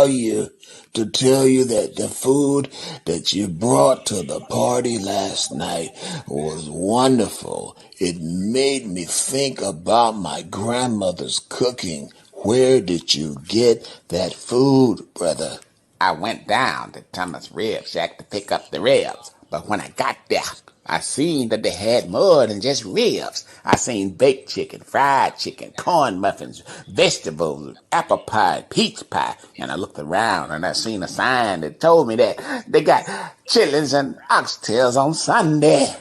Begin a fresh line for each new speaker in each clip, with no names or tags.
tell you that the food that you brought to the party last night was wonderful. It made me think about my grandmother's cooking. Where did you get that food, brother?
I went down to Thomas Rib Shack to pick up the ribs, but when I got there, I seen that they had more than just ribs. I seen baked chicken, fried chicken, corn muffins, vegetables, apple pie, peach pie, and I looked around and I seen a sign that told me that they got chitlins and oxtails on Sunday.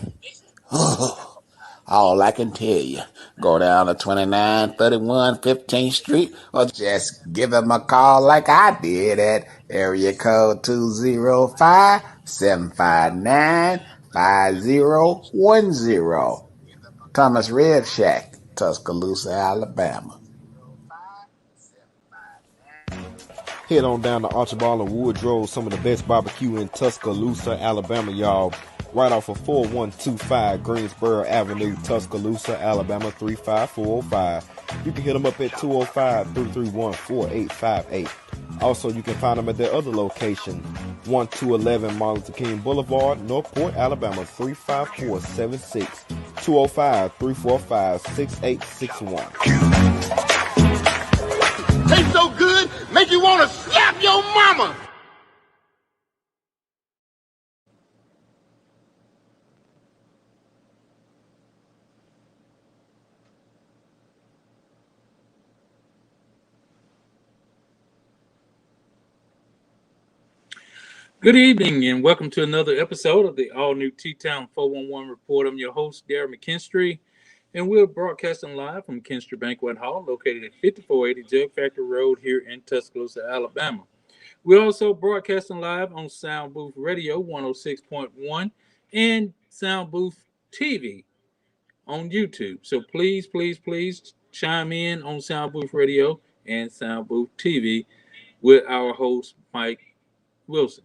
All I can tell you, go down to 2931 15th Street or just give them a call like I did at area code 205-759-5010. Thomas Red Shack, Tuscaloosa, Alabama.
Head on down to Archibald and Woodrow, some of the best barbecue in Tuscaloosa, Alabama, y'all. Right off of 4125 Greensboro Avenue, Tuscaloosa, Alabama 35405. You can hit them up at 205-331-4858. Also, you can find them at their other location, 1211 Martin Luther King Boulevard, Northport, Alabama 35476. 205-345-6861.
Tastes so good, make you want to slap your mama.
Good evening and welcome to another episode of the all-new T-Town 411 Report. I'm your host, Darren McKinstry, and we're broadcasting live from Kinstry Banquet Hall, located at 5480 Jug Factory Road here in Tuscaloosa, Alabama. We're also broadcasting live on Sound Booth Radio 106.1 and Sound Booth TV on YouTube. So please chime in on Sound Booth Radio and Sound Booth TV with our host, Mike Wilson.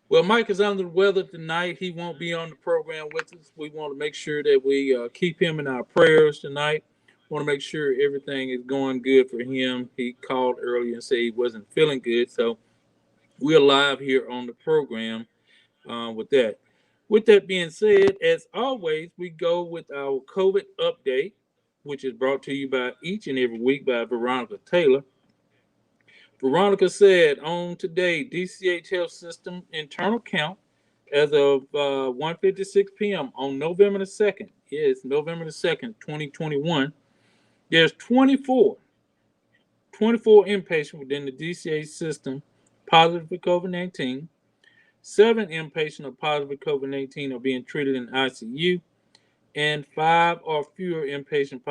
Well, Mike is under the weather tonight. He won't be on the program with us. We want to make sure that we keep him in our prayers tonight. Want to make sure everything is going good for him. He called earlier and said he wasn't feeling good. So we're live here on the program with that. With that being said, as always, we go with our COVID update, which is brought to you by each and every week by Veronica Taylor. Veronica said on today, DCH Health System internal count as of 1:56 p.m. on November the 2nd. Yes, November the 2nd, 2021. There's 24 inpatients within the DCH system positive for COVID-19. 7 inpatients are positive for COVID-19 are being treated in ICU, and 5 or fewer inpatients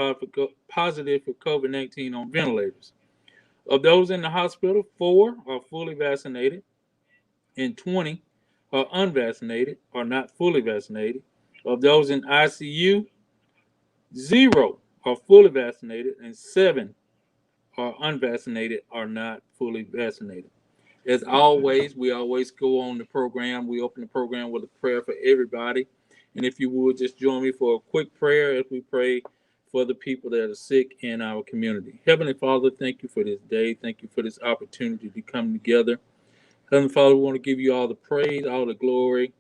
positive for COVID-19 on ventilators. Of those in the hospital, 4 are fully vaccinated and 20 are unvaccinated or not fully vaccinated. Of those in ICU, 0 are fully vaccinated and 7 are unvaccinated or not fully vaccinated. As always, we always go on the program. We open the program with a prayer for everybody. And if you would just join me for a quick prayer as we pray for the people that are sick in our community. Heavenly Father, thank you for this day. Thank you for this opportunity to come together. Heavenly Father, we want to give you all the praise, all the glory.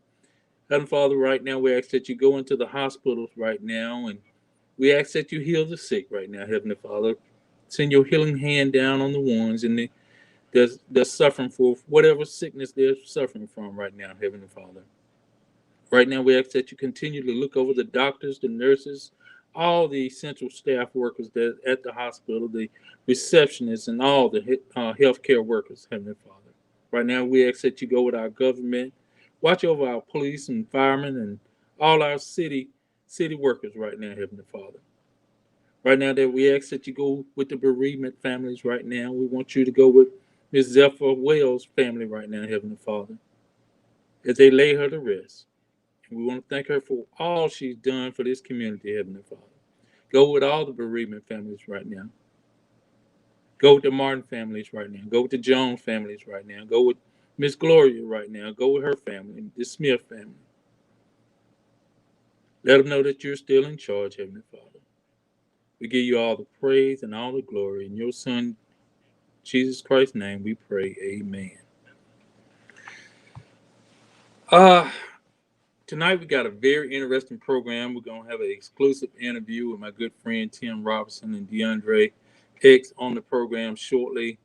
Heavenly Father, right now we ask that you go into the hospitals right now, and we ask that you heal the sick right now, Heavenly Father. Send your healing hand down on the ones and they're suffering for whatever sickness they're suffering from right now, Heavenly Father. Right now, we ask that you continue to look over the doctors, the nurses, all the essential staff workers that at the hospital, the receptionists, and all the healthcare workers, Heavenly Father. Right now, we ask that you go with our government, watch over our police and firemen, and all our city workers right now, Heavenly Father. Right now, that we ask that you go with the bereavement families right now. We want you to go with Miss Zephyr Wells' family right now, Heavenly Father, as they lay her to rest. We want to thank her for all she's done for this community, Heavenly Father. Go with all the bereavement families right now. Go with the Martin families right now. Go with the Jones families right now. Go with Miss Gloria right now. Go with her family, the Smith family. Let them know that you're still in charge, Heavenly Father. We give you all the praise and all the glory in your Son, Jesus Christ's name we pray, amen. Tonight we got a very interesting program. We're going to have an exclusive interview with my good friend Tim Robinson and DeAndre X on the program shortly.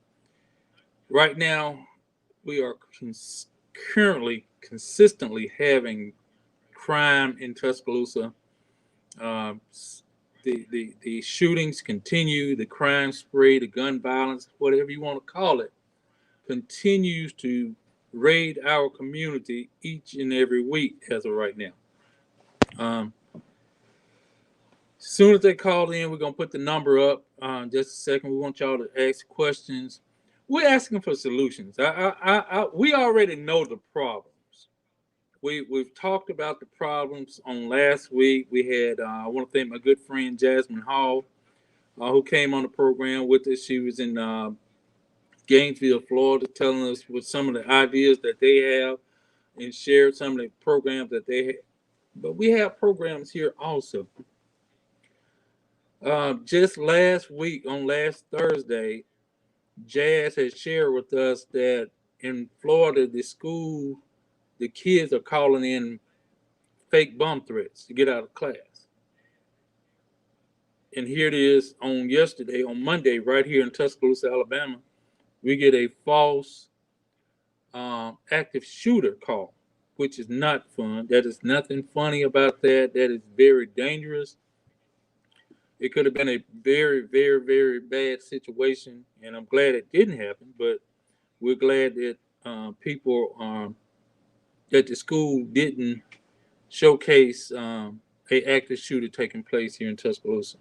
Right now, we are currently consistently having crime in Tuscaloosa. The shootings continue, the crime spree, the gun violence, whatever you want to call it, continues to raid our community each and every week as of right now. As soon as they call in, we're gonna put the number up. Just a second. We want y'all to ask questions. We're asking for solutions. We already know the problems. We've talked about the problems on last week. We had I want to thank my good friend Jasmine Hall, who came on the program with us. She was in Gainesville, Florida, telling us what some of the ideas that they have and shared some of the programs that they have. But we have programs here also. Just last week, on last Thursday, Jazz has shared with us that in Florida, the kids are calling in fake bomb threats to get out of class. And here it is on Monday, right here in Tuscaloosa, Alabama, we get a false active shooter call, which is not fun. That is nothing funny about that. That is very dangerous. It could have been a very, very, very bad situation, and I'm glad it didn't happen. But we're glad that that the school didn't showcase a active shooter taking place here in Tuscaloosa.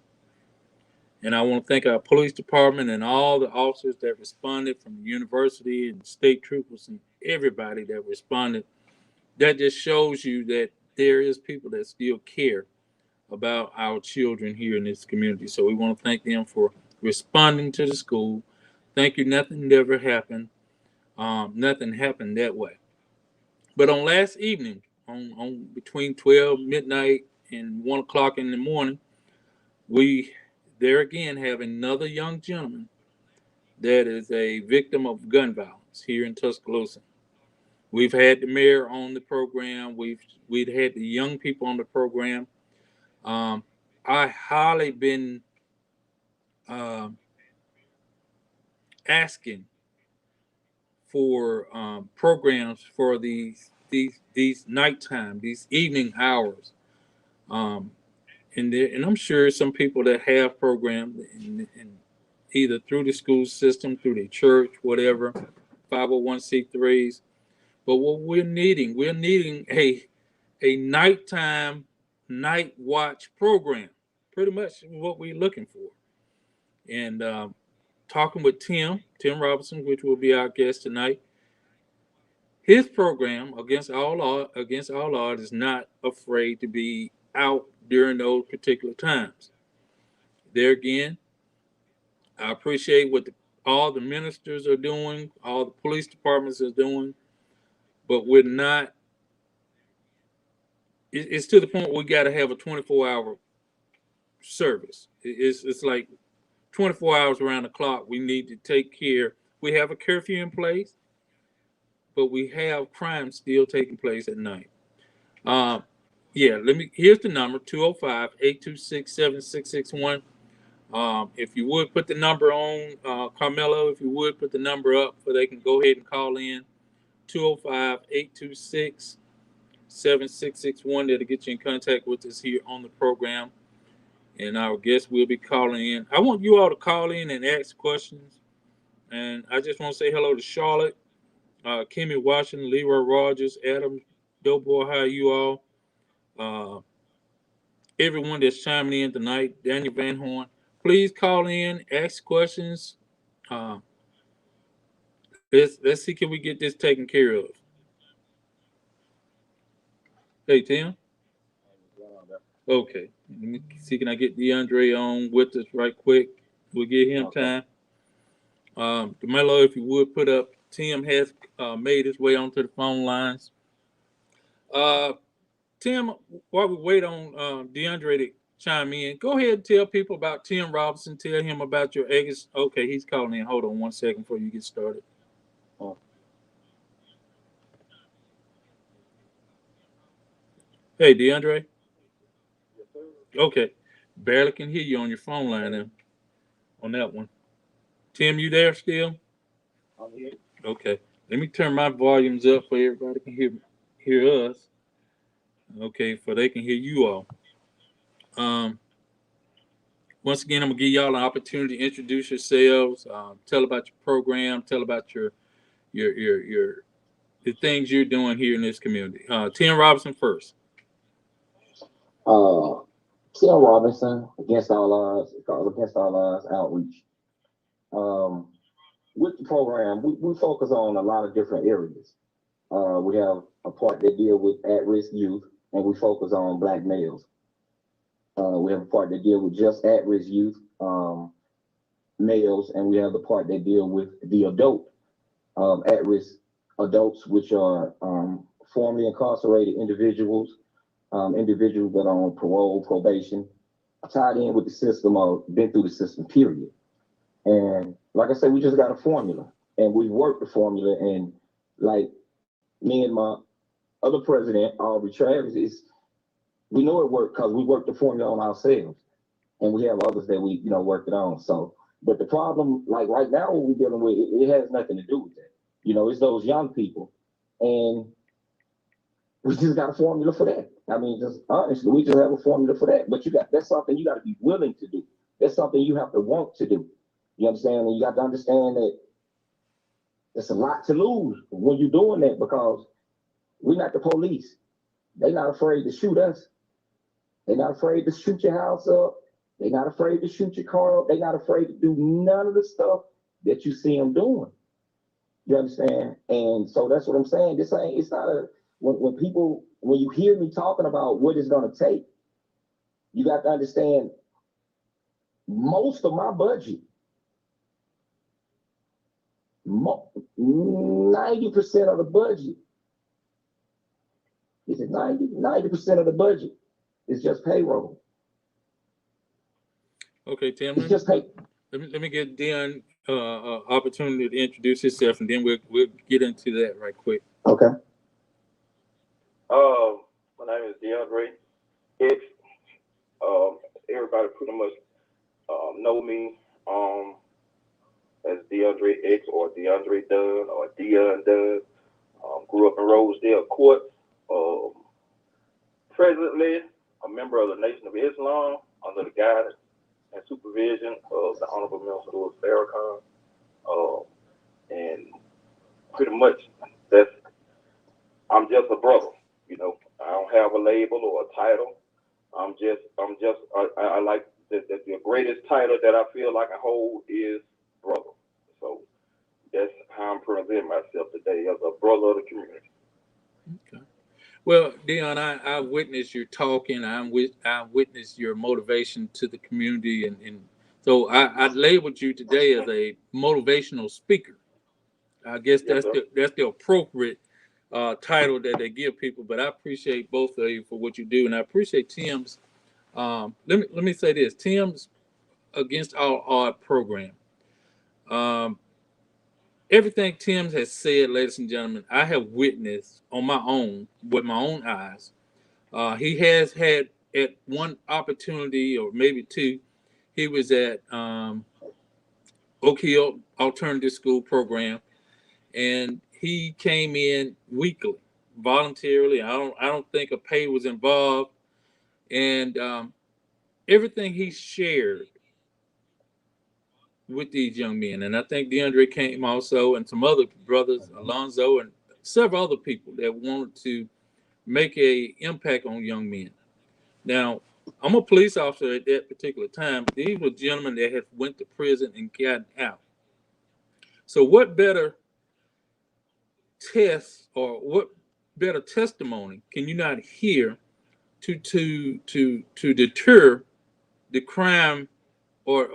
And I want to thank our police department and all the officers that responded from the university and state troopers and everybody that responded. That just shows you that there is people that still care about our children here in this community. So we want to thank them for responding to the school. Thank you. Nothing ever happened. Nothing happened that way. But on last evening, on between 12 midnight and 1 o'clock in the morning, we there again have another young gentleman that is a victim of gun violence here in Tuscaloosa. We've had the mayor on the program. We've had the young people on the program. I highly been asking for programs for these nighttime, these evening hours. And I'm sure some people that have programs in either through the school system, through the church, whatever, 501c3s. But what we're needing a nighttime night watch program. Pretty much what we're looking for. And talking with Tim Robinson, which will be our guest tonight. His program, Against All Odds, is not afraid to be out during those particular times. There again, I appreciate what all the ministers are doing, all the police departments are doing, but we're not. It's to the point where we got to have a 24-hour service. It's like 24 hours around the clock. We need to take care. We have a curfew in place, but we have crime still taking place at night. Here's the number, 205-826-7661. If you would put the number on, Carmelo, if you would put the number up so they can go ahead and call in, 205-826-7661. That'll get you in contact with us here on the program. And our guest will be calling in. I want you all to call in and ask questions. And I just want to say hello to Charlotte, Kimmy Washington, Leroy Rogers, Adam Doughboy. How are you all? Everyone that's chiming in tonight, Daniel Van Horn. Please call in, ask questions. Let's see, can we get this taken care of? Hey, Tim. Okay. Let me see, can I get DeAndre on with us right quick? We'll give him time. DeMello, if you would put up, Tim has made his way onto the phone lines. Tim, while we wait on DeAndre chime in. Go ahead and tell people about Tim Robinson. Tell him about your eggs. Okay, he's calling in. Hold on 1 second before you get started. Hey, DeAndre. Okay, barely can hear you on your phone line then, on that one. Tim, you there still?
I'm here.
Okay, let me turn my volumes up so everybody can hear us. Okay, so they can hear you all. Um, Once again, I'm gonna give y'all an opportunity to introduce yourselves, tell about your program, tell about your the things you're doing here in this community. Tim Robinson first.
Uh, Tim Robinson, Against All Odds Outreach. Um, with the program, we focus on a lot of different areas. We have a part that deal with at-risk youth, and we focus on Black males. We have a part that deal with just at-risk youth, males, and we have the part that deal with the adult at-risk adults, which are formerly incarcerated individuals, individuals that are on parole, probation, tied in with the system or been through the system, period. And like I said, we just got a formula, and we worked the formula. And like me and my other president, Aubrey Travis, we know it worked because we worked the formula on ourselves, and we have others that we worked it on. So, but the problem, like right now, what we're dealing with, it has nothing to do with that. It's those young people, and we just got a formula for that. I mean, just honestly, we just have a formula for that. But that's something you got to be willing to do. That's something you have to want to do. You understand? And you got to understand that there's a lot to lose when you're doing that, because we're not the police. They're not afraid to shoot us. They're not afraid to shoot your house up. They're not afraid to shoot your car up. They're not afraid to do none of the stuff that you see them doing. You understand? And so that's what I'm saying. It's not when you hear me talking about what it's going to take, you got to understand most of my budget, 90% of the budget, is it 90% of the budget is just payroll.
Okay, Tim.
It's just pay.
Let me get Dion opportunity to introduce himself, and then we'll get into that right quick.
Okay.
My name is DeAndre X. Everybody pretty much know me as DeAndre X or DeAndre Dunn or Dion Dunn. Grew up in Rosedale Court. Presently, a member of the Nation of Islam under the guidance and supervision of the Honorable Minister Louis Farrakhan. And pretty much I'm just a brother. I don't have a label or a title. I like that the greatest title that I feel like I hold is brother. So that's how I'm presenting myself today, as a brother of the community.
Okay. Well, Dion, I witnessed your talking. I witnessed your motivation to the community, and so I labeled you today as a motivational speaker. I guess
Yes,
that's the appropriate title that they give people. But I appreciate both of you for what you do, and I appreciate Tim's. Let me say this: Tim's Against All Odd program. Everything Tim has said, ladies and gentlemen, I have witnessed on my own with my own eyes. He has had at one opportunity or maybe two. He was at Oak Hill Alternative School Program, and he came in weekly, voluntarily. I don't think a pay was involved, and everything he shared with these young men, and I think DeAndre came also, and some other brothers, Alonzo, and several other people that wanted to make a impact on young men. Now, I'm a police officer at that particular time. These were gentlemen that had went to prison and gotten out. So what better test or what better testimony can you not hear to deter the crime or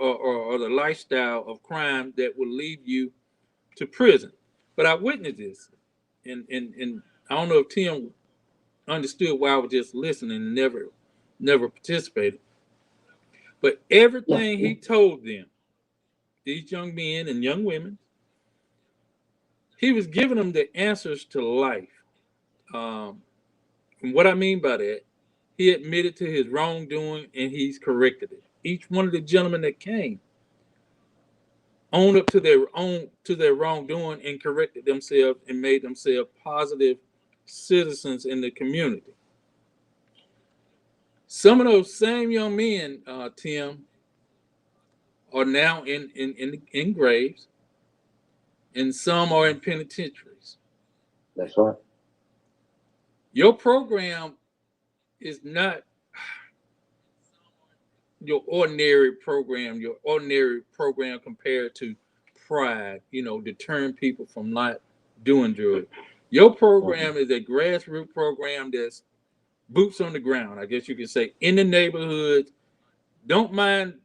the lifestyle of crime that will lead you to prison? But I witnessed this, and I don't know if Tim understood why I was just listening and never participated. But everything he told them, these young men and young women, he was giving them the answers to life. And what I mean by that, he admitted to his wrongdoing and he's corrected it. Each one of the gentlemen that came owned up to their wrongdoing and corrected themselves and made themselves positive citizens in the community. Some of those same young men, Tim, are now in graves, and some are in penitentiaries.
That's right.
Your program is not your ordinary program compared to Pride, deterring people from not doing drugs. Your program is a grassroots program that's boots on the ground, I guess you could say, in the neighborhoods. Don't mind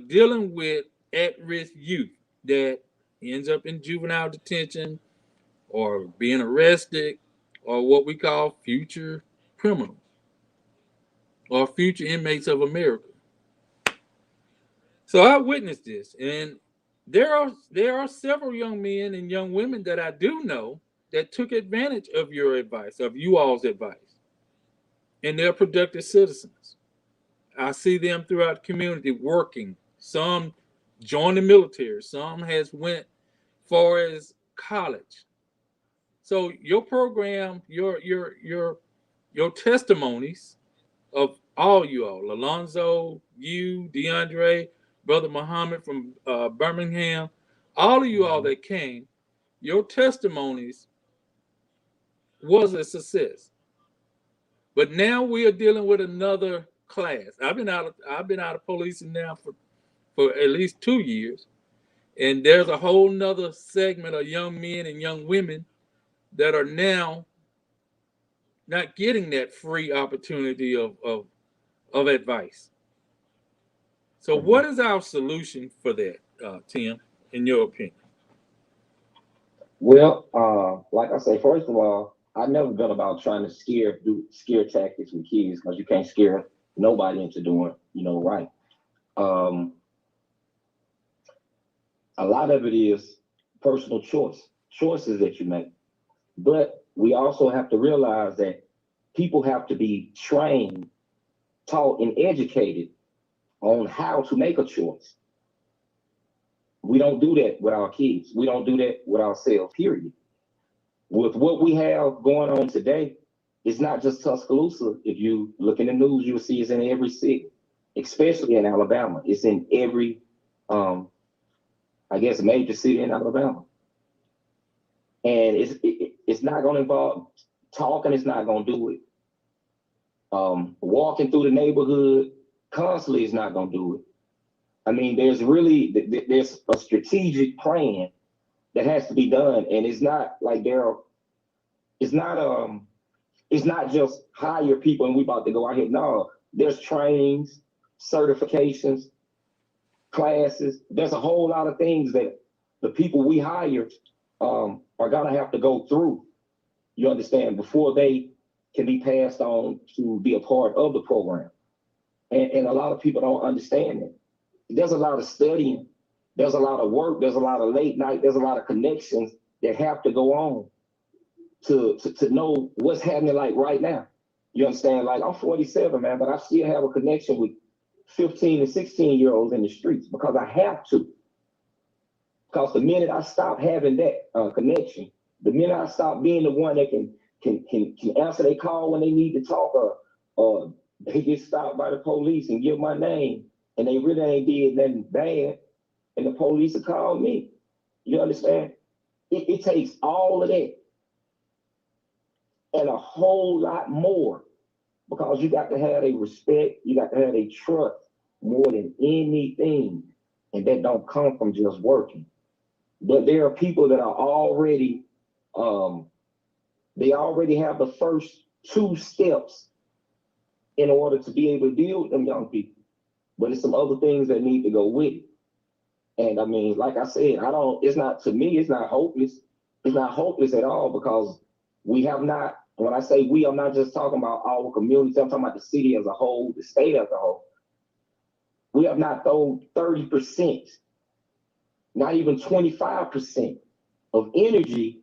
dealing with at-risk youth that ends up in juvenile detention or being arrested or what we call future criminals or future inmates of America. So I witnessed this, and there are several young men and young women that I do know that took advantage of your advice, of you all's advice, and they're productive citizens. I see them throughout the community working. Some joined the military. Some has went far as college. So your program, your testimonies of all you all, Alonzo, you, DeAndre, Brother Muhammad from Birmingham, all of you all that came, your testimonies was a success. But now we are dealing with another class. I've been out of policing now for at least 2 years, and there's a whole nother segment of young men and young women that are now not getting that free opportunity of advice. So, what is our solution for that, Tim, in your opinion?
Well, like I say, first of all, I never been about trying to do scare tactics with kids because you can't scare nobody into doing, right. Um, a lot of it is personal choices that you make. But we also have to realize that people have to be trained, taught, and educated on how to make a choice. We don't do that with our kids. We don't do that with ourselves, period. With what we have going on today, it's not just Tuscaloosa. If you look in the news, you'll see it's in every city, especially in Alabama. It's in every, major city in Alabama. And it's not going to involve talking. It's not going to do it. Walking through the neighborhood constantly is not going to do it. I mean, there's a strategic plan that has to be done, and it's not like it's not just hire people and we about to go out here. No, there's trainings, certifications, classes. There's a whole lot of things that the people we hire are gonna have to go through. You understand, before they can be passed on to be a part of the program, and a lot of people don't understand it. There's a lot of studying, there's a lot of work, there's a lot of late night, there's a lot of connections that have to go on to know what's happening like right now. You understand? Like, I'm 47, man, but I still have a connection with 15 and 16-year-olds in the streets because I have to. Because the minute I stop having that connection, the minute I stop being the one that can answer their call when they need to talk, or they get stopped by the police and give my name, and they really ain't did nothing bad, and the police will call me. You understand? It takes all of that and a whole lot more, because you got to have a respect, you got to have a trust more than anything, and that don't come from just working. But there are people that are already, they already have the first 2 steps in order to be able to deal with them young people. But it's some other things that need to go with it. And I mean, like I said, it's not hopeless. It's not hopeless at all, because we have not, when I say we, I'm not just talking about our community, I'm talking about the city as a whole, the state as a whole. We have not thrown 30%, not even 25% of energy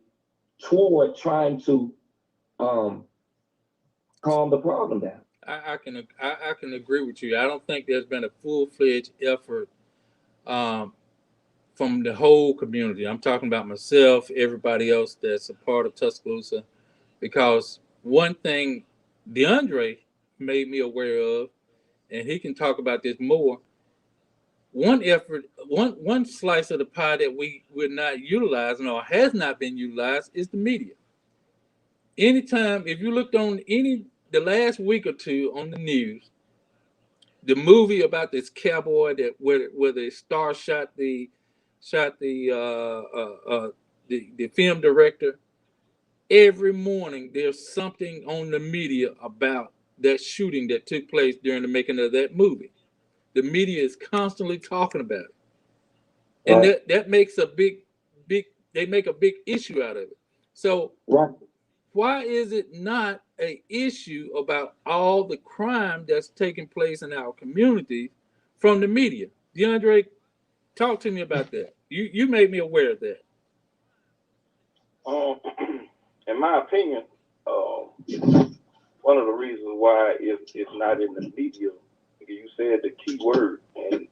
toward trying to calm the problem down.
I can agree with you. I don't think there's been a full-fledged effort from the whole community. I'm talking about myself, everybody else that's a part of Tuscaloosa, because one thing DeAndre made me aware of, and he can talk about this more. One slice of the pie that we're not utilizing or has not been utilized is the media. Anytime, if you looked on the last week or two on the news, the movie about this cowboy that where the star shot the film director. Every morning there's something on the media about that shooting that took place during the making of that movie. The media is constantly talking about it, and
Right.
that makes a big they make a big issue out of it. So
Right.
why is it not an issue about all the crime that's taking place in our community from the media? DeAndre, talk to me about that. You made me aware of that.
In my opinion, one of the reasons why it's not in the media, you said the key word, and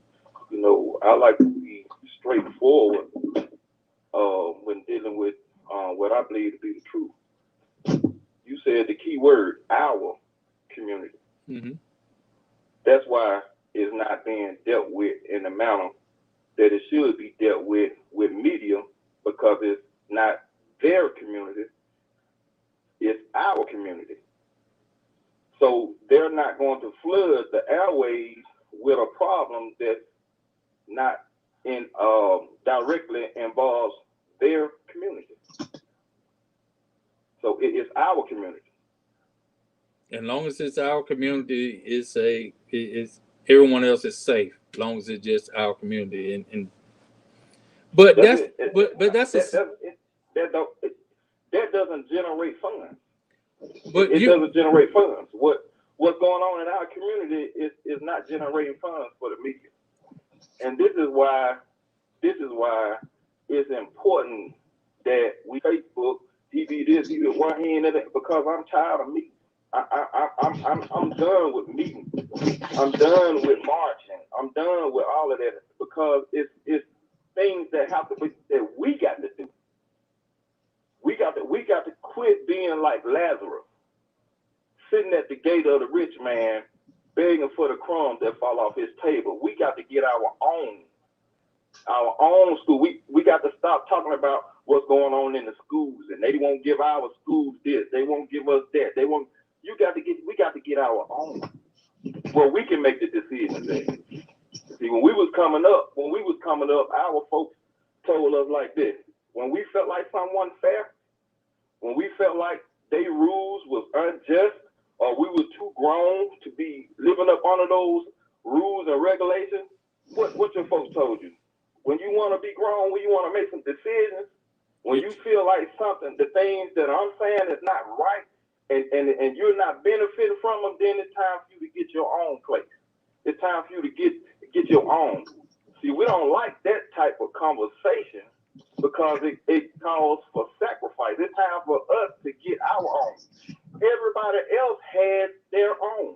I like to be straightforward when dealing with what I believe to be the truth. You said the key word, our community.
Mm-hmm.
That's why it's not being dealt with in the manner that it should be dealt with media, because it's not their community, it's our community. So they're not going to flood the airways with a problem that not directly involves their community. So it is our community.
As long as it's our community, it's everyone else is safe. As long as it's just our community, but
that doesn't generate funds.
But
it doesn't generate funds. What's going on in our community is not generating funds for the media, and this is why it's important that we Facebook, he be this, he be one hand in it, because I'm tired of meeting. I'm done with meeting. I'm done with marching. I'm done with all of that, because it's things that have to be that we got to do. We got to quit being like Lazarus, sitting at the gate of the rich man, begging for the crumbs that fall off his table. We got to get our own school. We got to stop talking about what's going on in the schools, and they won't give our schools this. They won't give us that. They won't. We got to get our own, where we can make the decisions. See, when we was coming up, our folks told us like this: when we felt like something wasn't fair, when we felt like they rules was unjust, or we were too grown to be living up under those rules and regulations, what your folks told you? When you want to be grown, when you want to make some decisions, when you feel like something, the things that I'm saying is not right, and you're not benefiting from them, then it's time for you to get your own place. It's time for you to get your own. See, we don't like that type of conversation, because it calls for sacrifice. It's time for us to get our own. Everybody else has their own.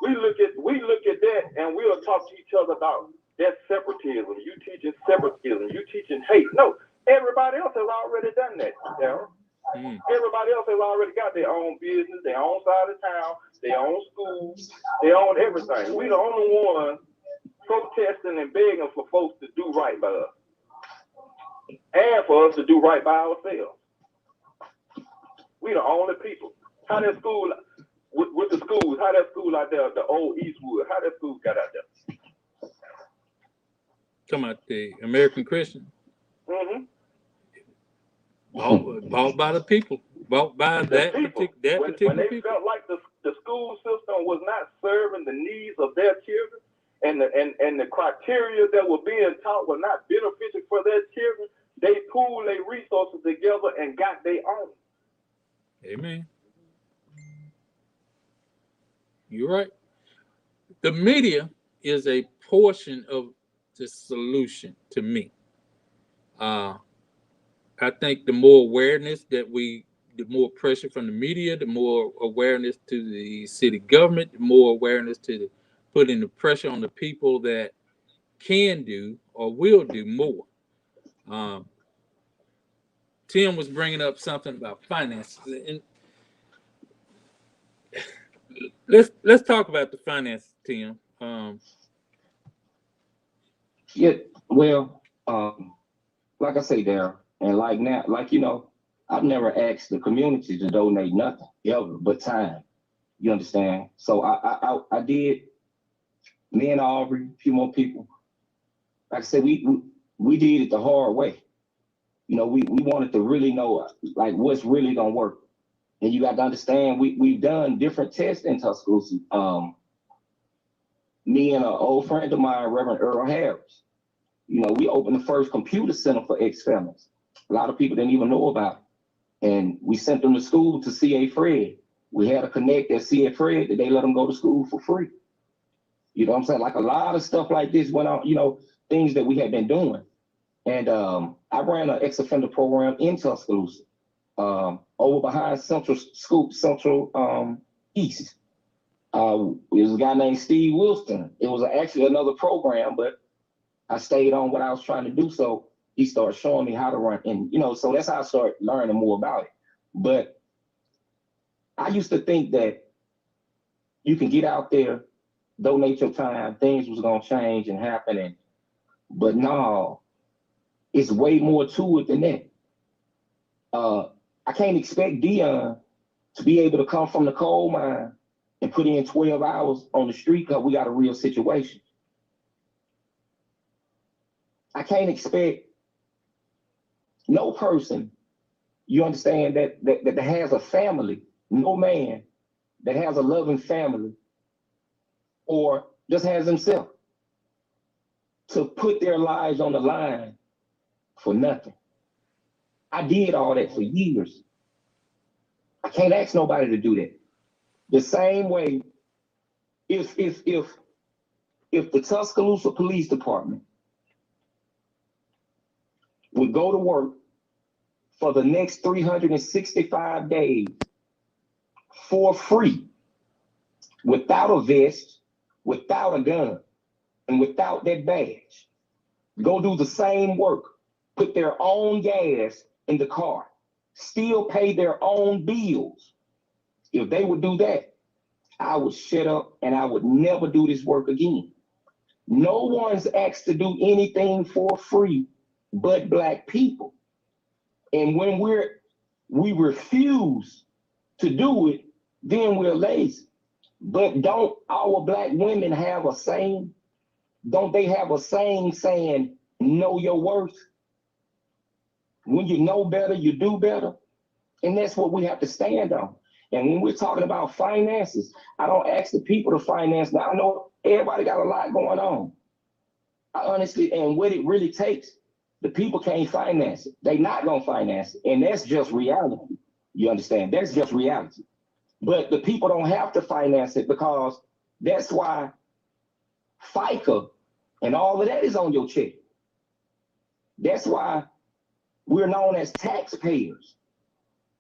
We look at that, and we'll talk to each other about that separatism. You teaching separatism. You teaching hate. No, everybody else has already done that, Darryl. Everybody else has already got their own business, their own side of town, their own schools, their own everything. We the only ones protesting and begging for folks to do right by us, and for us to do right by ourselves. We the only people. How that school with the schools? How that school out there, the old Eastwood? How that school got out there?
Talking about the American Christian.
Mm-hmm.
Bought by the people. Bought by that
people.
particular
when they
people.
felt like the school system was not serving the needs of their children, and the criteria that were being taught were not beneficial for their children, they pooled their resources together and got their own.
Amen. You're right. The media is a portion of the solution to me. Uh, I think the more awareness that the more pressure from the media, the more awareness to the city government, the more awareness to putting the pressure on the people that can do or will do more. Um, Tim was bringing up something about finances, and let's talk about the finances, Tim.
Yeah, well, like I say, Darren, and like now, like I've never asked the community to donate nothing ever but time. You understand? So I did. Me and Aubrey, a few more people. Like I said, we did it the hard way. We wanted to really know like what's really gonna work. And you got to understand, we've done different tests in Tuscaloosa. Me and an old friend of mine, Reverend Earl Harris, we opened the first computer center for ex-felons. A lot of people didn't even know about it. And we sent them to school to C.A. Fred. We had a connect at C.A. Fred that they let them go to school for free. You know what I'm saying? Like a lot of stuff like this went on, things that we had been doing. And I ran an ex-offender program in Tuscaloosa, over behind Central East. It was a guy named Steve Wilson. It was actually another program, but I stayed on what I was trying to do. So he started showing me how to run. And, so that's how I started learning more about it. But I used to think that you can get out there, donate your time, things was going to change and happen. But no, it's way more to it than that. I can't expect Dion to be able to come from the coal mine and put in 12 hours on the street because we got a real situation. I can't expect no person, you understand, that has a family, no man that has a loving family or just has himself to put their lives on the line for nothing. I did all that for years. I can't ask nobody to do that. The same way, if the Tuscaloosa Police Department would go to work for the next 365 days for free, without a vest, without a gun, and without that badge, go do the same work, put their own gas in the car, still pay their own bills. If they would do that, I would shut up and I would never do this work again. No one's asked to do anything for free but Black people. And when we refuse to do it, then we're lazy. But don't our Black women have a saying? Don't they have a saying saying, know your worth? When you know better, you do better. And that's what we have to stand on. And when we're talking about finances, I don't ask the people to finance. Now, I know everybody got a lot going on. I honestly, and what it really takes, the people can't finance it. They're not going to finance it. And that's just reality. You understand? That's just reality. But the people don't have to finance it because that's why FICA and all of that is on your check. That's why we're known as taxpayers,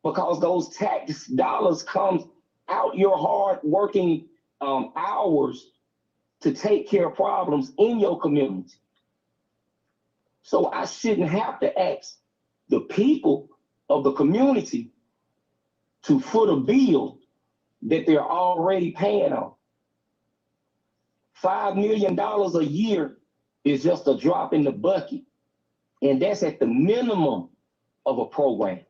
because those tax dollars come out your hard working hours to take care of problems in your community. So I shouldn't have to ask the people of the community to foot a bill that they're already paying on. $5 million a year is just a drop in the bucket. And that's at the minimum of a program.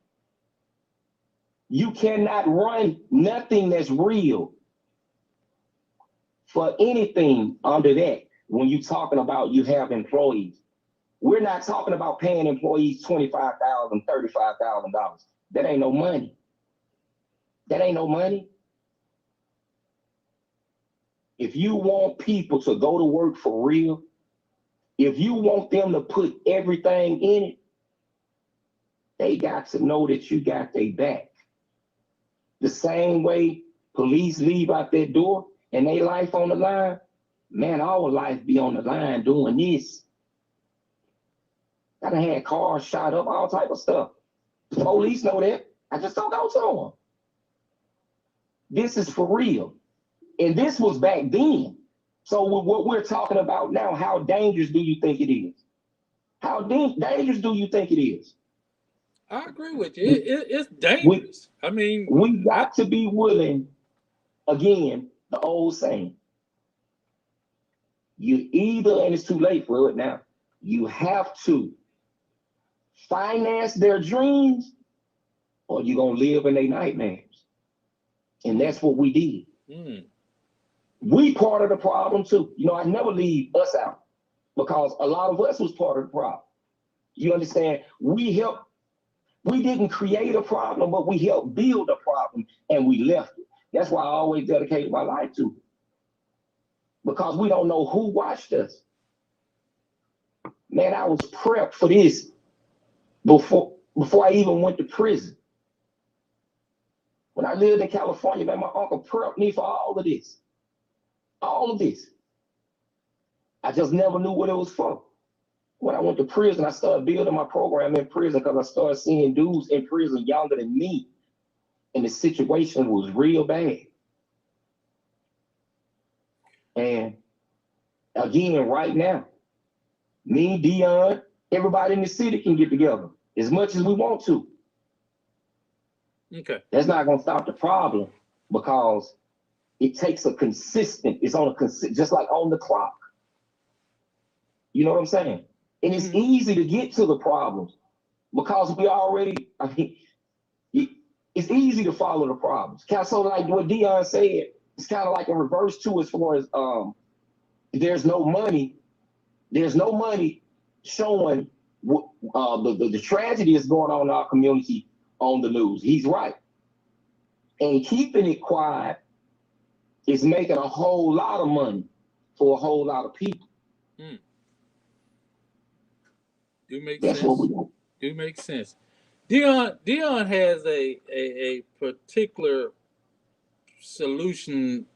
You cannot run nothing that's real for anything under that when you're talking about you have employees. We're not talking about paying employees $25,000, $35,000. That ain't no money. That ain't no money. If you want people to go to work for real, if you want them to put everything in it, they got to know that you got their back. The same way police leave out their door and their life on the line, Man, our life be on the line doing this. I done had cars shot up, all type of stuff. The police know that. I just don't go to them. This is for real. And this was back then. So what we're talking about now, how dangerous do you think it is? How dangerous do you think it is?
I agree with you. It's dangerous. I mean,
we got to be willing, again, the old saying. You either, and it's too late for it now, you have to finance their dreams or you're going to live in their nightmares. And that's what we did. We part of the problem too. You know, I never leave us out because a lot of us was part of the problem. You understand? We didn't create a problem, but we helped build a problem and we left it. That's why I always dedicated my life to it. Because we don't know who watched us. Man, I was prepped for this before I even went to prison. When I lived in California, man, my uncle prepped me for all of this. All of this. I just never knew what it was for. When I went to prison, I started building my program in prison because I started seeing dudes in prison younger than me. And the situation was real bad. And again, right now, me, Dion, everybody in the city can get together as much as we want to.
Okay.
That's not going to stop the problem because it takes a consistent, it's on a just like on the clock. You know what I'm saying? And it's easy to get to the problems because we already, it's easy to follow the problems. So like what Dion said, it's kind of like a reverse too as far as there's no money showing what the tragedy is going on in our community on the news. He's right. And keeping it quiet is making a whole lot of money for a whole lot of people.
That's
what we do.
Do make sense. Dion has a particular solution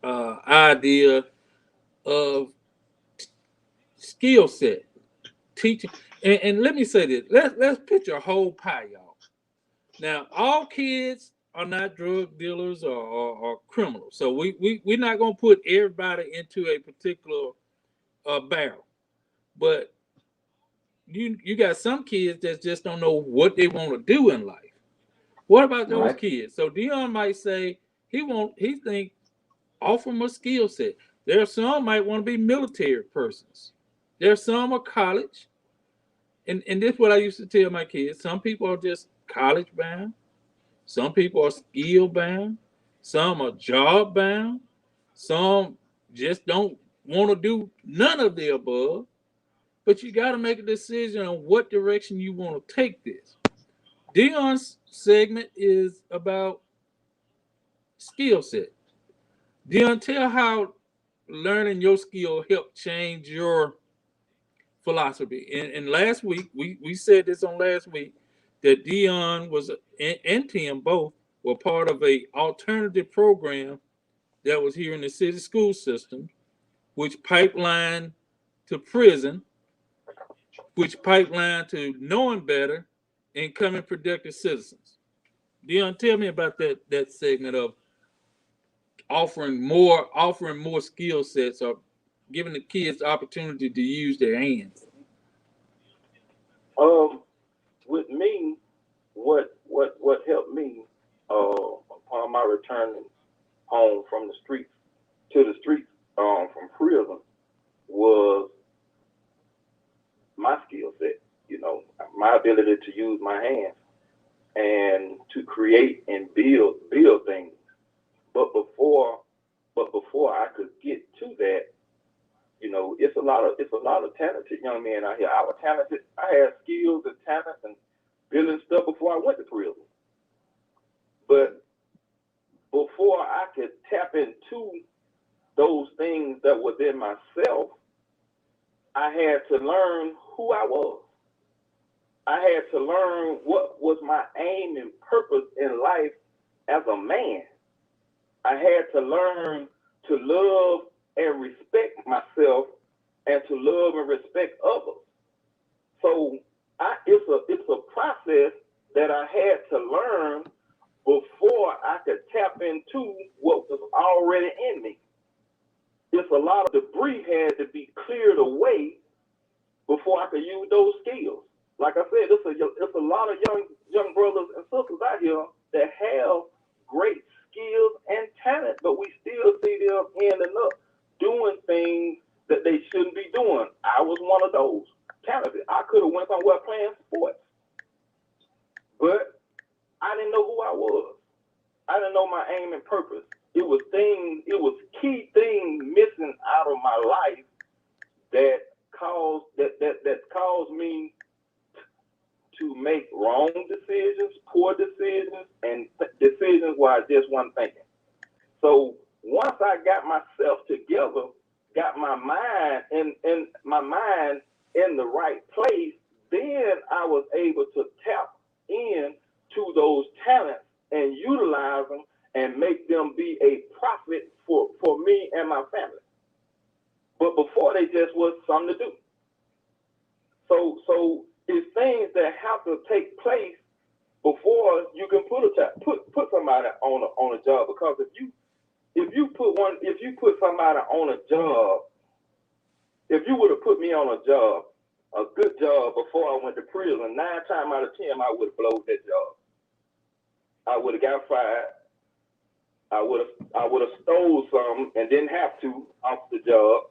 idea of skill set teaching. And let me say this. Let's picture a whole pie, y'all. Now, all kids are not drug dealers or criminals. So we're not going to put everybody into a particular barrel. But you got some kids that just don't know what they want to do in life. What about those kids? So Dion might say he think offer them a skill set. There are some might want to be military persons. There are some are college. And this is what I used to tell my kids. Some people are just college bound. Some people are skill bound. Some are job bound. Some just don't want to do none of the above. But you got to make a decision on what direction you want to take this. Dion's segment is about skill set. Dion, tell how learning your skill helped change your philosophy. And last week, we said this on last week, that Dion was and Tim both were part of a alternative program that was here in the city school system, which pipelined to prison, which pipelined to knowing better and becoming productive citizens. Dion, tell me about that segment of offering more skill sets or giving the kids the opportunity to use their hands.
With me, what helped me upon my returning home from the streets from prison was my skill set. You know, my ability to use my hands and to create and build things. But before I could get to that, you know, it's a lot of talented young men out here. I was talented. I had skills and talents and building stuff before I went to prison. But before I could tap into those things that was in myself, I had to learn who I was. I had to learn what was my aim and purpose in life as a man. I had to learn to love and respect myself and to love and respect others. So it's a process that I had to learn before I could tap into what was already in me. It's a lot of debris had to be cleared away before I could use those skills. Like I said, it's a lot of young brothers and sisters out here that have great skills and talent, but we still see them ending up doing things that they shouldn't be doing. I was one of those talented. I could have went somewhere playing sports, but I didn't know who I was. I didn't know my aim and purpose. It was key things missing out of my life that caused me to make wrong decisions, poor decisions, and decisions where I just wasn't thinking. So once I got myself together, got my mind in the right place, then I was able to tap in to those talents and utilize them and make them be a profit for me and my family. But before, they just was something to do. So it's things that have to take place before you can put somebody on a job. Because if you put somebody on a job, if you would have put me on a job, a good job before I went to prison, 9 times out of 10 I would have blown that job. I would have got fired. I would have stole something and didn't have to off the job.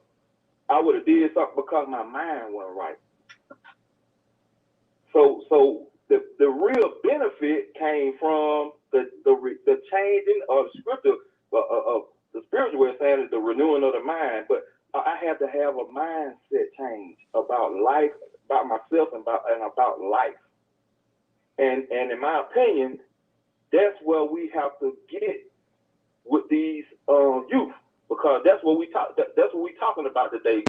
I would have did something because my mind wasn't right. So the real benefit came from the changing of the scripture of the spiritual way of saying is the renewing of the mind. But I had to have a mindset change about life, about myself, and about life. And in my opinion, that's where we have to get with these youth, because that's what we're talking about today.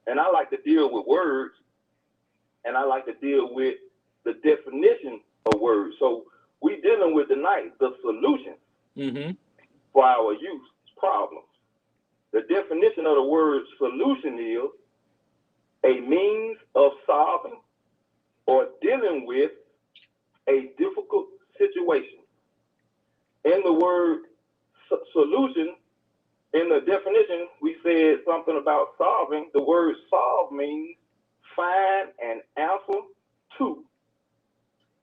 And I like to deal with words, and I like to deal with the definition of words. So we're dealing with tonight the solution for our youth problems. The definition of the word solution is a means of solving or dealing with a difficult situation. In the word solution, in the definition, we said something about solving. The word solve means find an answer to,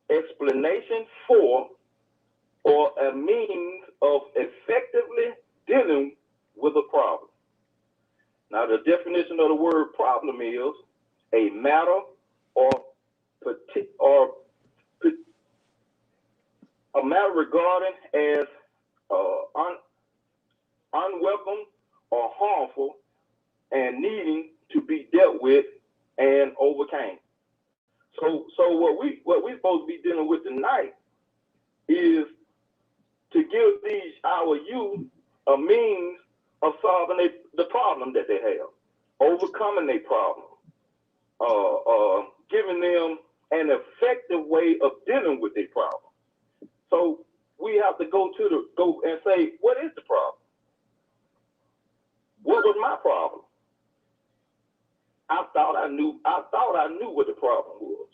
explanation for, or a means of effectively dealing with a problem. Now, the definition of the word problem is a matter or a matter regarding as unwelcome or harmful and needing to be dealt with and overcame. So what we're supposed to be dealing with tonight is to give our youth a means of solving the problem that they have, overcoming their problem, giving them an effective way of dealing with their problem. So we have to go and say, what is the problem? What was my problem? I thought I knew what the problem was.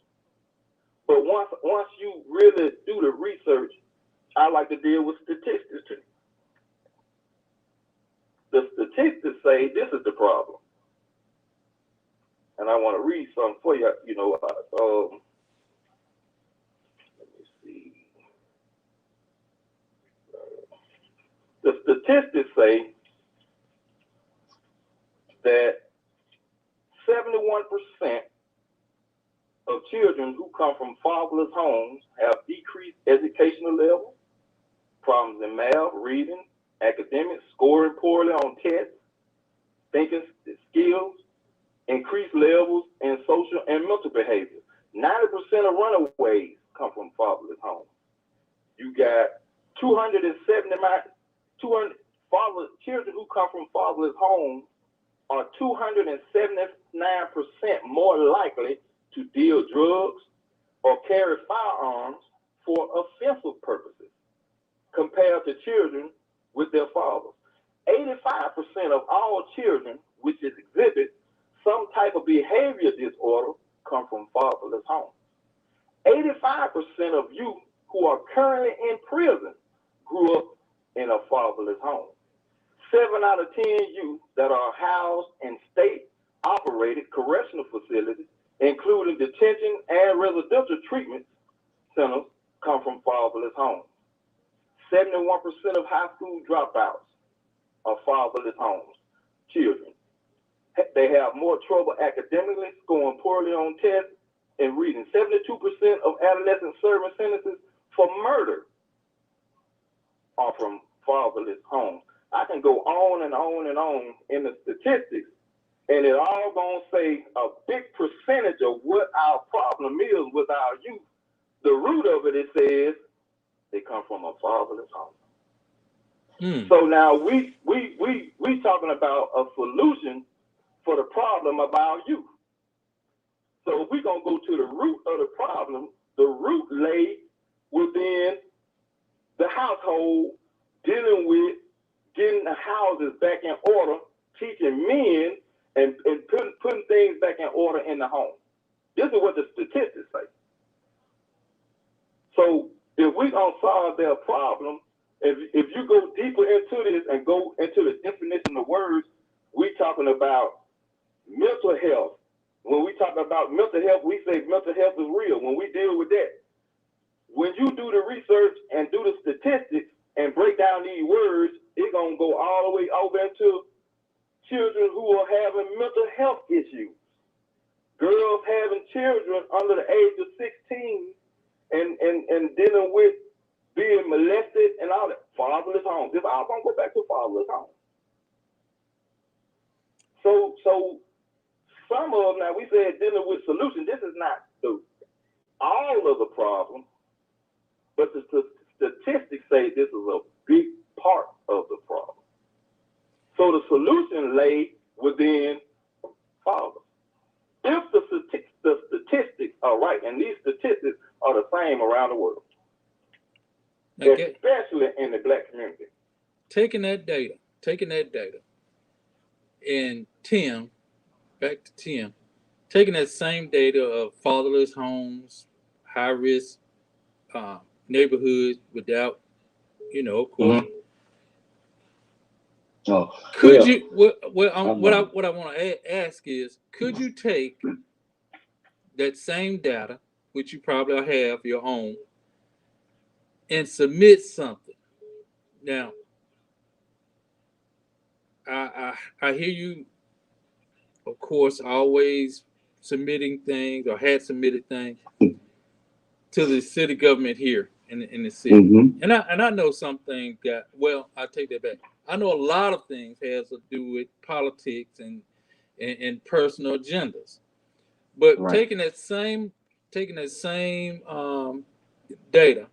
But once you really do the research, I like to deal with statistics too. The statistics say this is the problem. And I want to read something for you. Let me see. The statistics say that 71% of children who come from fatherless homes have decreased educational level, problems in math, reading, academics, scoring poorly on tests, thinking skills, increased levels in social and mental behavior. 90% of runaways come from fatherless homes. You got 200 children who come from fatherless homes are 279% more likely to deal drugs or carry firearms for offensive purposes compared to children with their fathers. 85% of all children which exhibit some type of behavior disorder come from fatherless homes. 85% of youth who are currently in prison grew up in a fatherless home. 7 out of 10 youth that are housed in state-operated correctional facilities, including detention and residential treatment centers, come from fatherless homes. 71% of high school dropouts are fatherless homes, children. They have more trouble academically, scoring poorly on tests, and reading. 72% of adolescents serving sentences for murder are from fatherless homes. I can go on and on and on in the statistics, and it all gonna say a big percentage of what our problem is with our youth. The root of it says they come from a fatherless home. So now we talking about a solution for the problem of our youth. So if we're gonna go to the root of the problem, the root lay within the household, dealing with getting the houses back in order, teaching men and putting things back in order in the home. This is what the statistics say. So if we gonna solve their problem, if you go deeper into this and go into the definition of words, we talking about mental health. When we talk about mental health, we say mental health is real. When we deal with that, when you do the research and do the statistics and break down these words, it's gonna go all the way over into children who are having mental health issues. Girls having children under the age of 16 and dealing with being molested and all that. Fatherless homes. It's all gonna go back to fatherless homes. So some of them, now we said dealing with solutions. This is not all of the problem, but the statistics say this is a big part of the problem. So the solution lay within fathers. If the statistics are right, and these statistics are the same around the world, okay, especially in the Black community.
Taking that data, and Tim, back to Tim, taking that same data of fatherless homes, high risk neighborhoods without, of course. Could you? What I want to ask is, could you take that same data, which you probably have your own, and submit something? Now, I hear you, of course, always submitting things or had submitted things to the city government here in the city. Mm-hmm. And I know some things got, well, I take that back. I know a lot of things has to do with politics and personal agendas. But right, taking that same data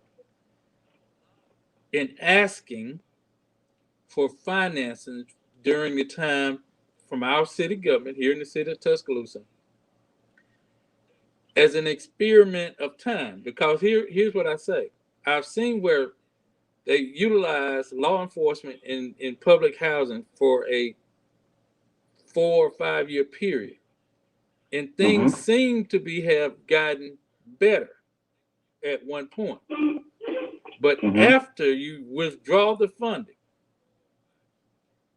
and asking for financing during the time from our city government here in the city of Tuscaloosa as an experiment of time, because here's what I say. I've seen where they utilize law enforcement in public housing for a 4 or 5 year period, and things seem to have gotten better at one point. But after you withdraw the funding,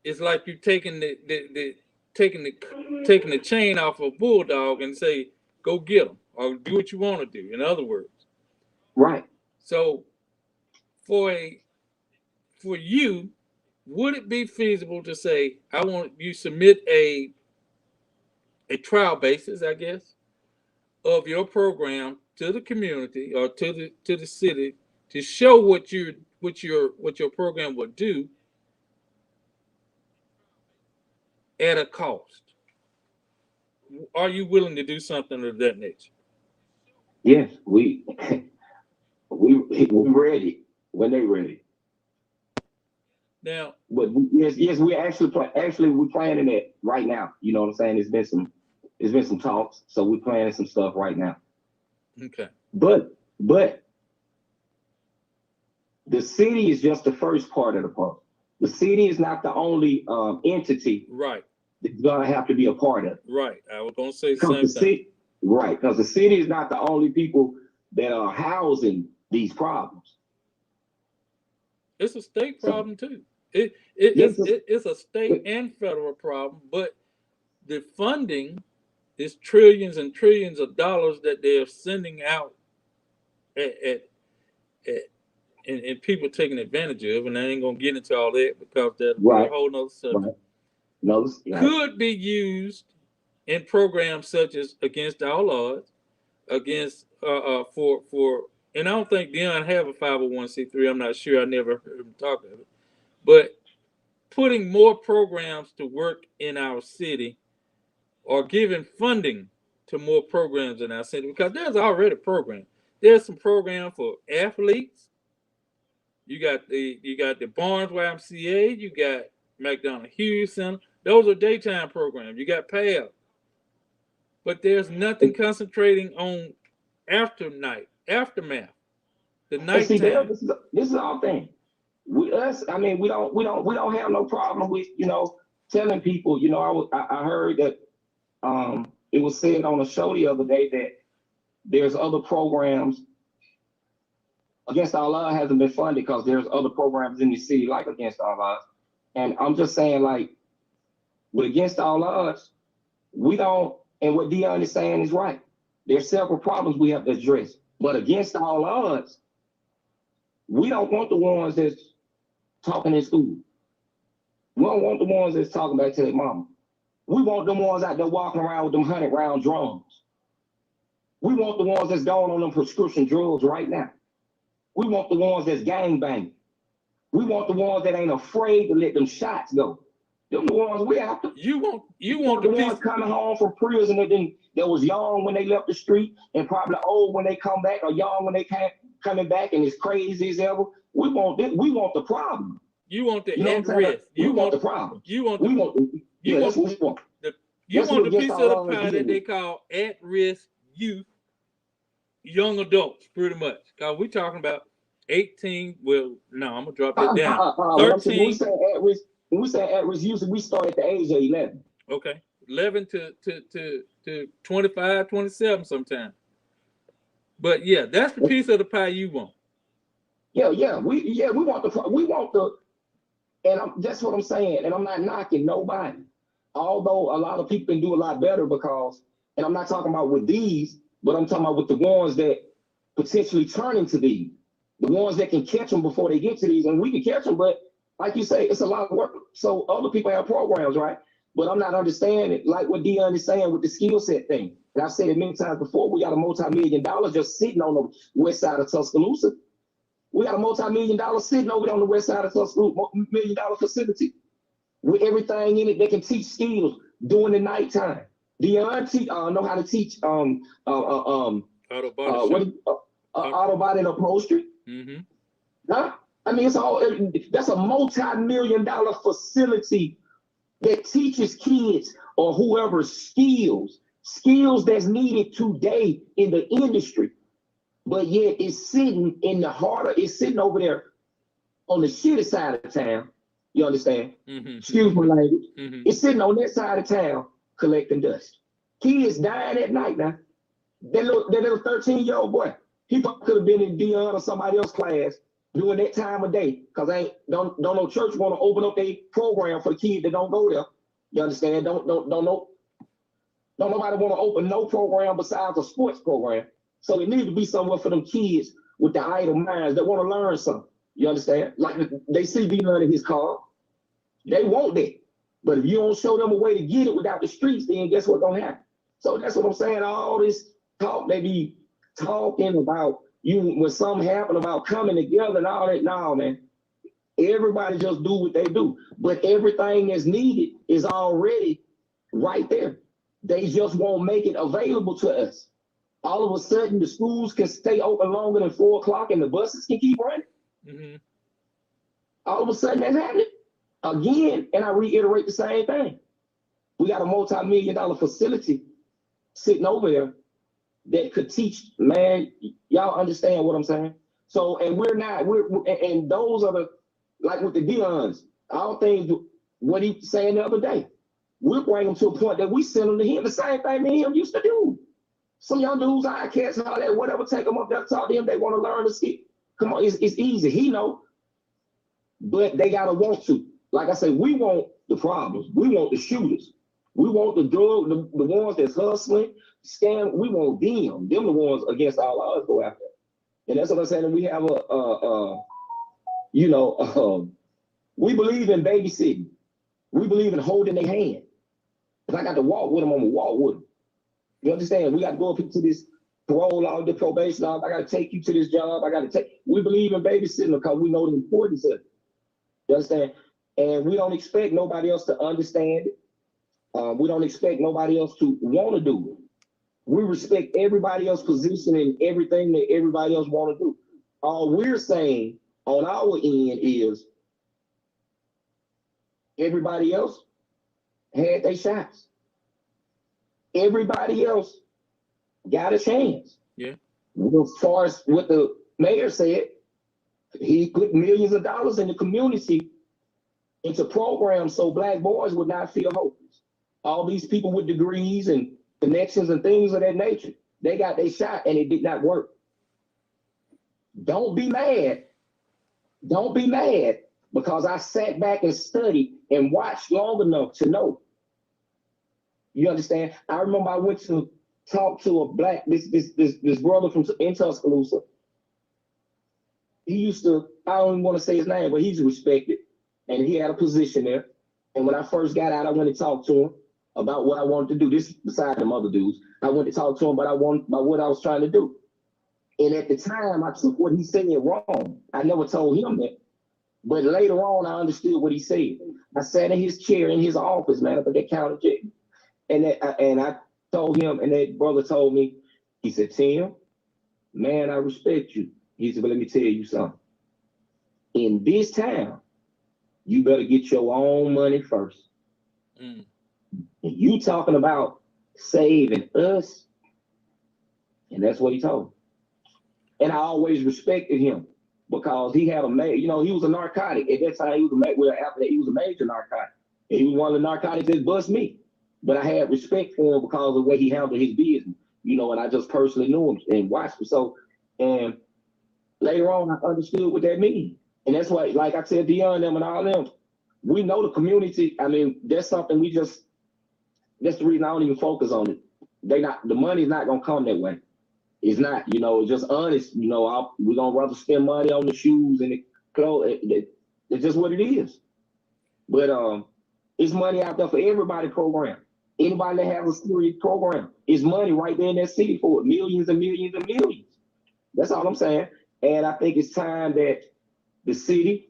it's like you're taking the chain off a bulldog and say, go get them, or do what you want to do, in other words.
Right.
So for you, would it be feasible to say, I want you submit a trial basis, I guess, of your program to the community or to the city to show what your program would do at a cost? Are you willing to do something of that nature?
Yes, we're ready when they're ready.
Now,
but yes, we're we're planning it right now. You know what I'm saying? It's been some talks, so we're planning some stuff right now.
Okay.
But the city is just the first part of the puzzle. The city is not the only entity
Right,
that's gonna have to be a part of it.
right. I was gonna say the
Because
same
the
thing.
city, right? Because the city is not the only people that are housing these problems.
It's a state
So
problem too.
yes, it's,
It's a state and federal problem, but the funding is trillions and trillions of dollars that they're sending out at, at, at and people taking advantage of, and I ain't gonna get into all that because that'll be a
right,
whole nother subject.
right. No, right.
Could be used in programs such as Against All Odds, against for and I don't think Dion have a 501c3. I'm not sure. I never heard him talk of it. But putting more programs to work in our city or giving funding to more programs in our city because there's already a program. There's some program for athletes. You got the Barnes YMCA. You got McDonald Hughes Center. Those are daytime programs. You got PAL, but there's nothing concentrating on aftermath, the
And see, Dale,
nighttime.
this is our thing. I mean, we don't have no problem with telling people. I heard that it was said on a show the other day that there's other programs. Against All Odds hasn't been funded because there's other programs in the city like Against All Odds. And I'm just saying, like, with Against All Odds, we don't, and what Dion is saying is right. There's several problems we have to address. But Against All Odds, we don't want the ones that's talking in school. We don't want the ones that's talking back to their mama. We want the ones out there walking around with them 100-round drums. We want the ones that's going on them prescription drugs right now. We want the ones that's gangbanging. We want the ones that ain't afraid to let them shots go. Them the ones we after.
You want
The
the
ones
piece.
coming home from prison that was young when they left the street and probably old when they come back or young when they coming back and as crazy as ever. We want this. We want the problem.
You want the
You know what
at
I'm saying?
risk.
We want the problem.
You want
We
the
want.
you
Yeah,
want
that's what we want.
you
That's
want
what
the
Against
piece
All
of the
Odds
pie
is
that they
doing.
call at risk youth, young adults, pretty much. Cause we talking about 18. Well, no, I'm gonna drop that down.
When we
13.
say at risk, usually we start at the age of 11.
Okay, 11 to 25, 27 sometimes. But yeah, that's the piece of the pie you want.
Yeah, we want the, and that's what I'm saying. And I'm not knocking nobody, although a lot of people can do a lot better because, and I'm not talking about with these, but I'm talking about with the ones that potentially turn into these, the ones that can catch them before they get to these, and we can catch them. But like you say, it's a lot of work. So other people have programs, right? But I'm not understanding, like what Dion is saying with the skill set thing. And I've said it many times before, we got a multi-million-dollar just sitting on the west side of Tuscaloosa. We got a multi-million-dollar sitting over there on the west side of Tuscaloosa, $1 million facility with everything in it that can teach skills during the nighttime. Dion know how to teach
Auto body shop.
auto body and upholstery.
Mm-hmm.
Huh? I mean, that's a multi-million-dollar facility that teaches kids or whoever skills that's needed today in the industry. But yet it's sitting in the heart it's sitting over there on the shitty side of town. You understand?
Mm-hmm.
Excuse my language.
Mm-hmm.
It's sitting on that side of town collecting dust. Kids dying at night now. That little 13-year-old boy, he probably could have been in Dion or somebody else's class during that time of day, because don't no church want to open up a program for the kids that don't go there. You understand? Don't nobody want to open no program besides a sports program. So it needs to be somewhere for them kids with the idle minds that want to learn something. You understand? Like they see Dion in his car, they want that. But if you don't show them a way to get it without the streets, then guess what's gonna happen? So that's what I'm saying. All this talk they be talking about when something happen about coming together and all that. No, man. Everybody just do what they do. But everything that's needed is already right there. They just won't make it available to us. All of a sudden, the schools can stay open longer than 4 o'clock and the buses can keep running.
Mm-hmm.
All of a sudden, that's happening. Again, and I reiterate the same thing. We got a multi-million-dollar facility sitting over there that could teach, man, y'all understand what I'm saying? So, and and those are like with the Dions, I don't think what he was saying the other day. We'll bring him to a point that we send him to him. The same thing me and him used to do. Some young dudes, I cats and all that, whatever, take them up there, talk to him. They want to learn to skip. Come on, it's easy. He know, but they gotta want to. Like I say, we want the problems. We want the shooters. We want the drug, the ones that's hustling, scam. We want them. Them the ones against all odds go after. And that's what I'm saying. We have we believe in babysitting. We believe in holding their hand. If I got to walk with them, I'm gonna walk with them. You understand? We got to go up into this parole law, the probation law. I got to take you to this job. We believe in babysitting because we know the importance of it. You understand? And we don't expect nobody else to understand it. We don't expect nobody else to want to do it. We respect everybody else's position and everything that everybody else want to do. All we're saying on our end is everybody else had their shots. Everybody else got a chance.
Yeah.
As far as what the mayor said, he put millions of dollars in the community into programs so black boys would not feel hopeless. All these people with degrees and connections and things of that nature, they got their shot and it did not work. Don't be mad. Don't be mad because I sat back and studied and watched long enough to know. You understand? I remember I went to talk to a black, this brother in Tuscaloosa. He used to, I don't even want to say his name, but he's respected. And he had a position there. And when I first got out, I went to talk to him about what I wanted to do. This beside them other dudes. I went to talk to him about what I was trying to do. And at the time, I took what he said wrong. I never told him that. But later on, I understood what he said. I sat in his chair in his office, man, up at that county jail. And I told him, and that brother told me, he said, Tim, man, I respect you. He said, but let me tell you something. In this town, you better get your own money first. And you talking about saving us, and that's what he told me. And I always respected him because he had he was a narcotic. At that time, he was a major narcotic. And he was one of the narcotics that bust me. But I had respect for him because of the way he handled his business, and I just personally knew him and watched him. So, and later on, I understood what that means. And that's why, like I said, Dion, them and all them, we know the community. I mean, that's something that's the reason I don't even focus on it. The money's not going to come that way. It's not, it's just honest. We're going to rather spend money on the shoes and the clothes. It's just what it is. But it's money out there for everybody program. Anybody that has a serious program, it's money right there in that city for it. Millions and millions and millions. That's all I'm saying. And I think it's time that the city,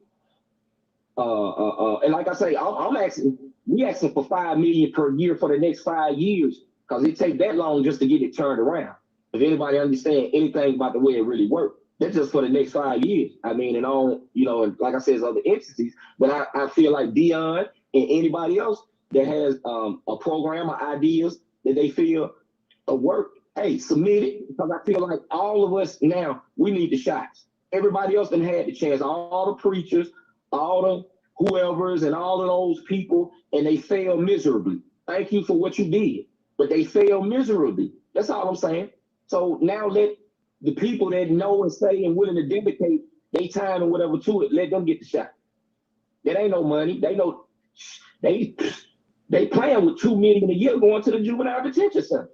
and like I say, we asking for $5 million per year for the next 5 years because it takes that long just to get it turned around. If anybody understand anything about the way it really works, that's just for the next 5 years. I mean, and on, and like I said, there's other entities, but I feel like Dion and anybody else that has a program or ideas that they feel work, hey, submit it, because I feel like all of us now, we need the shots. Everybody else done had the chance. All the preachers, all the whoever's and all of those people, and they failed miserably. Thank you for what you did, but they failed miserably. That's all I'm saying. So now let the people that know and say and willing to dedicate their time and whatever to it, let them get the shot. That ain't no money. They know they playing with $2 million a year going to the juvenile detention center.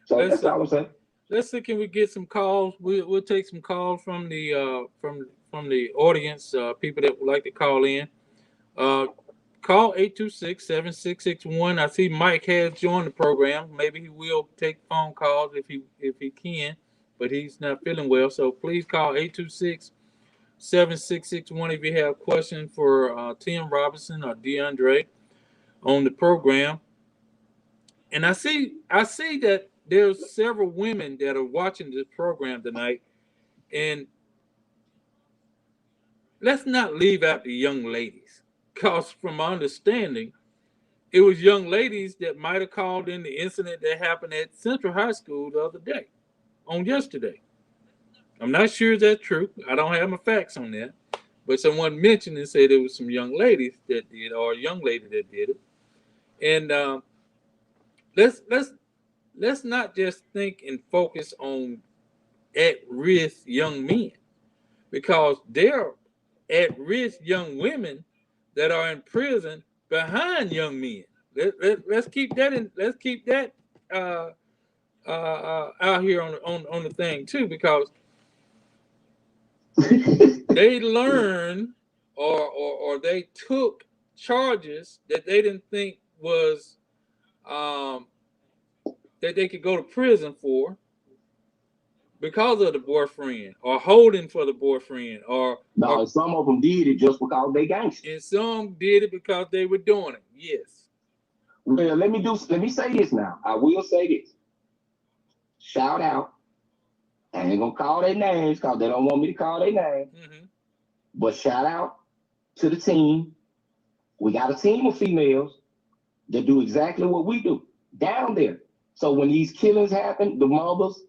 So that's all I'm saying.
Let's see, can we get some calls? We'll take some calls from the from the audience, people that would like to call in. Call 826-7661. I see Mike has joined the program. Maybe he will take phone calls if he can, but he's not feeling well. So please call 826-7661 if you have questions for Tim Robinson or DeAndre on the program. And I see that there's several women that are watching this program tonight, and let's not leave out the young ladies, because from my understanding, it was young ladies that might have called in the incident that happened at Central High School the other day, on yesterday. I'm not sure if that's true. I don't have my facts on that, But someone mentioned and said there was some young ladies that did, or a young lady that did it. And let's not just think and focus on at risk young men, because there are at risk young women that are in prison behind young men. Let's keep that in. Let's keep that uh, out here on the thing too, because they learned or they took charges that they didn't think was um, that they could go to prison for because of the boyfriend, or holding for the boyfriend, or
No, some of them did it just because they gangster.
and some did it because they were doing it. Yes.
Well, let me say this now. I will say this. Shout out. I ain't gonna call their names because they don't want me to call their name.
Mm-hmm.
But shout out to the team. We got a team of females that do exactly what we do down there. So when these killings happen, the mothers,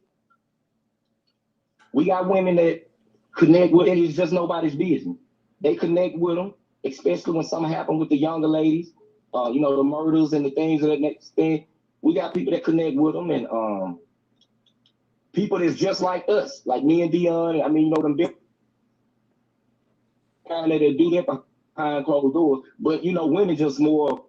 we got women that connect with it. It's just nobody's business. They connect with them, especially when something happened with the younger ladies. The murders and the things of that next thing. We got people that connect with them, and people that's just like us, like me and Dion. I mean, them different kind that do that behind closed doors. But women just more.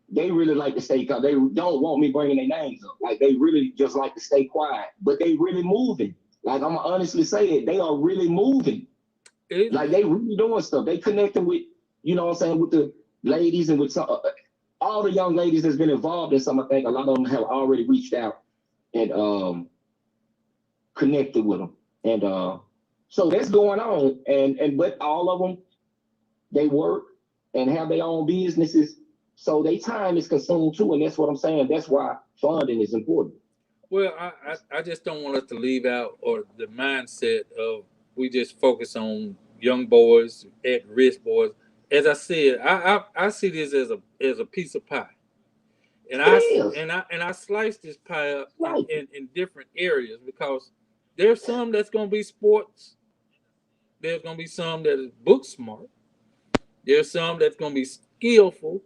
They really like to stay because they don't want me bringing their names up. Like they really just like to stay quiet, but they really moving. Like I'm gonna honestly say that they are really moving. Like they really doing stuff. They connecting with, what I'm saying, with the ladies and with some, all the young ladies that's been involved in some. I think a lot of them have already reached out and connected with them, and so that's going on. And but all of them, they work and have their own businesses, so their time is consumed too. And that's what I'm saying. That's why funding is important.
Well, I just don't want us to leave out or the mindset of we just focus on young boys, at risk boys. As I said, I see this as a piece of pie, and
It is
I slice this pie up
right.
in different areas, because there's some that's gonna be sports, there's gonna be some that is book smart, there's some that's gonna be skillful,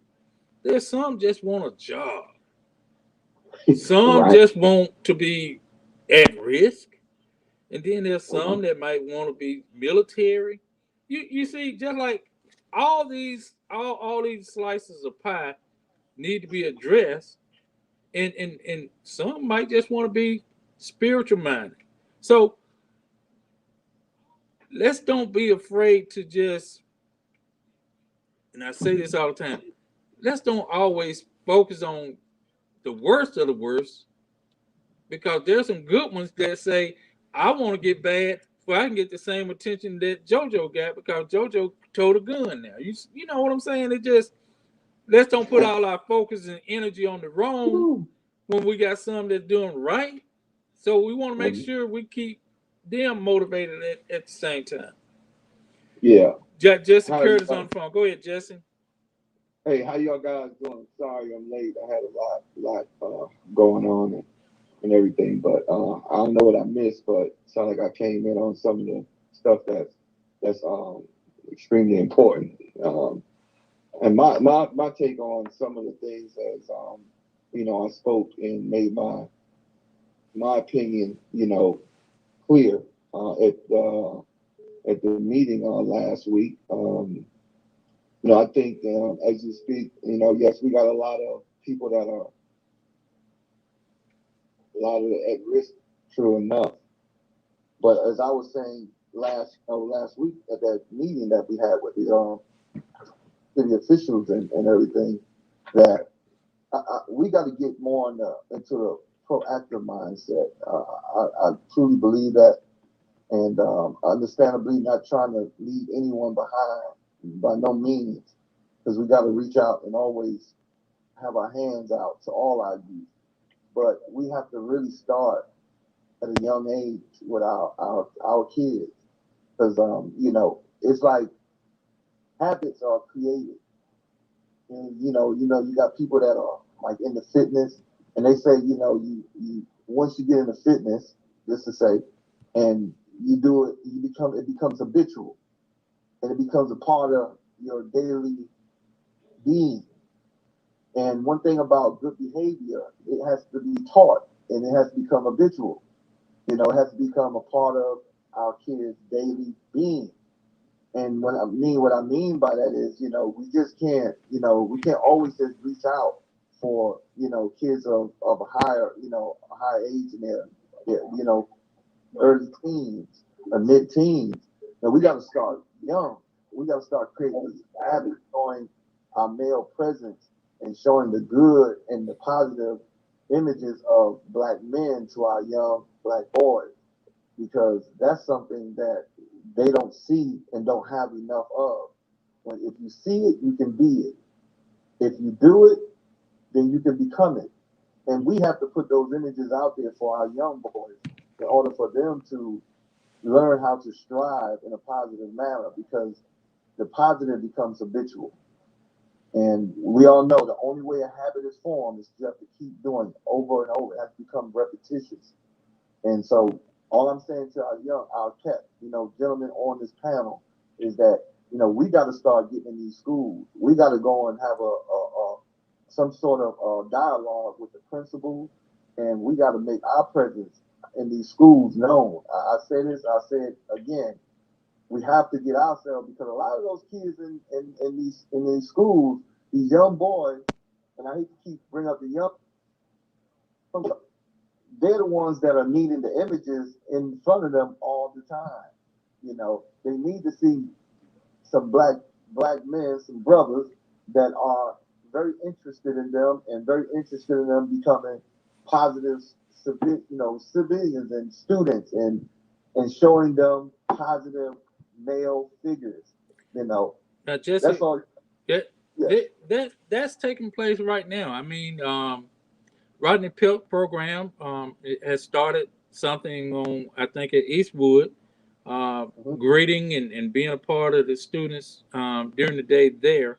there's some just want a job, some
Right.
just want to be at risk. And then there's some that might want to be military. You see, just like all these slices of pie need to be addressed, and some might just want to be spiritual minded. So let's don't be afraid to just, and I say this all the time, let's don't always focus on the worst of the worst, because there's some good ones that say, I want to get bad so I can get the same attention that JoJo got, because JoJo told a gun now. You know what I'm saying? It just, let's don't put all our focus and energy on the wrong when we got some that's doing right. So we want to make sure we keep them motivated at the same time.
Yeah.
Jesse
How
Curtis
y'all,
on the phone. Go ahead, Jesse.
hey, how y'all guys doing? Sorry I'm late. I had a lot going on and everything, but I don't know what I missed, but it sounded like I came in on some of the stuff that's extremely important. And my take on some of the things as I spoke and made my opinion, clear at the meeting last week. I think as you speak, yes, we got a lot of people that are a lot of it at risk. True enough, but as I was saying last week at that meeting that we had with the city officials and everything, that we got to get more into the proactive mindset. I truly believe that, and understandably, not trying to leave anyone behind by no means, because we got to reach out and always have our hands out to all our youth. But we have to really start at a young age with our kids, because it's like habits are created, and you got people that are like in the fitness, and they say you once you get into fitness, just to say, and you do it, it becomes habitual. and it becomes a part of your daily being. And one thing about good behavior, it has to be taught and it has to become habitual. It has to become a part of our kids' daily being. And what I mean by that is, we just can't, we can't always just reach out for, kids of a higher, a higher age in their early teens or mid teens. Now we got to start young. We got to start creating these habits, showing our male presence and showing the good and the positive images of black men to our young black boys, because that's something that they don't see and don't have enough of. If you see it, you can be it. If you do it, then you can become it. And we have to put those images out there for our young boys in order for them to learn how to strive in a positive manner, because the positive becomes habitual. And we all know the only way a habit is formed is you have to keep doing it over and over. It has to become repetitious. And so all I'm saying to our gentlemen on this panel is that, we got to start getting in these schools. We got to go and have some sort of dialogue with the principals, and we got to make our presence in these schools known. I say this, I say it again. We have to get ourselves, because a lot of those kids in these schools, these young boys, and I hate to keep bringing up the young, they're the ones that are needing the images in front of them all the time. They need to see some black men, some brothers that are very interested in them and very interested in them becoming positive, civilians and students, and showing them positive male figures.
Now, Jesse,
that's all.
That's taking place right now. I mean, Rodney Pelt program it has started something on, I think, at Eastwood, greeting and being a part of the students during the day there.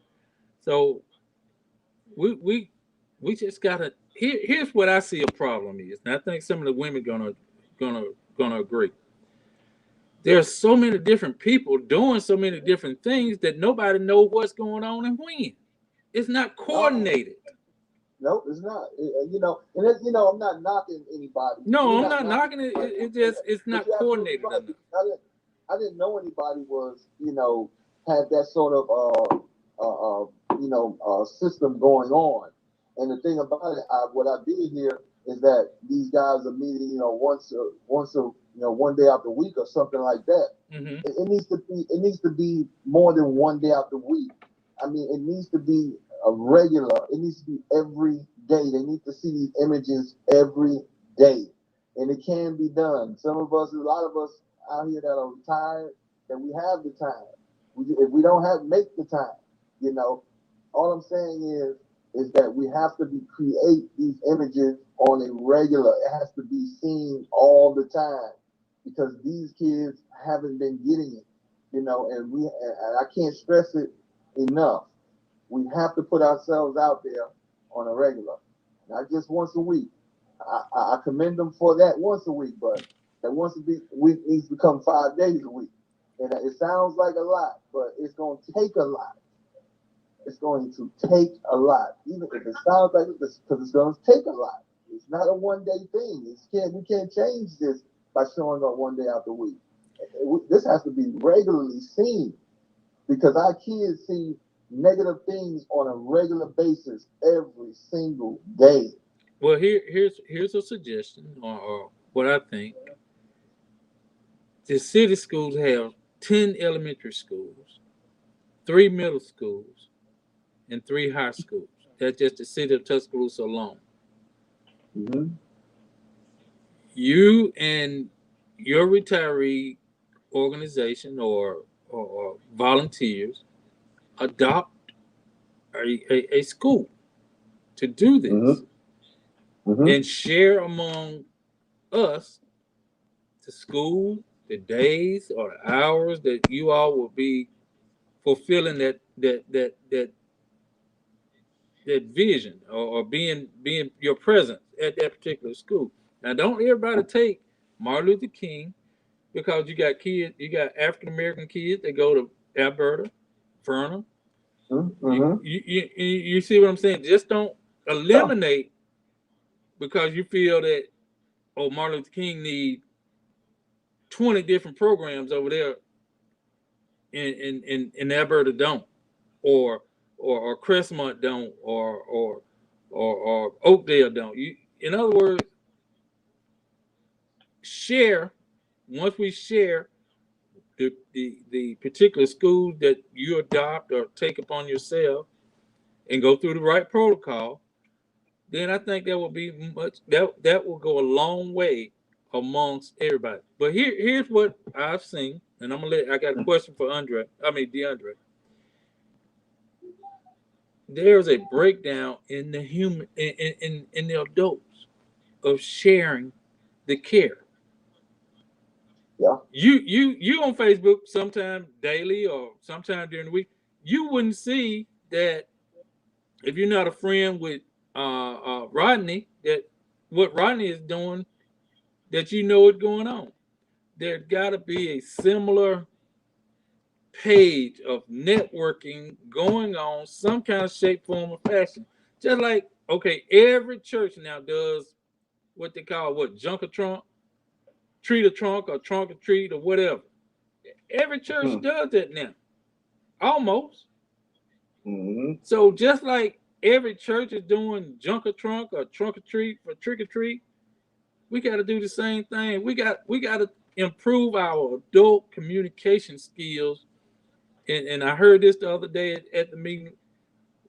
So we just gotta. Here's what I see a problem is, and I think some of the women gonna agree. There's so many different people doing so many different things that nobody knows what's going on and when. It's not coordinated.
No, it's not. And I'm not knocking anybody.
No, I'm not knocking it. It's not coordinated enough.
I didn't know anybody was, had that sort of system going on. And the thing about it, what I did here is that these guys are meeting, once one day out the week or something like that.
Mm-hmm.
It needs to be more than one day out the week. I mean, it needs to be a regular. It needs to be every day. They need to see these images every day, and it can be done. A lot of us out here that are retired, that we have the time. If we don't make the time, all I'm saying is that we have to create these images on a regular. It has to be seen all the time, because these kids haven't been getting it, and I can't stress it enough. We have to put ourselves out there on a regular, not just once a week. I commend them for that once a week, but that once a week needs to become 5 days a week. And it sounds like a lot, but it's going to take a lot. It's going to take a lot, even if it sounds like it, because it's going to take a lot. It's not a one-day thing. We can't change this by showing up one day out the week. This has to be regularly seen, because our kids see negative things on a regular basis every single day.
Well, here's a suggestion, or what I think. The city schools have 10 elementary schools, 3 middle schools, and 3 high schools. That's just the city of Tuscaloosa alone.
Mm-hmm.
You and your retiree organization or volunteers adopt a school to do this,
mm-hmm.
and share among us the school, the days or the hours that you all will be fulfilling that vision, or being your presence at that particular school. Now, don't everybody take Martin Luther King, because you got African American kids that go to Alberta, Vernon.
Mm-hmm.
You see what I'm saying? Just don't eliminate because you feel that, oh, Martin Luther King need 20 different programs over there in Alberta don't, or Crestmont don't, or Oakdale don't. In other words, share. Once we share the particular schools that you adopt or take upon yourself and go through the right protocol, then I think that will be that will go a long way amongst everybody. But here's what I've seen, and I got a question for DeAndre. There's a breakdown in the human in the adults of sharing the care.
Yeah.
You on Facebook sometime daily or sometime during the week, you wouldn't see that if you're not a friend with Rodney, that what Rodney is doing, that you know what's going on. There's got to be a similar page of networking going on, some kind of shape, form, or fashion. Just like, okay, every church now does what they call junk or trunk, treat or trunk, or trunk or treat, or whatever. Every church does that now, almost.
Mm-hmm.
So just like every church is doing junk or trunk or trunk or treat for trick or treat, we got to do the same thing. We got to improve our adult communication skills. And I heard this the other day at the meeting.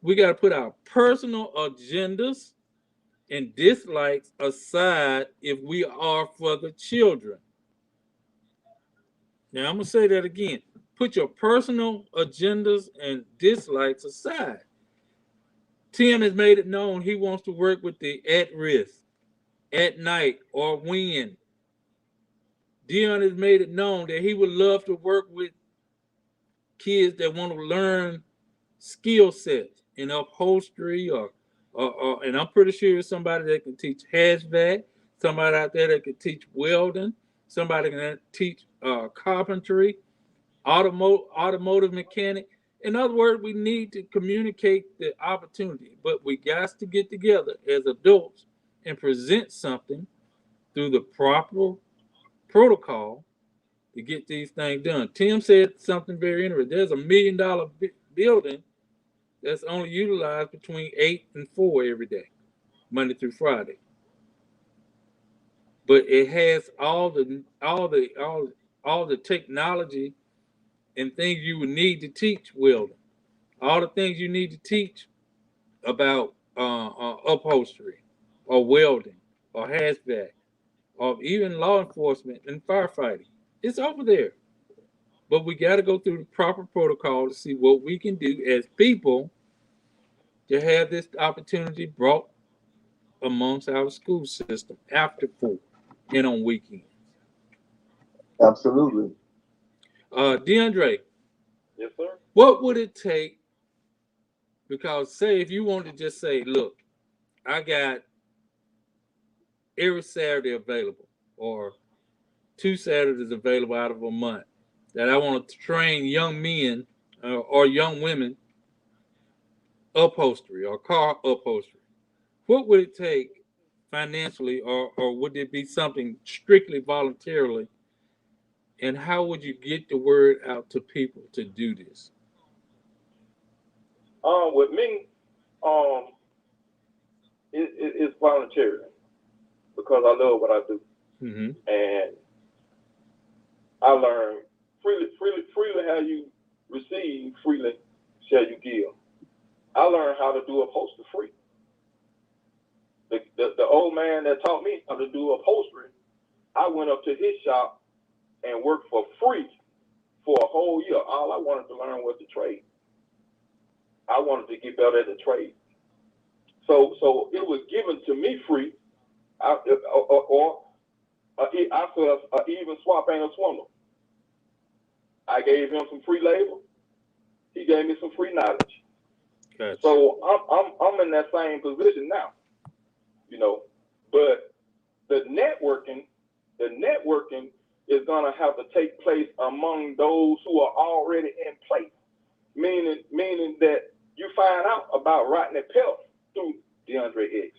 We got to put our personal agendas and dislikes aside if we are for the children. Now I'm gonna say that again. Put your personal agendas and dislikes aside. Tim has made it known he wants to work with the at risk, at night, or when. Dion has made it known that he would love to work with kids that want to learn skill sets in upholstery or and I'm pretty sure it's somebody that can teach HVAC, somebody out there that can teach welding, somebody can teach carpentry, automotive mechanic. In other words, we need to communicate the opportunity, but we got to get together as adults and present something through the proper protocol to get these things done. Tim said something very interesting. There's $1 million building that's only utilized between 8 and 4 every day, Monday through Friday. But it has all the technology and things you would need to teach welding, all the things you need to teach about upholstery or welding or HVAC or even law enforcement and firefighting. It's over there. But we got to go through the proper protocol to see what we can do as people to have this opportunity brought amongst our school system after 4 and on weekends.
Absolutely.
DeAndre.
Yes, sir.
What would it take? Because say if you want to just say, look, I got every Saturday available or 2 Saturdays available out of a month that I want to train young men or young women upholstery or car upholstery. What would it take financially, or would it be something strictly voluntarily? And how would you get the word out to people to do this?
With me, it's voluntary because I love what I do, and I learn freely how you receive, freely shall you give. I learned how to do upholstery free. The old man that taught me how to do upholstery, I went up to his shop and worked for free for a whole year. All I wanted to learn was the trade. I wanted to get better at the trade. So it was given to me free, I feel even swap ain't a swindle. I gave him some free labor. He gave me some free knowledge.
Gotcha.
So I'm in that same position now, you know. But the networking is going to have to take place among those who are already in place. Meaning that you find out about Rodney Pelt through DeAndre X,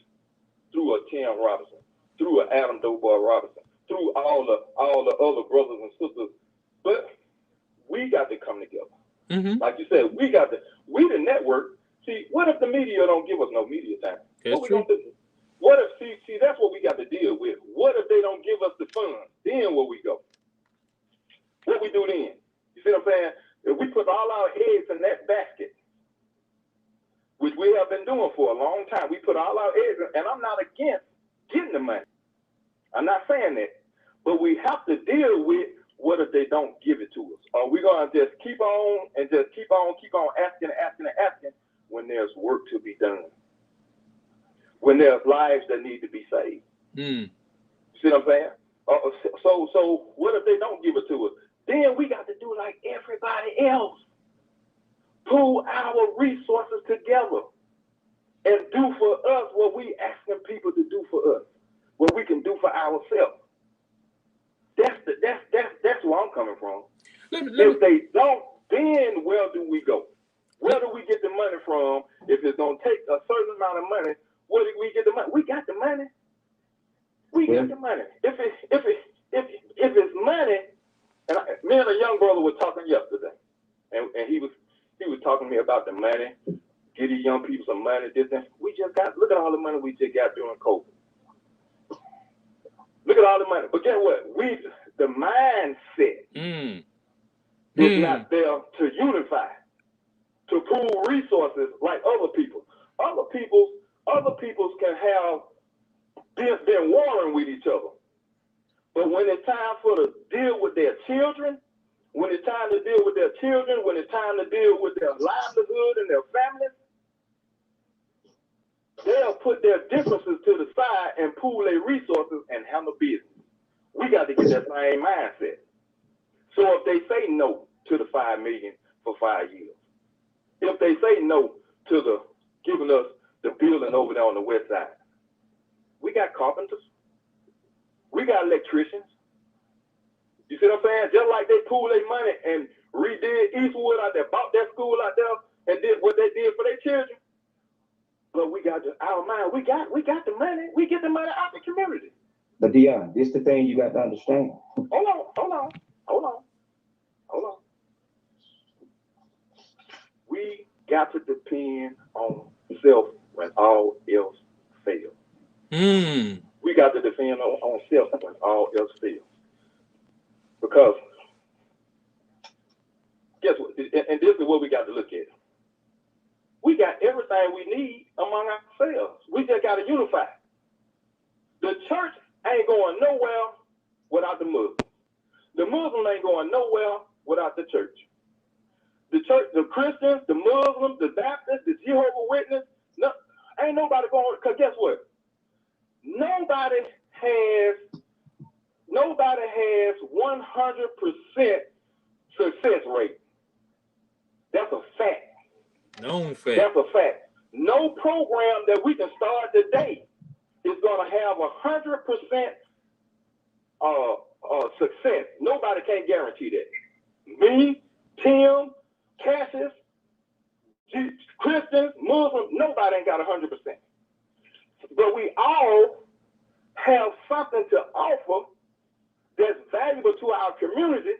through a Tim Robinson, through a Adam Doughboy Robinson, through all the other brothers and sisters. But we got to come together. Mm-hmm. Like you said, we the network. See, what if the media don't give us no media time?
That's
what we
true.
Gonna do? What if, see, that's what we got to deal with. What if they don't give us the funds? Then where we go? What we do then? You see what I'm saying? If we put all our eggs in that basket, which we have been doing for a long time, we put all our eggs in, and I'm not against getting the money. I'm not saying that. But we have to deal with what if they don't give it to us? Are we going to just keep on asking when there's work to be done? When there's lives that need to be saved? See what I'm saying? So what if they don't give it to us? Then we got to do like everybody else. Pool our resources together and do for us what we asking people to do for us, what we can do for ourselves. That's where I'm coming from. If they don't, then where do we go? Where do we get the money from? If it's gonna take a certain amount of money, where do we get the money? We got the money. We got the money. If it's money, and me and a young brother were talking yesterday, and he was talking to me about the money, get these young people some money. This and we just got. Look at all the money we just got during COVID. Look at all the money. But guess what? The mindset is not there to unify, to pool resources like other people. Other peoples can have been warring with each other. But when it's time to deal with their children, when it's time to deal with their livelihood and their families, they'll put their differences to the side and pool their resources and handle business. We got to get that same mindset. So if they say no to the $5 million for 5 years, if they say no to the giving us the building over there on the west side, we got carpenters, we got electricians. You see what I'm saying? Just like they pooled their money and redid Eastwood out there, bought that school out there, and did what they did for their children. But we got our mind. We got the money. We get the money out the community.
But Dion, this is the thing you got to understand.
Hold on. We got to depend on self when all else fails. We got to depend on self when all else fails. Because guess what? And this is what we got to look at. We got everything we need among ourselves. We just got to unify. The church ain't going nowhere without the Muslims. The Muslim ain't going nowhere without the church. The church, the Christians, the Muslims, the Baptists, the Jehovah's Witnesses, ain't nobody going, because guess what? Nobody has 100% success rate. That's a fact.
Known fact.
That's a fact. No program that we can start today is going to have 100% success. Nobody can guarantee that. Me, Tim, Cassius, Christians, Muslims, nobody ain't got 100%. But we all have something to offer that's valuable to our community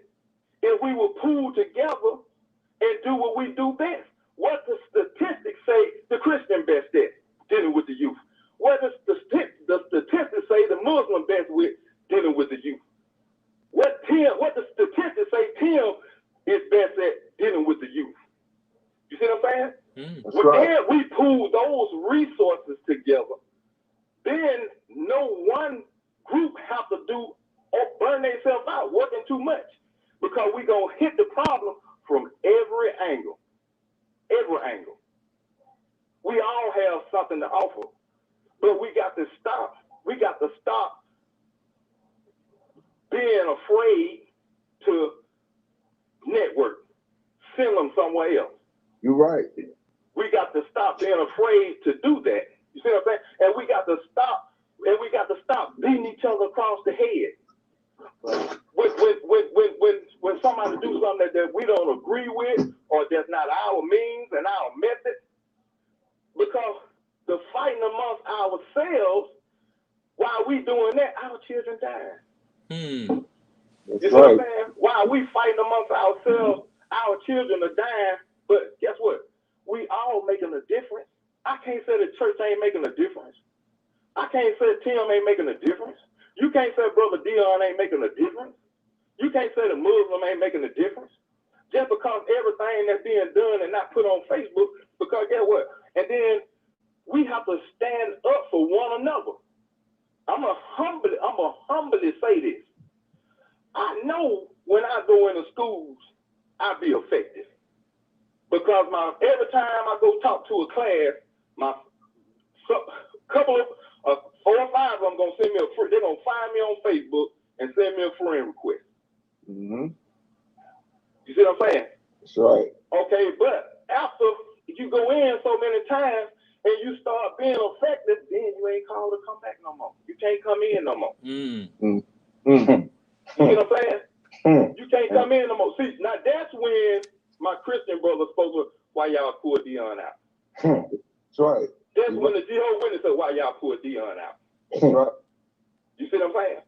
if we will pool together and do what we do best. What the statistics say the Christian best at dealing with the youth. What the statistics say the Muslim best with dealing with the youth. What the statistics say Tim is best at dealing with the youth. You see what I'm saying? Then we pool those resources together. Then no one group have to do or burn themselves out working too much, because we gonna hit the problem from every angle. Every angle. We all have something to offer, but we got to stop. We got to stop being afraid to network. Send them somewhere else.
You're right.
We got to stop being afraid to do that. You see what I'm saying? And we got to stop beating each other across the head with because the fighting amongst ourselves, while we doing that, our children dying. You see what I'm saying? While we fighting amongst ourselves, our children are dying. But guess what? We all making a difference. I can't say the church ain't making a difference. I can't say Tim ain't making a difference. You can't say Brother Dion ain't making a difference. You can't say the Muslim ain't making a difference. Just because everything that's being done and not put on Facebook, because guess what? And then we have to stand up for one another. I'm gonna humbly say this. I know when I go into schools, I be affected. Because every time I go talk to a class, couple of 4 or 5 of them gonna send me they're gonna find me on Facebook and send me a friend request. You see what I'm saying?
That's right.
Okay, but after you go in so many times and you start being affected, then you ain't called to come back no more. You can't come in no more. You see what I'm saying? You can't come in no more. See, now that's when my Christian brother spoke with why y'all pull Dion out.
That's right.
That's when the Jehovah's Witness said why y'all pull Dion out.
That's right.
You see what I'm saying?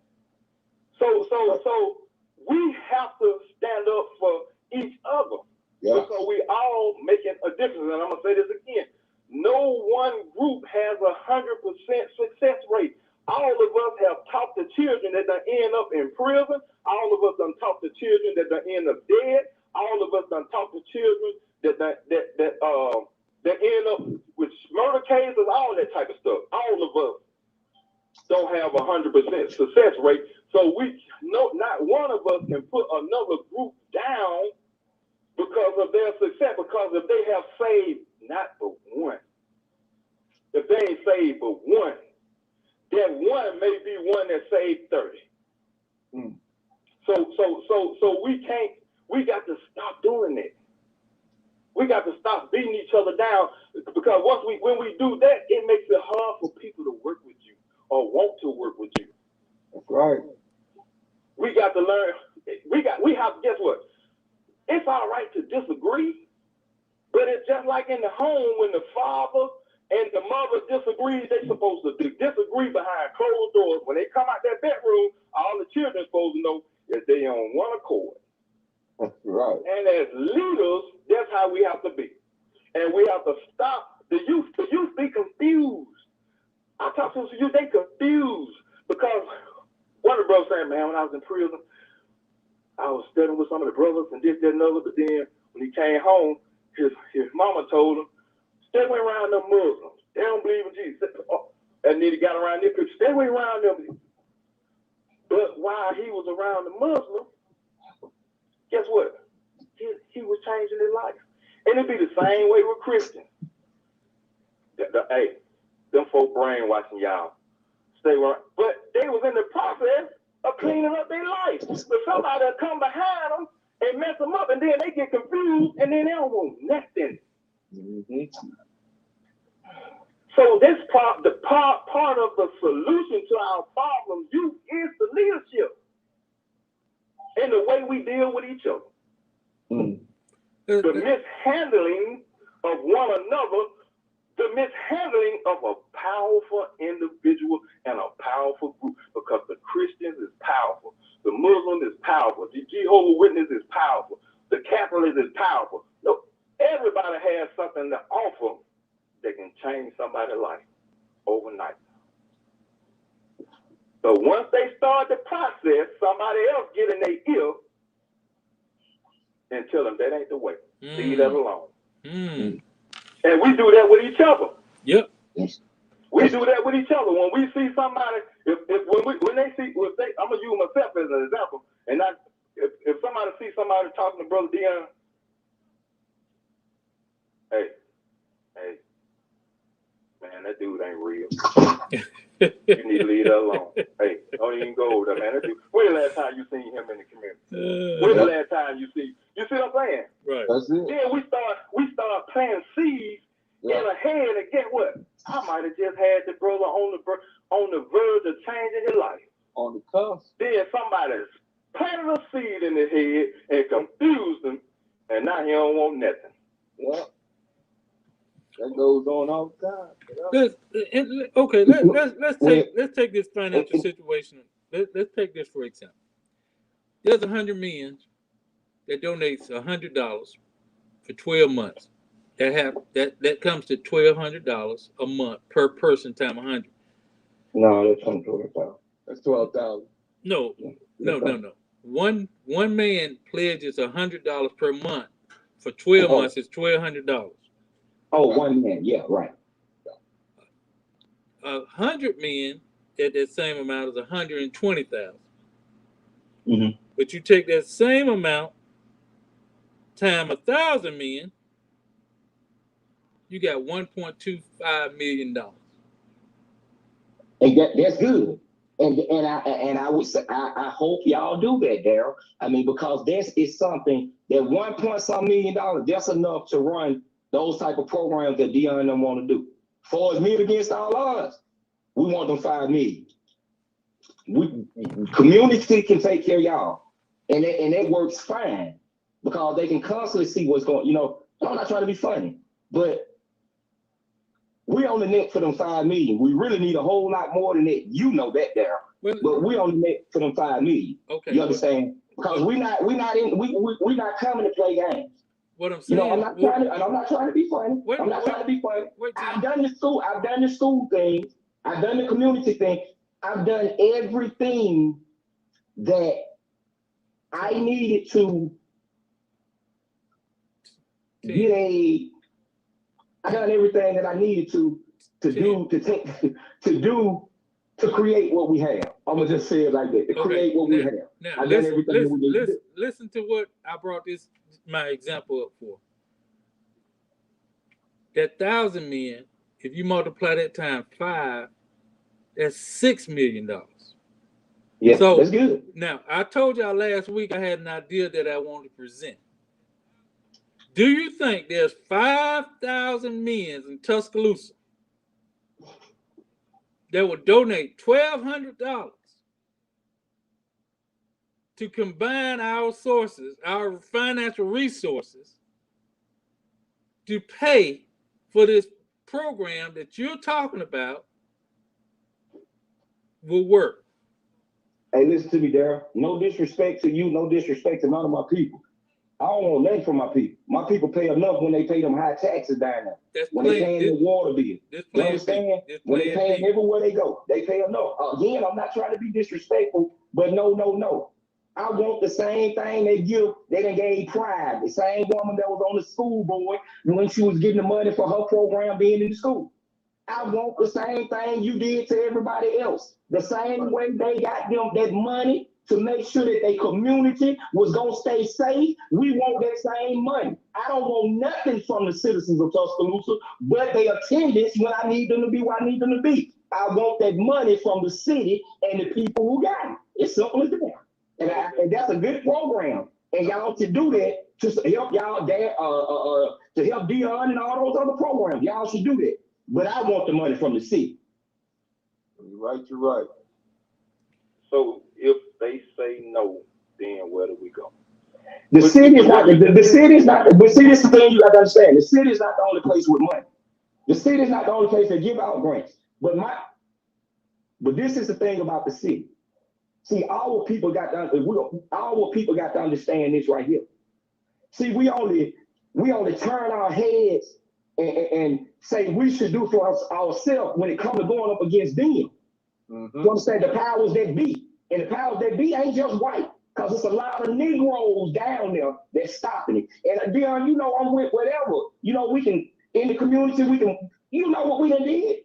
So we have to stand up for each other. Because we all making a difference. And I'm gonna say this again. No one group has 100% success rate. All of us have taught the children that they end up in prison. All of us done taught the children that they end up dead. All of us done taught the children that end up with murder cases, all that type of stuff. All of us don't have 100% success rate. So not one of us can put another group down because of their success, because if they have saved not but one, if they ain't saved but one, that one may be one that saved 30. So we got to stop doing that. We got to stop beating each other down, because when we do that, it makes it hard for people to work with you or want to work with you.
That's right.
We got to learn. We have, guess what? It's all right to disagree, but it's just like in the home when the father and the mother disagree, they're supposed to disagree behind closed doors. When they come out that bedroom, all the children are supposed to know that they on one accord.
That's right.
And as leaders, that's how we have to be. And we have to stop the youth. The youth be confused. I talk to the youth, they confused. Because one of the brothers saying, man, when I was in prison, I was studying with some of the brothers and this, that, and other. But then when he came home, his mama told him, stay away around them Muslims. They don't believe in Jesus. And then he got around their people, stay away around them. But while he was around the Muslims, guess what? He was changing his life. And it'd be the same way with Christians. Hey, them folk brainwashing y'all. Stay around. But they was in the process of cleaning up their life. But somebody will come behind them and mess them up, and then they get confused, and then they don't want nothing. So this part of the solution to our problem, youth, is the leadership and the way we deal with each other. The mishandling of one another, the mishandling of a powerful individual and a powerful group, because the Christians is powerful, the Muslim is powerful, the Jehovah's Witness is powerful, the Catholic is powerful. Look, everybody has something to offer that can change somebody's life overnight. So once they start the process, somebody else get in their ear and tell them that ain't the way. Leave that alone. And we do that with each other.
Yep.
We do that with each other. When we see somebody, when they see, I'm gonna use myself as an example. And if somebody sees somebody talking to Brother Dion, hey, man, that dude ain't real. You need to leave that alone. Hey, don't even go over there, man. When the last time you seen him in the community? When the last time you see what I'm saying?
Right.
That's it.
Then we start planting seeds in a head, and guess what? I might have just had the brother on the verge of changing his life.
On the cusp.
Then somebody planted a seed in his head and confused him, and now he don't want nothing.
Yeah. That goes
goes on all the time.
Let's take this financial situation. Let's take this for example. There's 100 men that donates $100 for 12 months. That comes to $1,200 a month per person times 100.
No, that's 12,000.
That's 12,000.
No. One man pledges $100 per month for 12 months. It's $1,200.
Oh, one man. Yeah, right.
100 men at that same amount is 120,000.
Mm-hmm.
But you take that same amount times 1,000 men, you got $1.25 million.
And that's good. And I would say I hope y'all do that, Daryl. I mean, because this is something that $1.some million, that's enough to run those type of programs that Dion and them want to do. For us, men against all odds, we want them $5 million. Community can take care of y'all, and it works fine because they can constantly see what's going. You know, I'm not trying to be funny, but we on the net for them $5 million. We really need a whole lot more than that. You know that, Daryl. But we on the net for them $5 million.
Okay.
You understand? Because we not coming to play games.
What I'm saying,
I'm not trying to be funny. I'm not trying to be funny. I've done the school thing. I've done the community thing. I've done everything that I needed to get I've done everything that I needed to create what we have. I'm gonna just say it like that. To create what we have.
Now,
I've done everything we need.
Listen to what I brought my example up for. That 1,000 men, if you multiply that times 5, that's $6 million.
Yeah,
so
that's good.
Now, I told y'all last week I had an idea that I wanted to present. Do you think there's 5,000 men in Tuscaloosa that would donate $1,200 to combine our sources, our financial resources, to pay for this program that you're talking about will work?
Hey, listen to me, Daryl. No disrespect to you, no disrespect to none of my people. I don't want nothing from my people. My people pay enough when they pay them high taxes down there. When they paying the water bill. You understand? When they paying everywhere they go, they pay enough. Again, I'm not trying to be disrespectful, but no. I want the same thing they done gave Pride, the same woman that was on the school board when she was getting the money for her program being in the school. I want the same thing you did to everybody else. The same way they got them that money to make sure that their community was going to stay safe. We want that same money. I don't want nothing from the citizens of Tuscaloosa but their attendance when I need them to be where I need them to be. I want that money from the city and the people who got it. It's simple as that. And that's a good program. And y'all should do that to help y'all to help Dion and all those other programs. Y'all should do that. But I want the money from the city.
You're right.
So if they say no, then where do we go?
The city is not, but see, this is the thing you got to understand. The city is not the only place with money. The city is not the only place that give out grants. But this is the thing about the city. See, our people got to understand this right here. See, we only turn our heads and say we should do for ourselves when it comes to going up against them. Mm-hmm. You understand the powers that be, and the powers that be ain't just white, because it's a lot of Negroes down there that's stopping it. And Dion, I'm with whatever. We can in the community. We can. What we done did.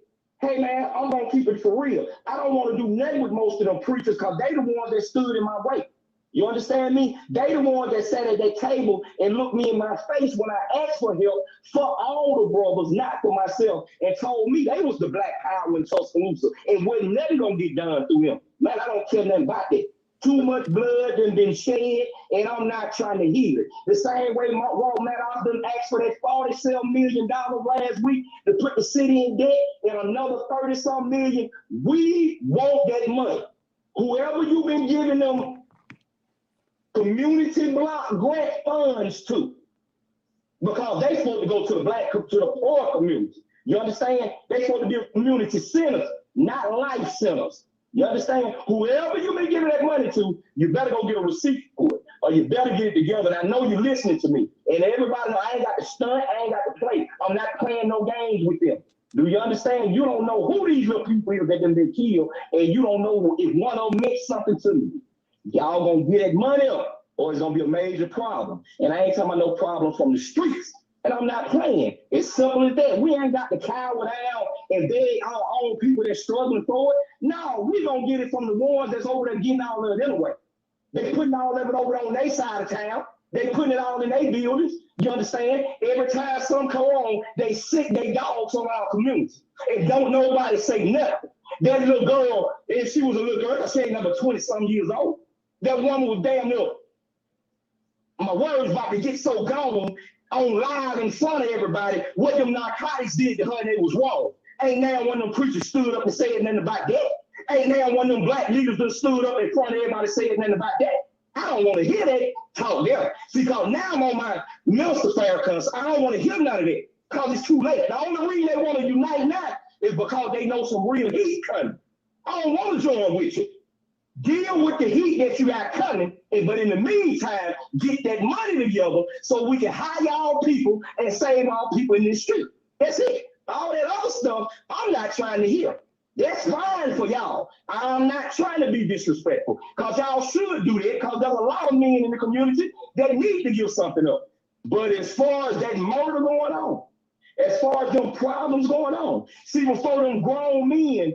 Hey man, I'm gonna keep it for real. I don't want to do nothing with most of them preachers because they the ones that stood in my way. You understand me? They the ones that sat at that table and looked me in my face when I asked for help for all the brothers, not for myself, and told me they was the black power in Tuscaloosa and wasn't nothing gonna get done through him. Man, I don't care nothing about that. Too much blood done been shed, and I'm not trying to heal it. The same way Matt Austin asked for that $47 million last week to put the city in debt and another 30-some million. We want that money. Whoever you've been giving them community block grant funds to, because they supposed to go to the poor community. You understand? They're supposed to be community centers, not life centers. You understand? Whoever you been giving that money to, you better go get a receipt for it, or you better get it together. And I know you're listening to me. And everybody know I ain't got to stunt, I ain't got to play. I'm not playing no games with them. Do you understand? You don't know who these little people is that done been killed, and you don't know if one of them meant something to you. Y'all gonna get that money up, or it's gonna be a major problem. And I ain't talking about no problem from the streets. And I'm not playing. It's simple as that. We ain't got to cower down and beg our own people that's struggling for it. No, we gonna get it from the ones that's over there getting all of it anyway. They putting all of it over on their side of town. They putting it all in their buildings. You understand? Every time some come on, they sick their dogs on our community. And don't nobody say nothing. That little girl, if she was a little girl, she ain't number 20-some years old. That woman was damn near, my words about to get so gone on live in front of everybody what them narcotics did to her, and it was wrong. Ain't now one of them preachers stood up and said nothing about that. Ain't now one of them black leaders that stood up in front of everybody said nothing about that. I don't want to hear that talk there. See, because now I'm on my minister fair, because I don't want to hear none of that, because it's too late. The only reason they want to unite now is because they know some real heat coming. I don't want to join with you. Deal with the heat that you got coming, but in the meantime, get that money together so we can hire our people and save our people in this street. That's it. All that other stuff, I'm not trying to hear. That's fine for y'all. I'm not trying to be disrespectful, because y'all should do that, because there's a lot of men in the community that need to give something up. But as far as that murder going on, as far as them problems going on, see, before them grown men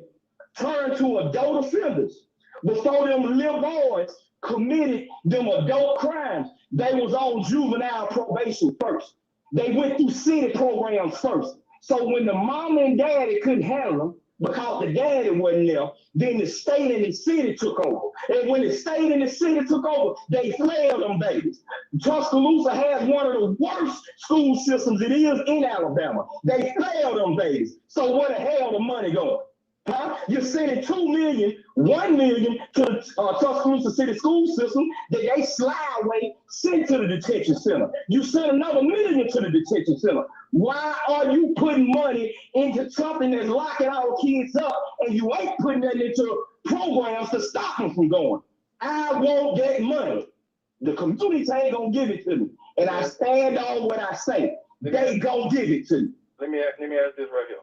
turn to adult offenders, before them little boys committed them adult crimes, they was on juvenile probation first. They went through city programs first. So when the mom and daddy couldn't handle them, because the daddy wasn't there, then the state and the city took over. And when the state and the city took over, they flailed them babies. Tuscaloosa has one of the worst school systems it is in Alabama. They flailed them babies. So where the hell the money going? Huh? You're sending $2 million, $1 million to the Tuscaloosa City school system that they slide away, send to the detention center. You send another $1 million to the detention center. Why are you putting money into something that's locking our kids up, and you ain't putting that into programs to stop them from going? I want that money. The community ain't gonna give it to me, and I stand on what I say. They gonna give it to me.
Let me ask this right here.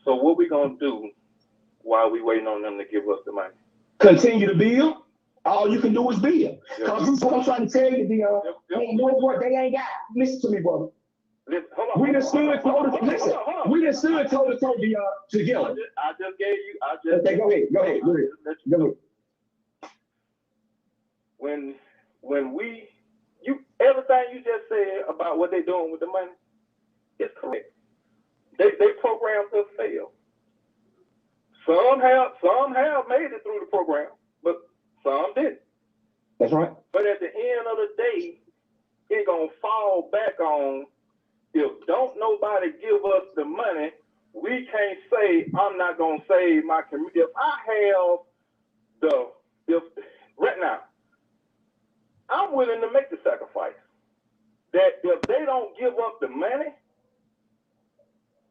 So what we gonna do while we waiting on them to give us the money?
Continue to build. All you can do is build. Because this is what I'm trying to tell you, Dion. Ain't no what they ain't got. Listen to me, brother. We just stood toe to toe. Listen, we just stood toe to toe, Dion, together.
I just gave you.
Okay, go ahead.
When everything you just said about what they're doing with the money is correct. They programs have failed. Some have made it through the program, but some didn't.
That's right.
But at the end of the day, it's gonna fall back on, if don't nobody give us the money, we can't say I'm not gonna save my community. If I have right now, I'm willing to make the sacrifice that if they don't give up the money,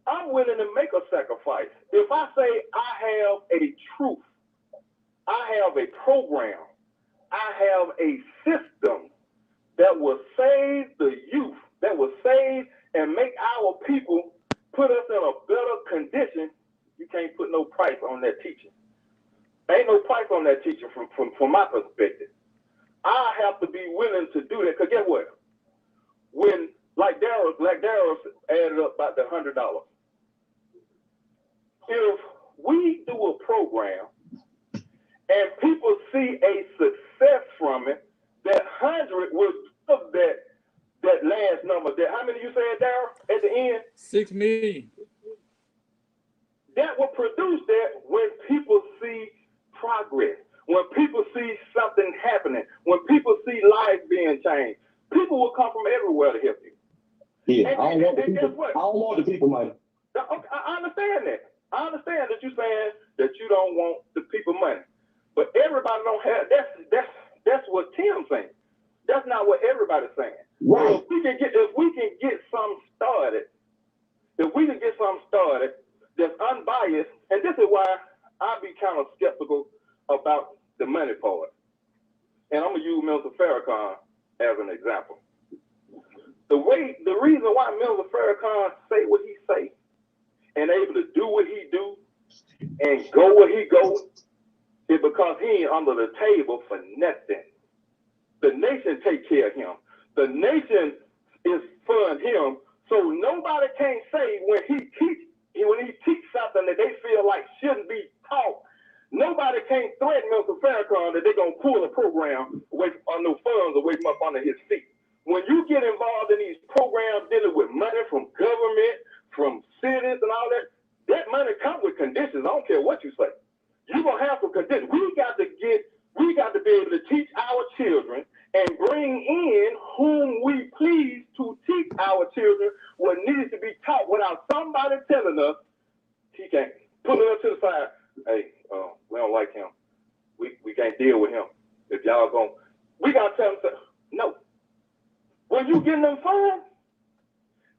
I'm willing to make a sacrifice. If I say I have a truth, I have a program, I have a system that will save the youth, that will save and make our people, put us in a better condition, you can't put no price on that teaching. Ain't no price on that teaching from my perspective. I have to be willing to do that, because guess what? When, like Darryl added up about the $100, if we do a program and people see a success from it, that 100 will give that last number. How many you said, Darryl, at the end?
6 million.
That will produce that when people see progress, when people see something happening, when people see lives being changed. People will come from everywhere to help you.
Yeah, I don't want the people money.
I understand that. I understand that you're saying that you don't want the people money, but everybody don't have. That's what Tim's saying. That's not what everybody's saying. Right. So if we can get some started, that's unbiased, and this is why I be kind of skeptical about the money part. And I'm gonna use Milton Farrakhan as an example. The reason why Milton Farrakhan say what he say and able to do what he do and go where he goes is because he ain't under the table for nothing. The nation take care of him. The nation is funding him, so nobody can say when he teach something that they feel like shouldn't be taught. Nobody can threaten Milton Farrakhan that they're gonna pull a program away on no funds away from up under his feet. When you get involved in these programs dealing with money from government, from cities and all that, that money comes with conditions. I don't care what you say. You're gonna have some conditions. We got to be able to teach our children and bring in whom we please to teach our children what needs to be taught without somebody telling us he can't pull it up to the side. Hey, we don't like him. We can't deal with him. If y'all going, we gotta tell them no. When you getting them funds,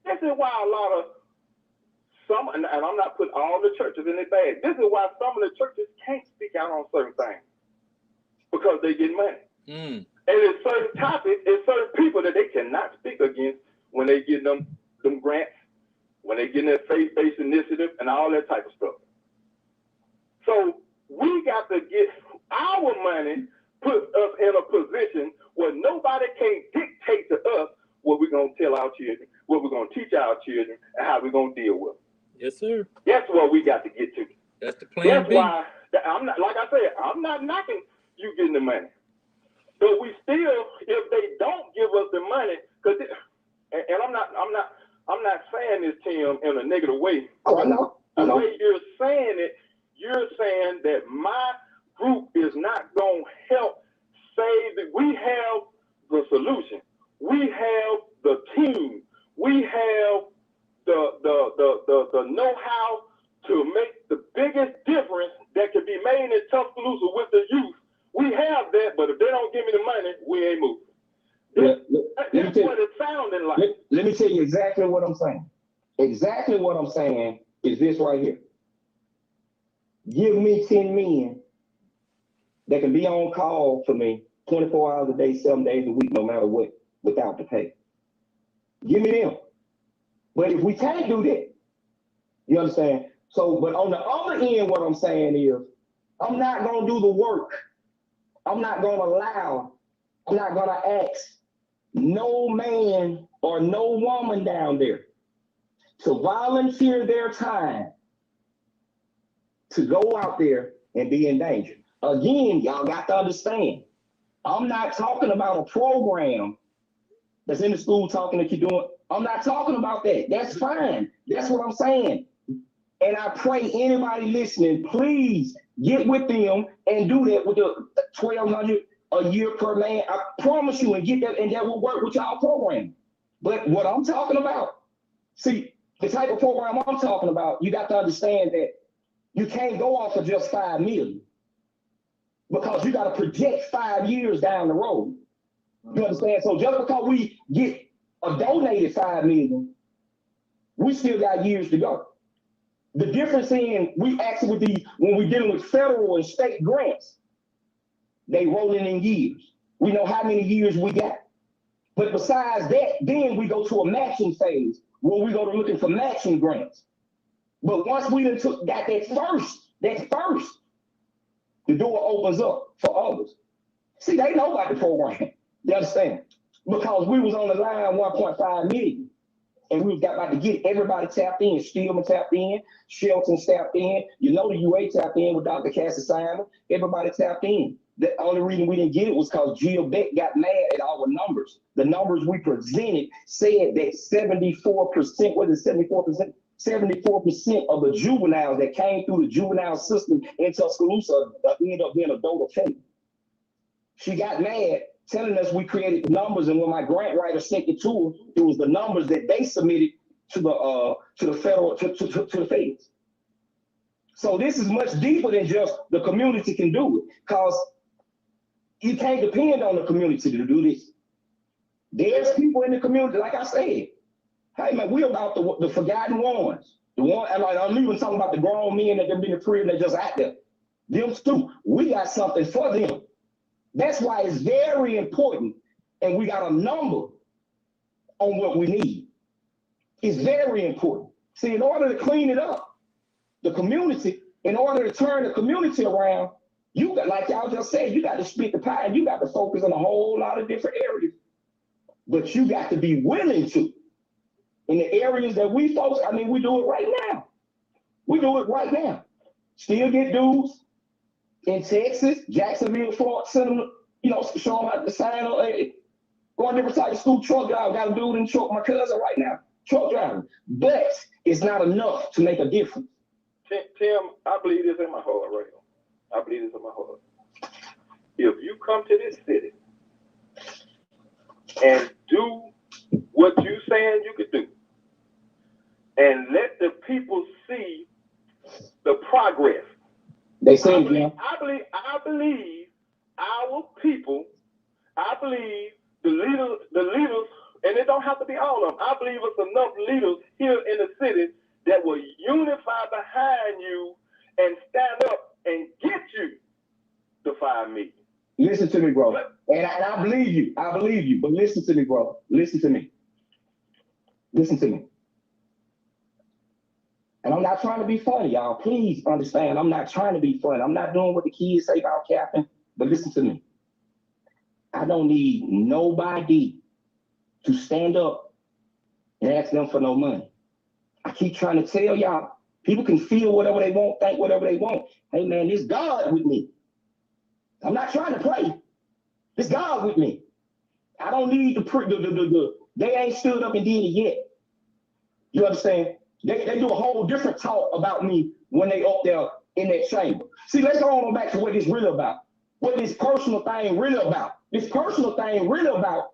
this is why a lot of some, and I'm not putting all the churches in their bag. This is why some of the churches can't speak out on certain things because they get money. And there's certain topics, there's certain people that they cannot speak against when they get them grants, when they get their faith-based initiative and all that type of stuff. So we got to get our money put us in a position where nobody can dictate to us what we're going to tell our children, what we're going to teach our children, and how we're going to deal with them.
Yes, sir.
That's what we got to get to.
That's the plan.
That's why I'm not, like I said, I'm not knocking you getting the money. But we still, if they don't give us the money, and I'm not saying this, Tim, in a negative way.
Oh, I know.
The way you're saying it, you're saying that my group is not going to help say that we have the solution. We have the team. We have the know-how to make the biggest difference that can be made in Tuscaloosa with the youth. We have that, but if they don't give me the money, we ain't moving. That's what it's sounding like.
Let me tell you exactly what I'm saying. Exactly what I'm saying is this right here. Give me 10 men that can be on call for me 24 hours a day, 7 days a week, no matter what, without the pay. Give me them. But if we can't do that, you understand? So, but on the other end, what I'm saying is, I'm not going to do the work. I'm not going to ask no man or no woman down there to volunteer their time to go out there and be in danger. Again, y'all got to understand, I'm not talking about a program that's in the school talking that you're doing. I'm not talking about that. That's fine. That's what I'm saying. And I pray anybody listening, please get with them and do that with the $1,200 a year per man. I promise you, and get that, and that will work with y'all program. But what I'm talking about, see, the type of program I'm talking about, you got to understand that you can't go off of just $5 million because you got to project 5 years down the road. You understand? So just because we get a donated $5 million, we still got years to go. The difference in we actually with these, when we're dealing with federal and state grants, they rolling in years. We know how many years we got. But besides that, then we go to a matching phase where we go to looking for matching grants. But once we got that first, the door opens up for others. See, they know about the program. You understand? Because we was on the line 1.5 million. And we got about to get everybody tapped in. Steelman tapped in, Shelton tapped in. You know the UA tapped in with Dr. Cassie Simon. Everybody tapped in. The only reason we didn't get it was because Jill Beck got mad at our numbers. The numbers we presented said that 74%, what is it, 74%? 74% of the juveniles that came through the juvenile system in Tuscaloosa ended up being adult offenders. She got mad, telling us we created the numbers, and when my grant writer sent it to her, it was the numbers that they submitted to the federal to the feds. So this is much deeper than just the community can do it, because you can't depend on the community to do this. There's people in the community, like I said, hey man, we about the forgotten ones. The one, and like, I'm even talking about the grown men that have been in prison that just out there. Them too. We got something for them. That's why it's very important, and we got a number on what we need. It's very important. See, in order to clean it up, the community, in order to turn the community around, you got, like y'all just said, you got to split the pie and you got to focus on a whole lot of different areas. But you got to be willing to. In the areas that we folks, I mean, we do it right now. We do it right now. Still get dudes in Texas, Jacksonville, Florida, send them, you know, show them how to sign up. Going different type of school, truck driver. Got a dude in truck, my cousin right now, truck driving. But it's not enough to make a difference.
Tim, I believe this in my heart right now. I believe this in my heart. If you come to this city and do what you saying you could do, and let the people see the progress.
They say,
I believe our people, I believe the leaders, and it don't have to be all of them. I believe it's enough leaders here in the city that will unify behind you and stand up and get you the 5 million.
Listen to me, bro. And I believe you. I believe you. But listen to me, bro. Listen to me. Listen to me. And I'm not trying to be funny, y'all. Please understand. I'm not trying to be funny. I'm not doing what the kids say about capping. But listen to me. I don't need nobody to stand up and ask them for no money. I keep trying to tell y'all, people can feel whatever they want, think whatever they want. Hey, man, this God with me. I'm not trying to play. This God with me. I don't need they ain't stood up and did it yet. You understand? They do a whole different talk about me when they up there in that chamber. See, let's go on back to what it's really about. What this personal thing really about. This personal thing really about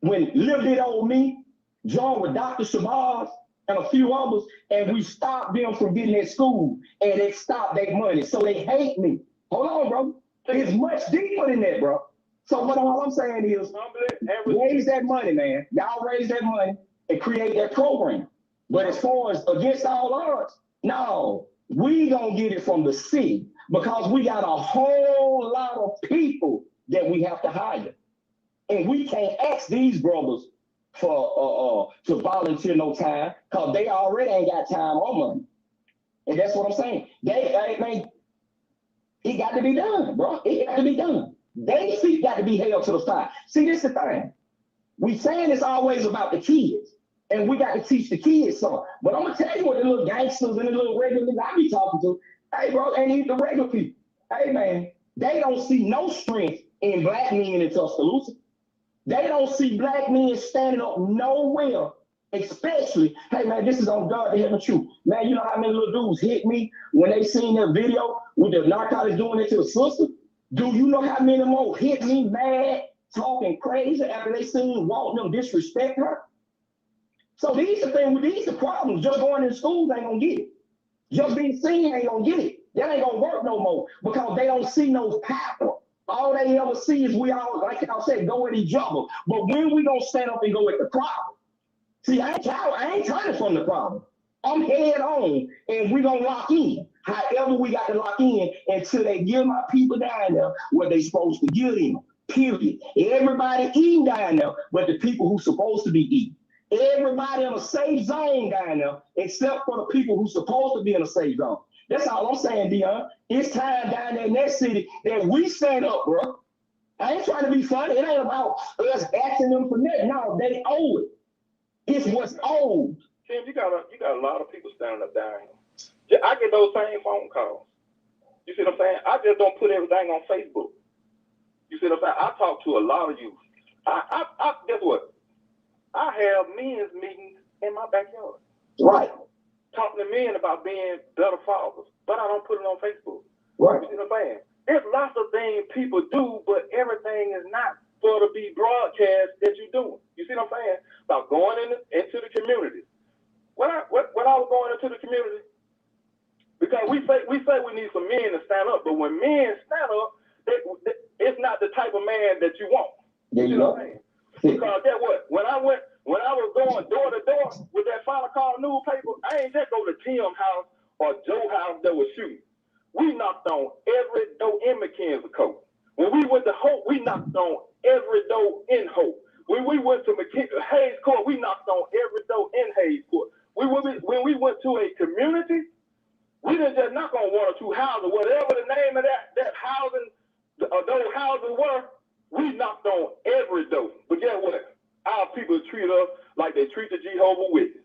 when little bit old me joined with Dr. Shabazz and a few others, and we stopped them from getting at school, and they stopped their money. So they hate me. Hold on, bro. It's much deeper than that, bro. So what all I'm saying is, raise that money, man. Y'all raise that money and create that program. But as far as against all odds, no, we gonna get it from the city because we got a whole lot of people that we have to hire. And we can't ask these brothers for to volunteer no time because they already ain't got time or money. And that's what I'm saying. It got to be done, bro. It got to be done. They feet got to be held to the fire. See, this is the thing. We saying it's always about the kids, and we got to teach the kids something. But I'm gonna tell you what the little gangsters and the little regular niggas I be talking to. Hey, bro, ain't even the regular people. Hey, man, they don't see no strength in black men in Tuscaloosa. They don't see black men standing up nowhere. Especially, hey man, this is on God to hear the truth. Man, you know how many little dudes hit me when they seen that video with the narcotics doing it to the sister? Do you know how many more hit me mad, talking crazy after they seen Walt them disrespect her? So these are things, these are problems. Just going in schools ain't gonna get it. Just being seen ain't gonna get it. That ain't gonna work no more because they don't see no power. All they ever see is we all, like I said, go at each other. But when we gonna stand up and go at the problem? See, I ain't trying from the problem. I'm head on, and we gonna lock in. However, we got to lock in until they give my people down there what they supposed to give them. Period. Everybody eating down there, but the people who supposed to be eating. Everybody in a safe zone down there, except for the people who supposed to be in a safe zone. That's all I'm saying, Dion. It's time down there in that city that we stand up, bro. I ain't trying to be funny. It ain't about us asking them for nothing. No, they owe it. It's what's old.
Tim, you got a lot of people standing up down here. I get those same phone calls. You see what I'm saying? I just don't put everything on Facebook. You see what I'm saying? I talk to a lot of youth. I guess what? I have men's meetings in my backyard.
Right.
Talking to men about being better fathers, but I don't put it on Facebook.
Right.
You see what I'm saying? There's lots of things people do, but everything is not for to be broadcast that you're doing. You see what I'm saying? About going into the community. When I was going into the community, because we say we need some men to stand up, but when men stand up, it's not the type of man that you want.
Yeah, you know.
What I'm saying? Because get what? When I was going door to door with that Final Call newspaper, I ain't just go to Tim's house or Joe's house that was shooting. We knocked on every door in McKenzie Court. When we went to Hope, we knocked on every door in Hope. When we went to Hayes Court, we knocked on every door in Hayes Court. When we went to a community, we didn't just knock on one or two houses, whatever the name of that housing, those houses were. We knocked on every door. But guess what? Our people treat us like they treat the Jehovah's Witnesses.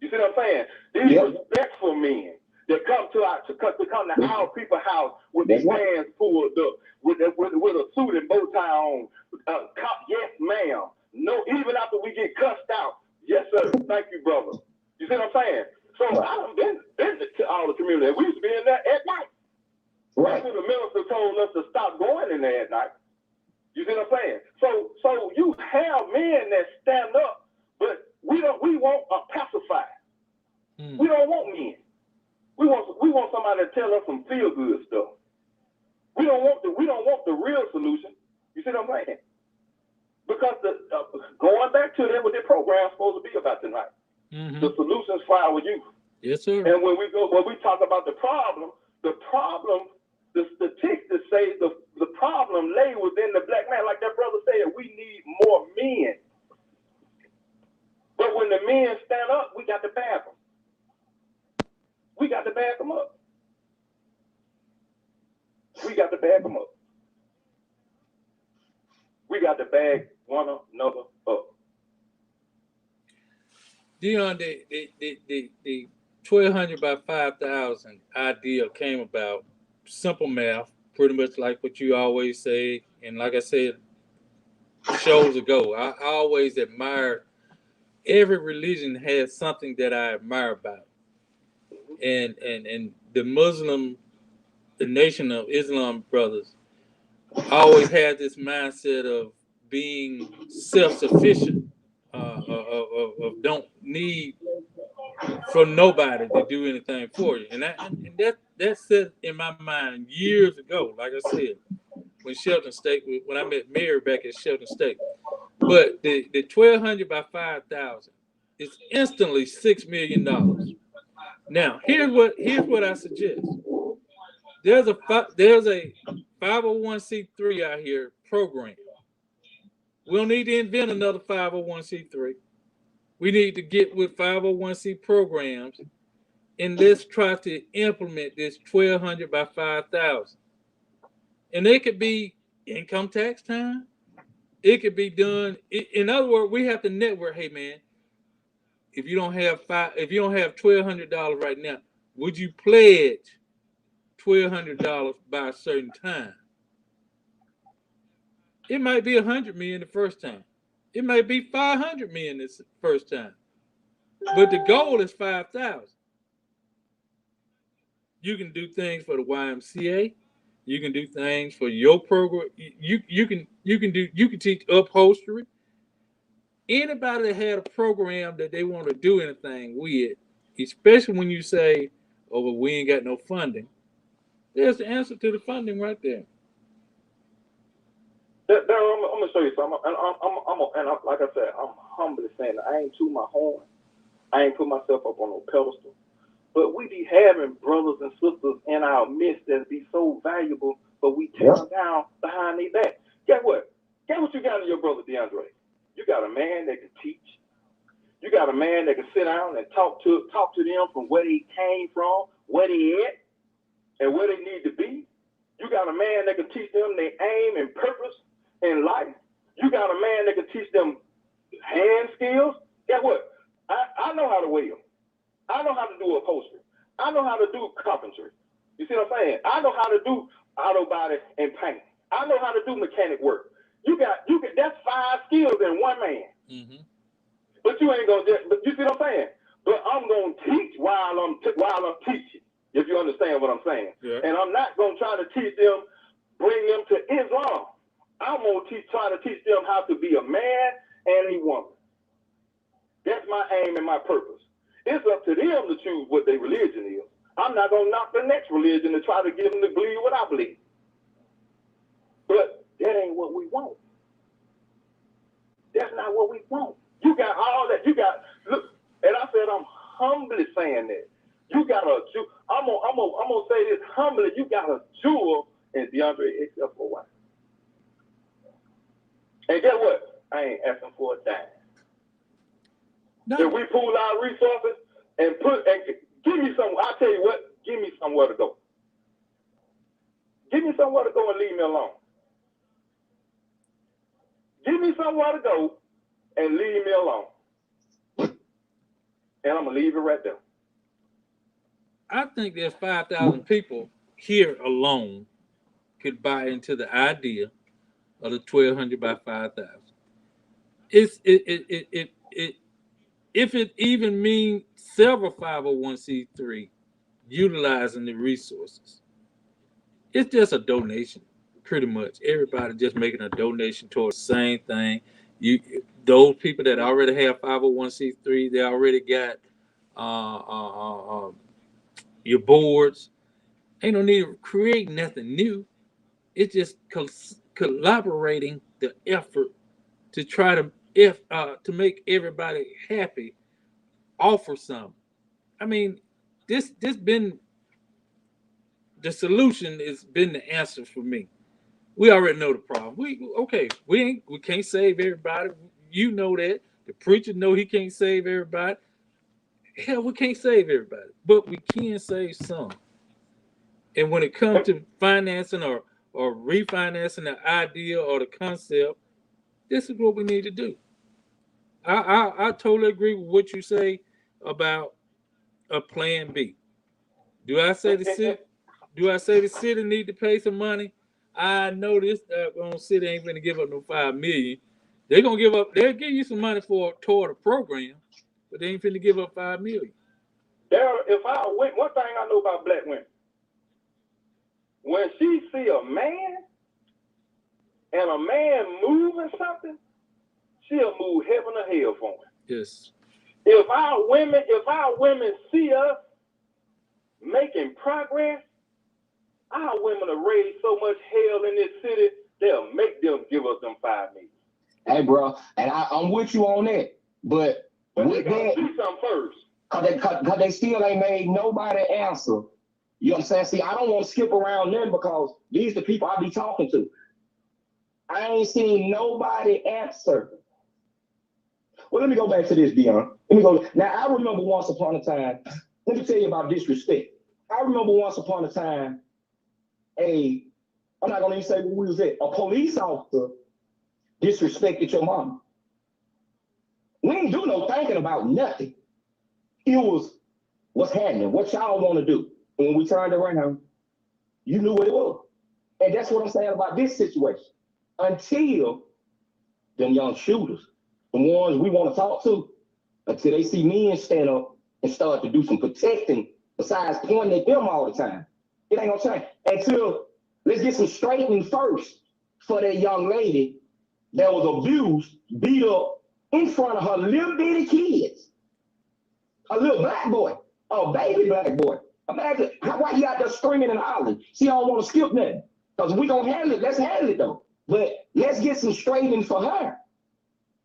You see what I'm saying? These respectful men that come to our people's house with their hands pulled up, with a suit and bow tie on. Yes, ma'am. No, even after we get cussed out. Yes, sir. Thank you, brother. You see what I'm saying? So I've been to all the community. We used to be in there at night. Right. The minister told us to stop going in there at night. You see what I'm saying? So you have men that stand up, but we want a pacifier. We don't want men. We want somebody to tell us some feel good stuff. We don't want the real solution. You see what I'm saying? Because going back to that, what the program's supposed to be about tonight. The solutions for our youth.
Yes, sir.
And when we talk about the problem, the statistics say the problem lay within the black man. Like that brother said, we need more men. But when the men stand up, we got to back them. We got to back them up. We got to back them up. We got to bag one another up.
Dion, the 1,200 by 5,000 idea came about. Simple math, pretty much like what you always say. And like I said shows ago, I always admire, every religion has something that I admire about. And the Nation of Islam brothers always had this mindset of being self-sufficient, of don't need for nobody to do anything for you. And that set in my mind years ago, like I said, when I met Mary back at Shelton State. But the 1,200 by 5,000 is instantly $6 million. Now, here's what I suggest. There's a 501c3 out here program. We don't need to invent another 501c3. We need to get with 501c programs and let's try to implement this 1,200 by 5,000. And it could be income tax time. It could be done. In other words, we have to network. Hey, man, if you don't have $1,200 right now, would you pledge $1,200 by a certain time? It might be $100 million the first time. It might be $500 million this first time. But the goal is 5,000. You can do things for the YMCA. You can do things for your program. You can teach upholstery. Anybody that had a program that they want to do anything with, especially when you say, "Oh, well, we ain't got no funding," there's the answer to the funding right there.
I'm gonna show you something, and like I said, I'm humbly saying I ain't to my horn. I ain't put myself up on no pedestal. But we be having brothers and sisters in our midst that be so valuable, but we tear them down behind their back. Guess what? Guess what you got in your brother DeAndre? You got a man that can teach. You got a man that can sit down and talk to them from where they came from, where they at, and where they need to be. You got a man that can teach them their aim and purpose in life. You got a man that can teach them hand skills. Guess what? I know how to weld. I know how to do upholstery. I know how to do carpentry. You see what I'm saying? I know how to do auto body and paint. I know how to do mechanic work. That's 5 skills in one man. Mm-hmm. But you ain't gonna but you see what I'm saying? But I'm gonna teach while I'm teaching, if you understand what I'm saying. Yeah. And I'm not gonna try to teach them, bring them to Islam. I'm gonna try to teach them how to be a man and a woman. That's my aim and my purpose. It's up to them to choose what their religion is. I'm not going to knock the next religion to try to get them to believe what I believe. But that ain't what we want. That's not what we want. You got all that. You got look, and I said I'm humbly saying that. You got a jewel. I'm gonna say this humbly. You got a jewel in DeAndre, except for one. And guess what? I ain't asking for a dime.
No.
If we pool our resources and give me some, I'll tell you what, give me somewhere to go. Give me somewhere to go and leave me alone. Give me somewhere to go and leave me alone. And I'm going to leave it right there.
I think there's 5,000 people here alone could buy into the idea of the 1,200 by 5,000. If it even means several 501c3 utilizing the resources, it's just a donation, pretty much. Everybody just making a donation towards the same thing. Those people that already have 501c3, they already got your boards. Ain't no need to create nothing new. It's just collaborating the effort to try to make everybody happy. Offer some. I mean, this been the solution. Has been the answer for me. We already know the problem. We can't save everybody. You know that. The preacher know he can't save everybody. Hell, we can't save everybody, but we can save some. And when it comes to financing or refinancing the idea or the concept, this is what we need to do. I totally agree with what you say about a plan B. Do I say the city need to pay some money? I know this city ain't gonna give up no $5 million. They'll give you some money toward a program, but they ain't finna give up $5 million.
One thing I know about black women, when she see a man and a man moving something, she'll move heaven or hell for him.
Yes.
If our women see us making progress, our women will raise so much hell in this city, they'll make them give us them $5 million.
Hey, bro, and I'm with you on that, but
with that, do something first.
Cause they still ain't made nobody answer. You know what I'm saying? See, I don't want to skip around them because these the people I be talking to. I ain't seen nobody answer. Well, let me go back to this, Dion. Let me go. Now, I remember once upon a time, let me tell you about disrespect. I remember once upon a time, I'm not going to even say who was it, a police officer disrespected your mama. We ain't do no thinking about nothing. It was, what's happening? What y'all want to do? And when we turned around, you knew what it was. And that's what I'm saying about this situation. Until them young shooters, the ones we want to talk to, until they see men stand up and start to do some protecting besides pointing at them all the time, it ain't gonna change. Until let's get some straightening first for that young lady that was abused, beat up in front of her little bitty kids. A little black boy, a baby black boy. Imagine why he out there screaming and hollering. She don't want to skip nothing. Because we gonna handle it. Let's handle it though. But let's get some straightening for her.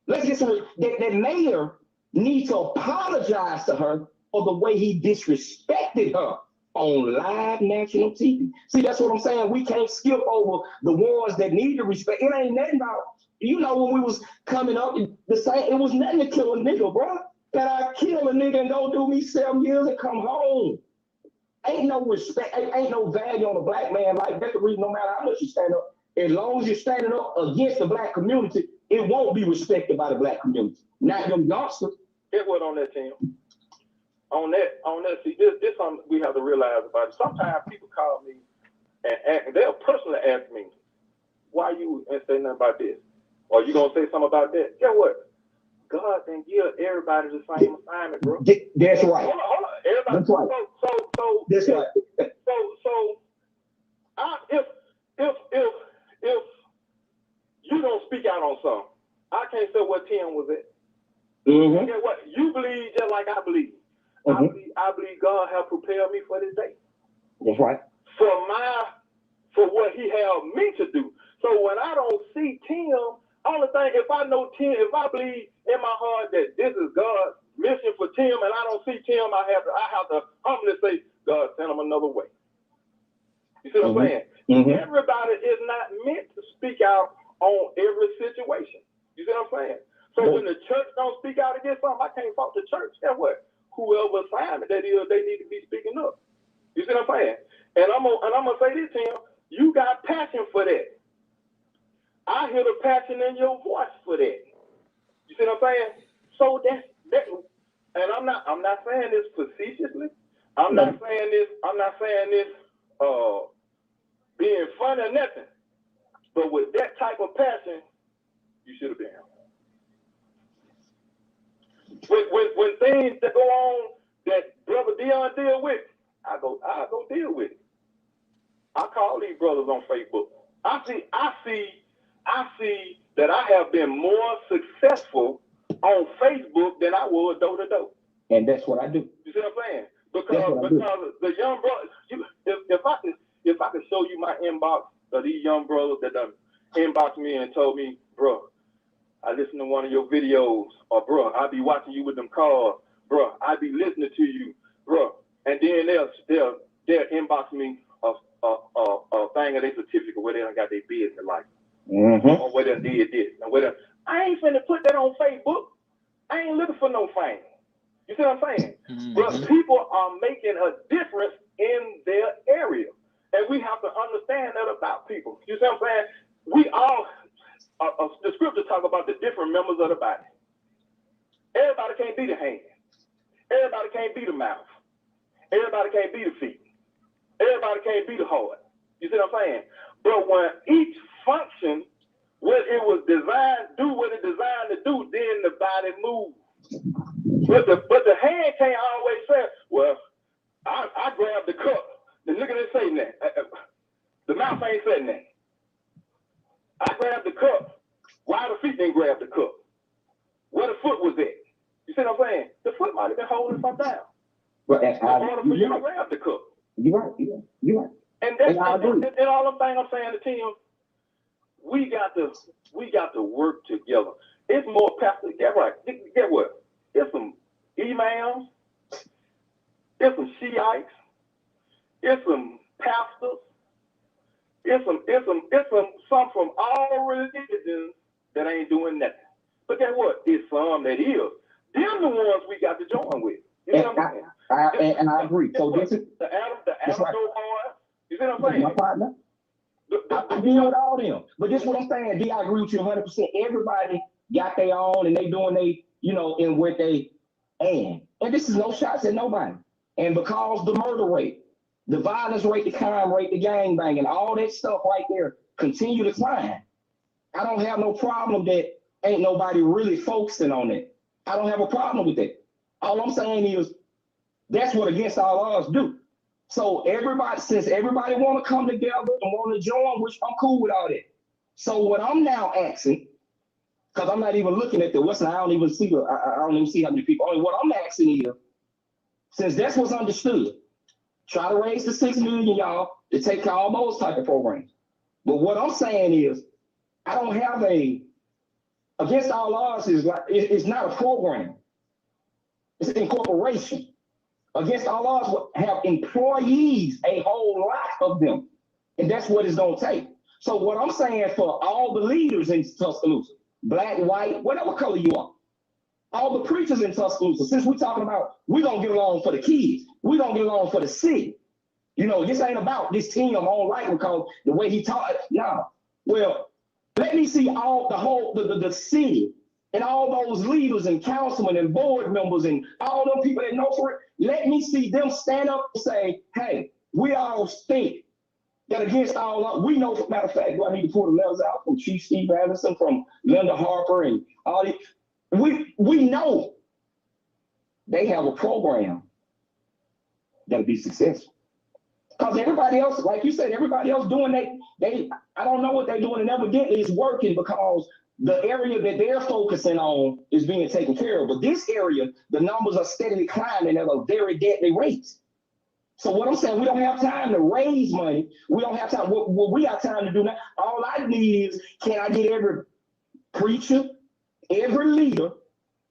Let's get some that mayor needs to apologize to her for the way he disrespected her on live national TV. See, that's what I'm saying. We can't skip over the ones that need to respect. It ain't nothing about, when we was coming up, the same, it was nothing to kill a nigga, bro. That I kill a nigga and go do me 7 years and come home. Ain't no respect, ain't no value on a black man like that. The reason, no matter how much you stand up, as long as you're standing up against the black community, it won't be respected by the black community. Not them youngsters.
Get what on that, Tim? On that, see, this something we have to realize about it. Sometimes people call me and they'll personally ask me, why you ain't say nothing about this? Or you gonna say something about that? Guess what? God didn't give everybody the same assignment, bro.
That's right.
Hold on. Everybody.
That's right.
So
that's right.
If you don't speak out on something, I can't say what Tim was at.
Mm-hmm.
Guess what? You believe just like I believe.
Mm-hmm.
I believe God has prepared me for this day.
That's right.
For what He had me to do. So when I don't see Tim, Only thing, if I know Tim, if I believe in my heart that this is God's mission for Tim, and I don't see Tim, I have to humbly say, God, send him another way. You see what I'm saying? Everybody is not meant to speak out on every situation. You see what I'm saying? So when the church don't speak out against something, I can't fault the church. Guess what? Whoever assignment that is, they need to be speaking up. You see what I'm saying? And I'm gonna say this, Tim. You got passion for that. I hear the passion in your voice for that. You see what I'm saying? So that, and I'm not saying this facetiously. I'm not saying this being funny or nothing. But with that type of passion, you should have been. When things that go on that Brother Dion deal with, I go deal with it. I call these brothers on Facebook. I see that I have been more successful on Facebook than I was door to door.
And that's what I do.
You see what I'm saying? Because the young brothers, if I could show you my inbox of these young brothers that done inboxed me and told me, bro, I listened to one of your videos, or bro, I be watching you with them cars, bro, I be listening to you, bro, and then they'll inbox me a thing of their certificate where they done got their business license, or where they did this, and where I ain't finna put that on Facebook. I ain't looking for no fame. You see what I'm saying? But people are making a difference in their area, and we have to understand that about people. You see what I'm saying? We all, the scripture talk about the different members of the body. Everybody can't be the hand. Everybody can't be the mouth. Everybody can't be the feet. Everybody can't be the heart. You see what I'm saying? But when each function, what it was designed, do what it designed to do, then the body moves. But the hand can't always say, well, I grabbed the cup. The nigga didn't say that. The mouth ain't saying that. I grabbed the cup. Why the feet didn't grab the cup? Where the foot was at? You see what I'm saying? The foot might have been holding something down.
But
in order for you to grab the cup.
You're right.
And that's all the thing I'm saying to Tim. We got to work together. It's more pastors. Get right. Get what? It's some imams. It's some Shiites. It's some pastors. It's some from all religions that ain't doing nothing. But guess what? It's some that is. Them the ones we got to join with. You know what I'm saying?
And I agree. So this is
the Adam boys. You see what I'm saying?
My partner. I deal with all them. But this is what I'm saying. D, I agree with you 100%. Everybody got their own and they doing they, in what they and this is no shots at nobody. And because the murder rate, the violence rate, the crime rate, the gang banging, all that stuff right there continue to climb. I don't have no problem that ain't nobody really focusing on it. I don't have a problem with that. All I'm saying is that's what Against All Odds do. So since everybody want to come together and want to join, which I'm cool with all that. So what I'm now asking, because I'm not even looking at the Western, I don't even see how many people. Only what I'm asking is, since that's what's understood, try to raise the 6 million, y'all, to take care of all those type of programs. But what I'm saying is, I don't have Against All Odds it's not a program. It's an incorporation. Against All Odds will have employees, a whole lot of them. And that's what it's going to take. So what I'm saying for all the leaders in Tuscaloosa, black, white, whatever color you are, all the preachers in Tuscaloosa, since we're talking about we're going to get along for the kids, we're going to get along for the city. This ain't about this team on right because the way he taught, no. Well, let me see the city and all those leaders and councilmen and board members and all those people that know for it. Let me see them stand up and say, hey, we all think that Against All Odds, we know, matter of fact, do I need to pull the letters out from Chief Steve Anderson, from Linda Harper and all these? We know they have a program that'll be successful. Because everybody else, like you said, everybody else doing I don't know what they're doing, and evidently it's working because the area that they're focusing on is being taken care of. But this area, the numbers are steadily climbing at a very deadly rate. So what I'm saying, we don't have time to raise money. We don't have time. What we got time to do now, all I need is, can I get every preacher, every leader,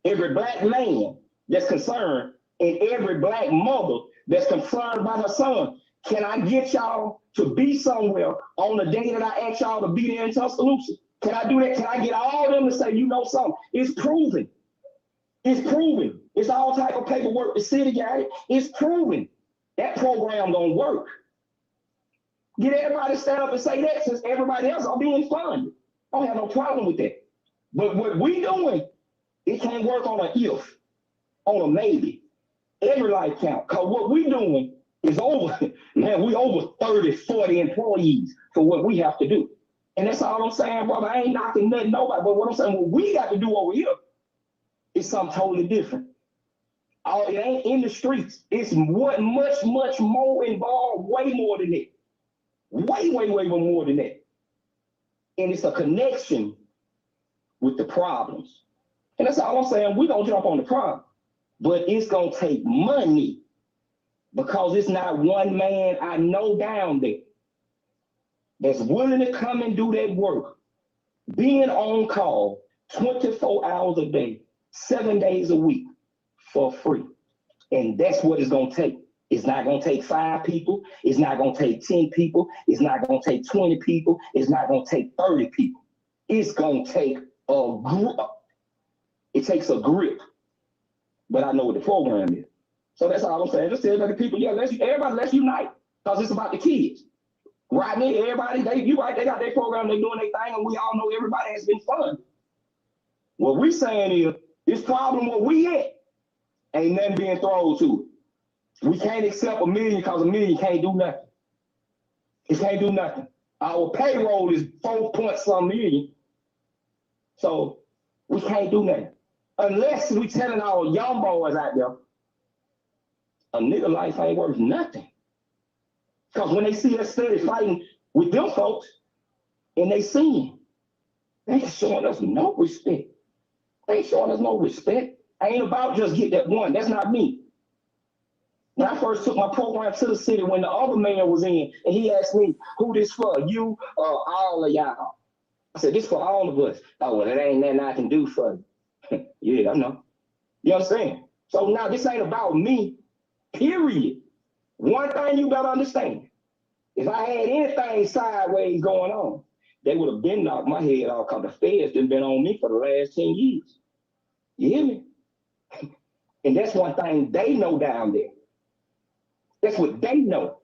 every black man that's concerned, and every black mother that's concerned about her son. Can I get y'all to be somewhere on the day that I ask y'all to be there in Tuscaloosa? Can I do that? Can I get all of them to say, you know something? It's proven. It's proven. It's all type of paperwork. The city got it. It's proven. That program gonna work. Get everybody to stand up and say that since everybody else are being funded. I don't have no problem with that. But what we doing, it can't work on an if, on a maybe. Every life count. Because what we doing is over. Man, we over 30, 40 employees for what we have to do. And that's all I'm saying, brother. I ain't knocking nothing, nobody. But what I'm saying, what we got to do over here is something totally different. It ain't in the streets. It's much more involved, way more than that. Way more than that. And it's a connection with the problems. And that's all I'm saying. We're going to jump on the problem. But it's going to take money because it's not one man I know down there that's willing to come and do that work, being on call 24 hours a day, 7 days a week for free. And that's what it's going to take. It's not going to take 5 people. It's not going to take 10 people. It's not going to take 20 people. It's not going to take 30 people. It's going to take a grip. It takes a grip. But I know what the program is. So that's all I'm saying. Just tell the people, yeah, let's unite. Because it's about the kids. Right now, everybody, they got their program, they doing their thing, and we all know everybody has been funded. What we saying is, this problem where we at, ain't nothing being thrown to it. We can't accept $1 million because $1 million can't do nothing. It can't do nothing. Our payroll is 4-point-some million. So we can't do nothing. Unless we telling our young boys out there, a nigga life ain't worth nothing. Because when they see us steady fighting with them folks, and they see they ain't showing us no respect. They ain't showing us no respect. I ain't about just get that one. That's not me. When I first took my program to the city, when the other man was in, and he asked me, who this for, you or all of y'all? I said, this for all of us. Oh, well, that ain't nothing I can do for you. Yeah, I know. You understand? So now this ain't about me, period. One thing you gotta understand, if I had anything sideways going on, they would have been knocked my head off because the feds done been on me for the last 10 years. You hear me? And that's one thing they know down there. That's what they know.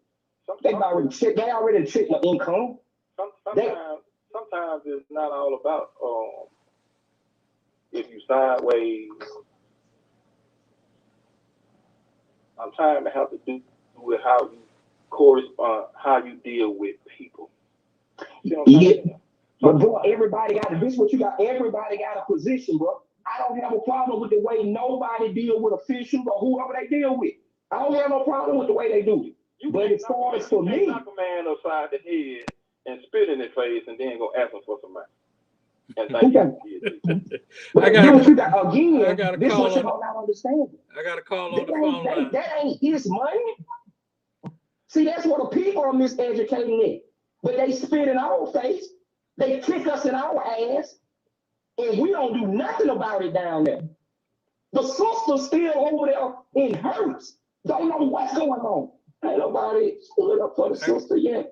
They already checked my income.
Sometimes it's not all about if you sideways. I'm trying to have to do with how you correspond, how you deal with people. You know what I'm saying?
But bro, everybody got a position, bro. I don't have a problem with the way nobody deal with officials or whoever they deal with. I don't have no problem with the way they do it. But as far as for me,
knock a man upside the head and spit in his face and then go ask him for some money. And thank you.
I got a call on the phone line.
That ain't his money. See, that's what the people are miseducating it. But they spit in our face. They kick us in our ass. And we don't do nothing about it down there. The sister's still over there in hurts. Don't know what's going on. Ain't nobody stood up for the sister yet.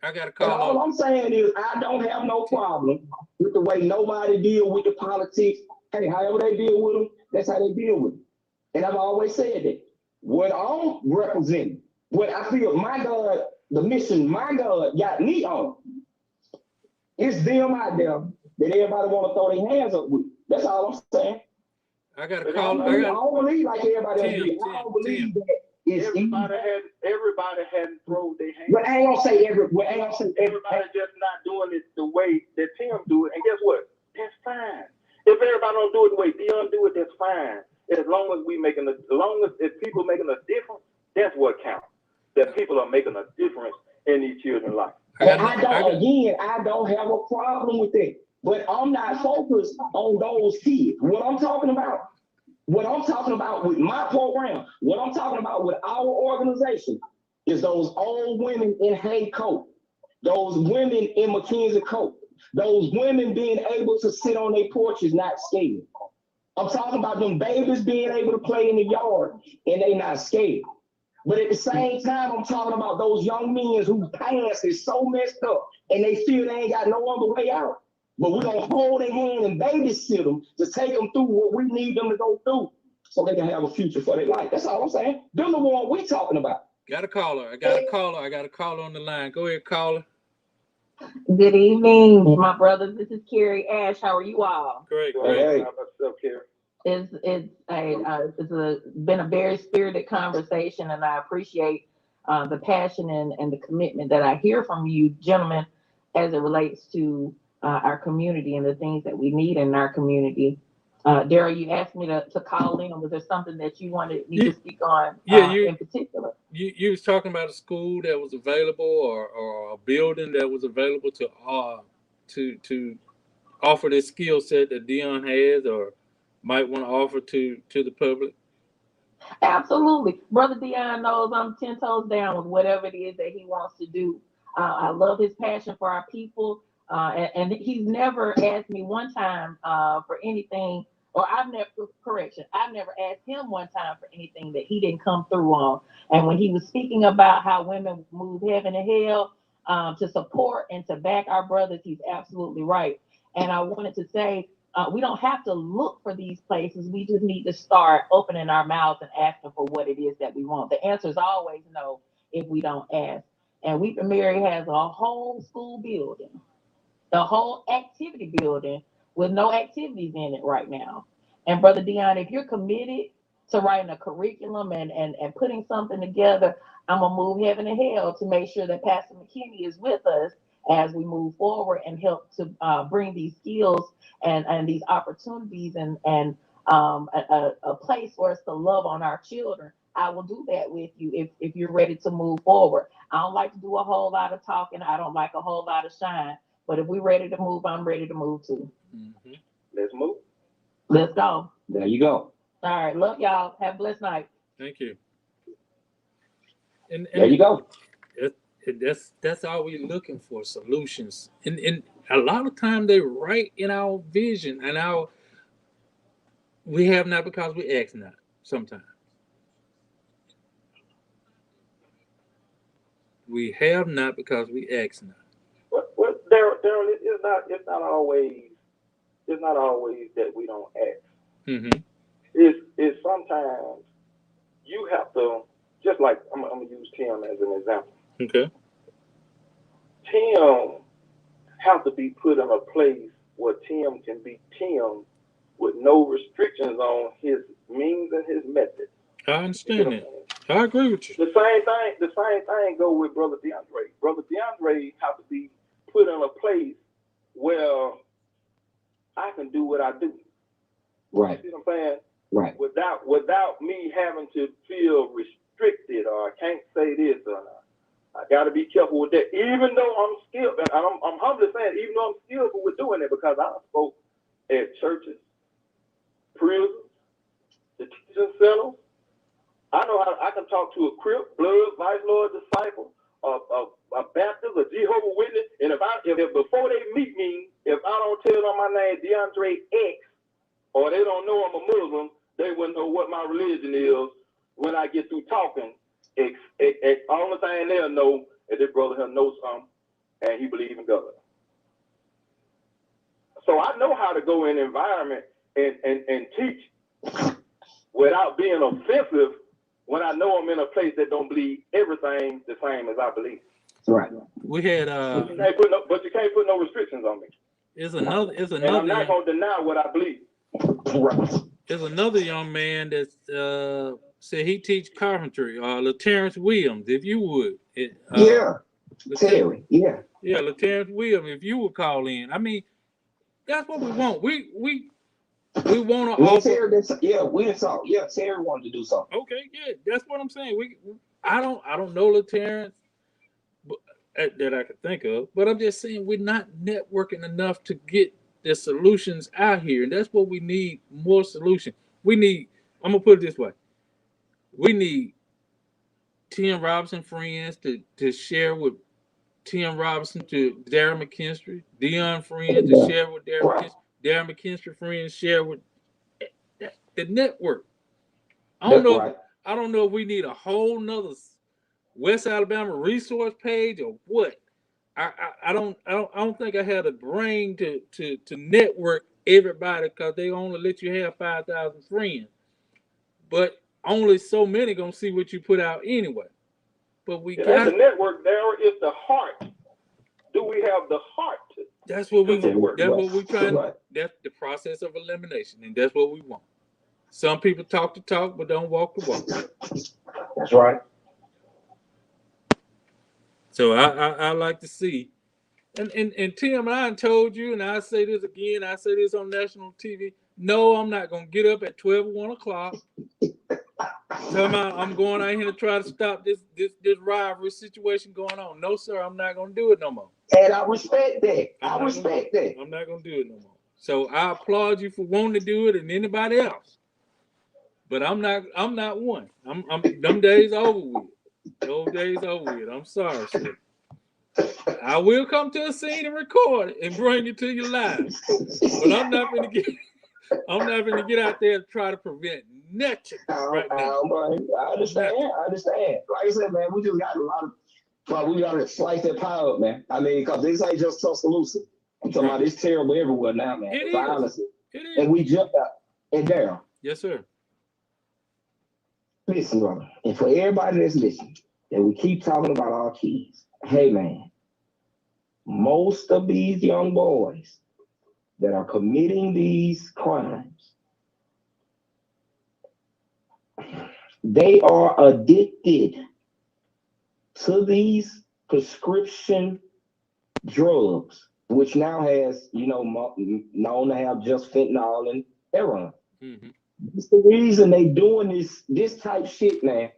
I got a call.
And all I'm saying is I don't have no problem with the way nobody deal with the politics. Hey, however they deal with them, that's how they deal with them. And I've always said that. What I'm representing, what I feel my God, the mission my God got me on, it's them out there that everybody want to throw their hands up with. That's all I'm saying.
I got a call.
I don't believe like everybody else. I don't believe that it's
everybody hadn't thrown their hands.
But I ain't gonna say everybody
just not doing it the way that Tim do it. And guess what? That's fine. If everybody don't do it the way Dion do it, that's fine. As long as if people making a difference, that's what counts. That people are making a difference in these children's life.
And I don't have a problem with that. But I'm not focused on those kids. What I'm talking about with my program, what I'm talking about with our organization is those old women in Hay Coat, those women in McKenzie Coat, Those women being able to sit on their porches not scared. I'm talking about them babies being able to play in the yard and they not scared. But at the same time, I'm talking about those young men whose past is so messed up and they feel they ain't got no other way out. But we're going to hold their hand and babysit them to take them through what we need them to go through so they can have a future for their life. That's all I'm saying. Them the one we talking about.
Got a caller. I got a caller on the line. Go ahead, caller.
Good evening, my brothers. This is Carrie Ash. How are you all?
Great.
Hey.
How about yourself, Carrie?
It's been a very spirited conversation, and I appreciate the passion and the commitment that I hear from you, gentlemen, as it relates to our community and the things that we need in our community. Daryl, you asked me to call in. Was there something that you wanted me to speak on in particular?
You was talking about a school that was available or a building that was available to offer this skill set that Dion has or might want to offer to the public.
Absolutely. Brother Dion knows I'm 10 toes down with whatever it is that he wants to do. I love his passion for our people. And he's never asked me one time for anything, or I've never asked him one time for anything that he didn't come through on. And when he was speaking about how women move heaven and hell to support and to back our brothers, he's absolutely right. And I wanted to say, we don't have to look for these places. We just need to start opening our mouths and asking for what it is that we want. The answer is always no if we don't ask. And Weeping Mary has a whole school building, the whole activity building with no activities in it right now. And Brother Dion, if you're committed to writing a curriculum and putting something together, I'm going to move heaven and hell to make sure that Pastor McKinney is with us as we move forward and help to bring these skills and these opportunities and a place for us to love on our children. I will do that with you if you're ready to move forward. I don't like to do a whole lot of talking. I don't like a whole lot of shine. But if we're ready to move, I'm ready to move too.
Mm-hmm. Let's move.
Let's go.
There you go.
All right. Love y'all. Have a blessed night.
Thank you. And
there you go.
That's all we're looking for, solutions. And a lot of times they're right in our vision and we have not because we ask not sometimes. We have not because we ask not.
Well, Daryl, it's not always that we don't ask.
Mm-hmm.
It's sometimes you have to, just like I'm gonna use Tim as an example.
Okay.
Tim have to be put in a place where Tim can be Tim with no restrictions on his means and his methods.
I understand that. I agree with you.
The same thing go with Brother DeAndre. Brother DeAndre have to be put in a place where I can do what I do.
Right.
You see what I'm saying?
Right.
Without me having to feel restricted or I can't say this or not. I got to be careful with that. Even though I'm skilled, and I'm humbly saying, even though I'm skillful with doing it, because I spoke at churches, prisons, detention centers. I know how I can talk to a Crip, Blood, Vice Lord disciple, a Baptist, a Jehovah's Witness, and if before they meet me, if I don't tell them my name DeAndre X, or they don't know I'm a Muslim, they wouldn't know what my religion is when I get through talking. Only thing they'll know is this brother here knows something, and he believes in God. So I know how to go in an environment and teach without being offensive when I know I'm in a place that don't believe everything the same as I believe.
Right.
We had
but you can't put no restrictions on me.
It's another.
And I'm not gonna deny what I believe.
Right.
There's another young man that said he teach carpentry. LaTerrence Williams, if you would.
Terry. Yeah.
Yeah, LaTerrence Williams, if you would call in. I mean, that's what we want. We want to offer.
We saw. Yeah, Terry wanted to do something.
Okay, yeah, that's what I'm saying. I don't know LaTerrence that I could think of, but I'm just saying we're not networking enough to get the solutions out here, and that's what we need. More solutions. We need. I'm gonna put it this way. We need Tim Robinson friends to share with Tim Robinson to Darren McKinstry, Dion Friend to share with Darren McKinstry, Darren McKinstry friends share with the network. I don't
That's
know.
right.
I don't know if we need a whole nother West Alabama resource page or what. I don't think I had a brain to network everybody because they only let you have 5,000 friends, but only so many gonna see what you put out anyway. But we
It ain't
got
the network, Daryl. It's the heart. Do we have the heart
that's what we
to network?
that's what we trying.
Right.
That's the process of elimination, and that's what we want. Some people talk the talk, but don't walk the walk.
That's right.
So I like to see. And Tim, I told you, and I say this again, I say this on national TV. No, I'm not gonna get up at 12 or 1 o'clock. Tell I'm going out here to try to stop this rivalry situation going on. No, sir, I'm not gonna do it no more.
And I respect that. I respect that.
I'm not gonna do it no more. So I applaud you for wanting to do it, and anybody else. But I'm not one. I'm them days over with. Those days over with. I'm sorry, sir. I will come to a scene and record it and bring it to you live. But I'm not gonna get out there to try to prevent nothing right now.
I understand. Like I said, man, we just got a lot of, but we gotta slice that pie up, man. I mean, because this ain't just Tuscaloosa. I'm talking about it's terrible everywhere now, man.
It is.
Honestly.
It is.
And we jumped out. And Daryl.
Yes, sir.
Listen, brother, and for everybody that's listening, and we keep talking about our kids. Hey, man, most of these young boys that are committing these crimes, they are addicted to these prescription drugs, which now has, known to have just fentanyl and heroin.
Mm-hmm.
It's the reason they doing this type shit, man.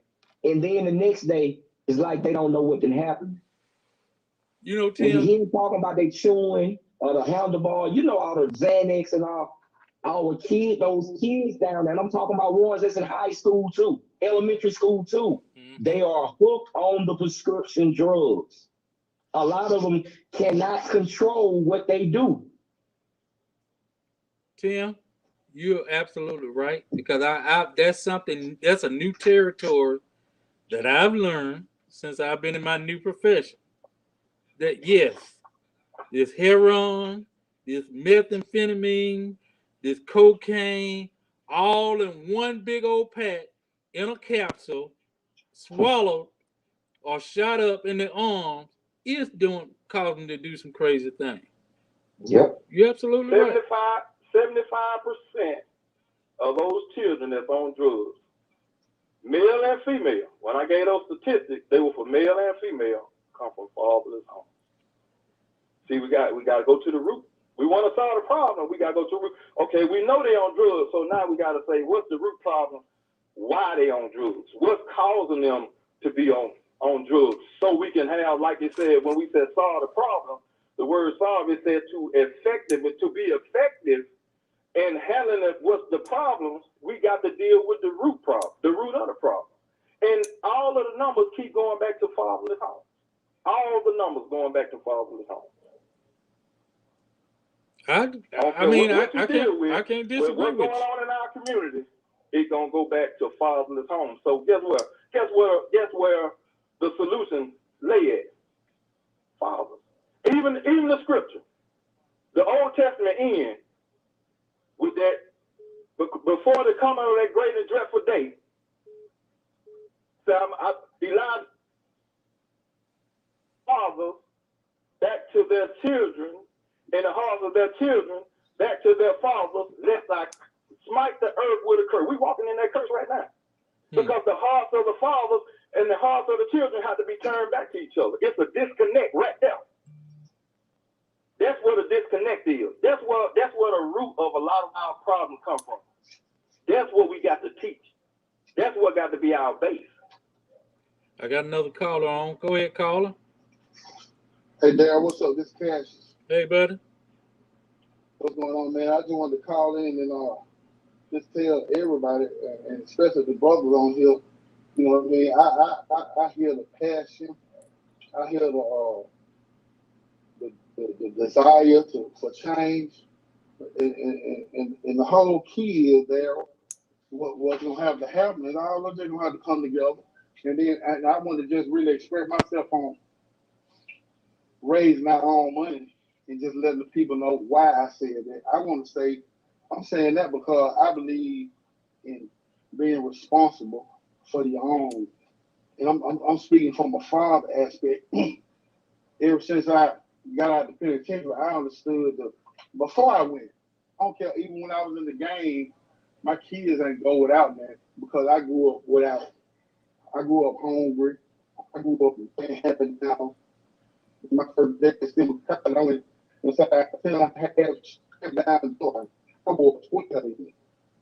And then the next day, it's like they don't know what can happen.
Tim,
when you hear talking about they chewing or the handlebar, all the Xanax and all those kids down there. And I'm talking about ones that's in high school too, elementary school too. Mm-hmm. They are hooked on the prescription drugs. A lot of them cannot control what they do.
Tim, you're absolutely right, because that's a new territory that I've learned since I've been in my new profession. That yes, this heroin, this methamphetamine, this cocaine, all in one big old pack in a capsule, swallowed or shot up in the arms, is causing them to do some crazy things.
Yep.
You're absolutely right.
75% of those children that's on drugs, male and female, when I gave those statistics, they were for male and female, come from fatherless homes. See, we got to go to the root. We want to solve the problem. We got to go to the root. Okay, we know they're on drugs, so now we got to say, what's the root problem? Why they on drugs? What's causing them to be on drugs? So we can have, like you said, when we said solve the problem, the word solve, it said to be effective in handling what's the problems, we got to deal with the root problem, the root of the problem. And all of the numbers keep going back to fatherless homes. All the numbers going back to fatherless homes.
I can't disagree
what's
with
going on in our community, it's gonna go back to fatherless homes. So guess where the solution lay at? Fathers. Even the scripture, the Old Testament ends with that before the coming of that great and dreadful day. So Elijah fathers back to their children, and the hearts of their children back to their fathers, lest I smite the earth with a curse. We're walking in that curse right now. Because the hearts of the fathers and the hearts of the children have to be turned back to each other. It's a disconnect right there. That's where the disconnect is. That's where the root of a lot of our problems come from. That's what we got to teach. That's what got to be our base.
I got another caller on. Go ahead, caller.
Hey, Darryl, what's up? This is Cassius.
Hey, buddy.
What's going on, man? I just wanted to call in and just tell everybody, and especially the brothers on here, you know what I mean? I hear the passion. I hear the desire for change, and the whole key is there. What's gonna have to happen is all of them gonna have to come together. And I want to just really express myself on raising our own money and just letting the people know why I said that. I want to say, I'm saying that because I believe in being responsible for your own. And I'm speaking from a father aspect. Ever since I got out of the penitentiary, I understood before I went. I don't care, even when I was in the game, my kids ain't go without that because I grew up without. I grew up hungry. I grew up in happy now. My first day is still coming on inside. I feel like I have stepped down the door. I was 12